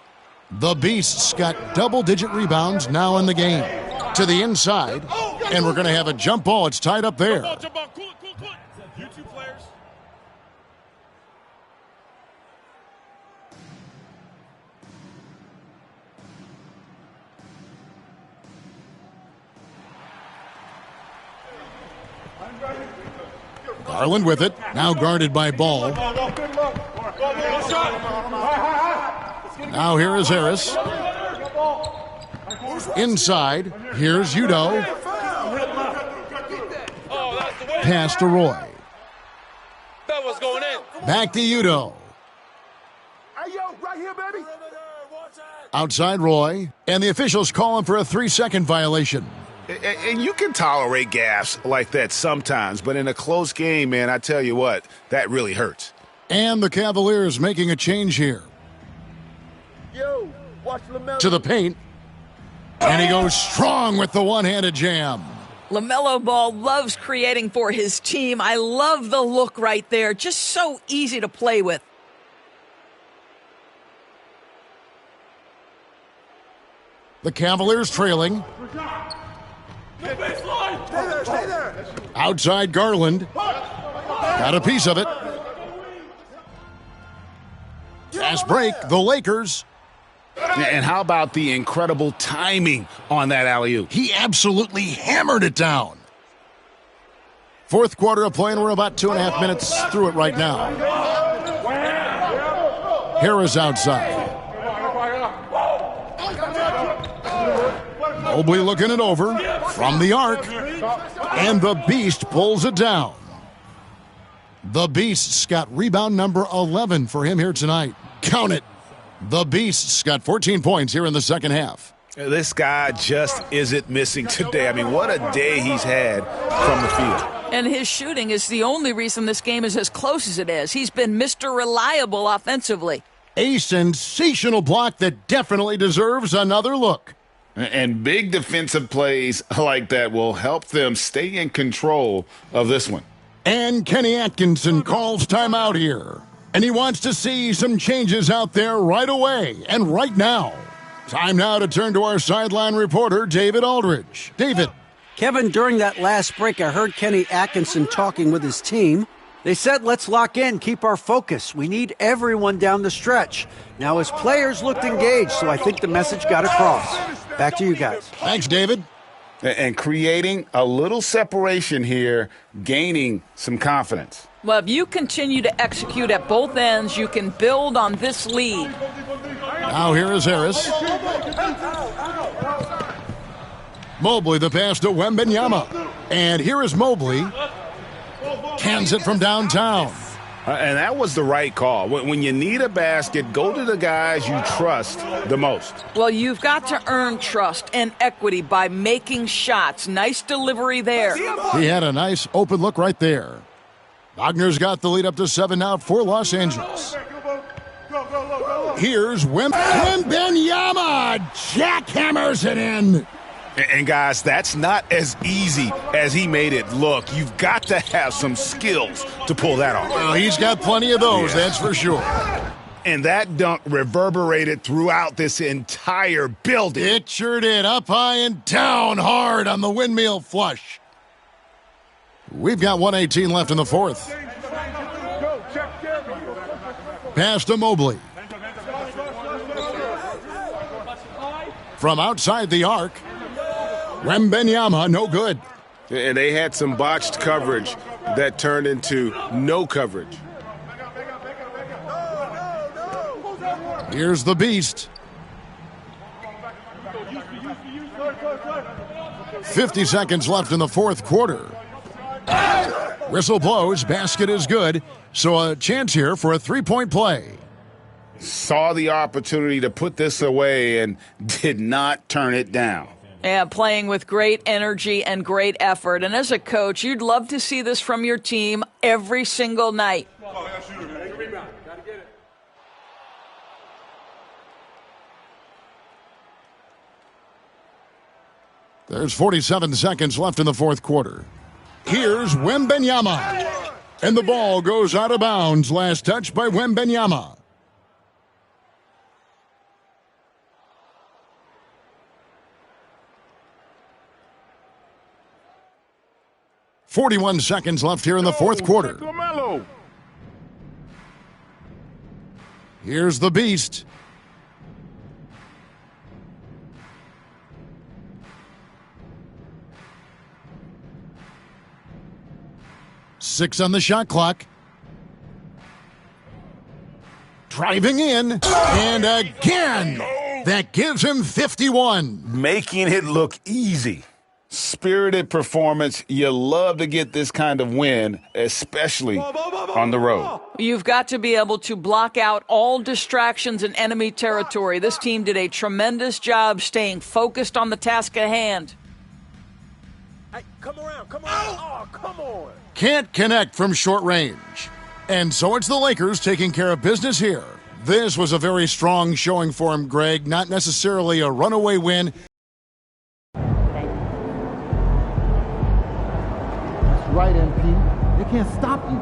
The Beasts got double-digit rebounds now in the game. To the inside, and we're going to have a jump ball. It's tied up there. You two players. Garland with it, now guarded by Ball. Now here is Harris. Inside, here's Udo. Pass to Roy. That was going in. Back to Udo. Hey, yo, right here, baby. Outside Roy, and the officials call him for a 3-second violation. And you can tolerate gaffes like that sometimes, but in a close game, man, I tell you what, that really hurts. And the Cavaliers making a change here. Yo, watch LaMelo. To the paint. And he goes strong with the one-handed jam. LaMelo Ball loves creating for his team. I love the look right there. Just so easy to play with. The Cavaliers trailing. Stay there. Outside Garland. Got a piece of it. Fast break, the Lakers. And how about the incredible timing on that alley-oop? He absolutely hammered it down. Fourth quarter of play, and we're about 2.5 minutes through it right now. Harris outside. Mobley looking it over from the arc, and the Beast pulls it down. The Beast's got rebound number 11 for him here tonight. Count it. The Beast's got 14 points here in the second half. This guy just isn't missing today. I mean, what a day he's had from the field. And his shooting is the only reason this game is as close as it is. He's been Mr. Reliable offensively. A sensational block that definitely deserves another look. And big defensive plays like that will help them stay in control of this one. And Kenny Atkinson calls timeout here. And he wants to see some changes out there right away and right now. Time now to turn to our sideline reporter, David Aldridge. David. Kevin, during that last break, I heard Kenny Atkinson talking with his team. They said, let's lock in, keep our focus. We need everyone down the stretch. Now his players looked engaged, so I think the message got across. Back to you guys. Thanks, David. And creating a little separation here, gaining some confidence. Well, if you continue to execute at both ends, you can build on this lead. Now here is Harris. Mobley the pass to Wembanyama. And here is Mobley. Cans it from downtown. And that was the right call. When you need a basket, go to the guys you trust the most. Well, you've got to earn trust and equity by making shots. Nice delivery there. He had a nice open look right there. Wagner's got the lead up to 7 now for Los Angeles. Here's Wembanyama. Jackhammers it in. And guys, that's not as easy as he made it look. You've got to have some skills to pull that off. Well, he's got plenty of those, that's for sure. And that dunk reverberated throughout this entire building. It sure did. Up high and down hard on the windmill flush. We've got 1:18 left in the fourth. Pass to Mobley. From outside the arc, Wembanyama, no good. And they had some botched coverage that turned into no coverage. Here's the Beast. 50 seconds left in the fourth quarter. Whistle blows, basket is good, so a chance here for a three-point play. Saw the opportunity to put this away and did not turn it down. Yeah, playing with great energy and great effort. And as a coach, you'd love to see this from your team every single night. There's 47 seconds left in the fourth quarter. Here's Wembanyama. And the ball goes out of bounds. Last touch by Wembanyama. .41 seconds left here in the fourth quarter. Here's the Beast. Six on the shot clock. Driving in, and again, that gives him 51. Making it look easy. Spirited performance. You love to get this kind of win, especially on the road. You've got to be able to block out all distractions in enemy territory. This team did a tremendous job staying focused on the task at hand. Hey, come around, come around. Oh, come on. Can't connect from short range. And so it's the Lakers taking care of business here. This was a very strong showing for him, Greg. Not necessarily a runaway win. That's right, MP. They can't stop you.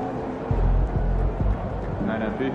Night, MP.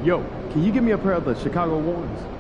Yo, can you give me a pair of the Chicago ones?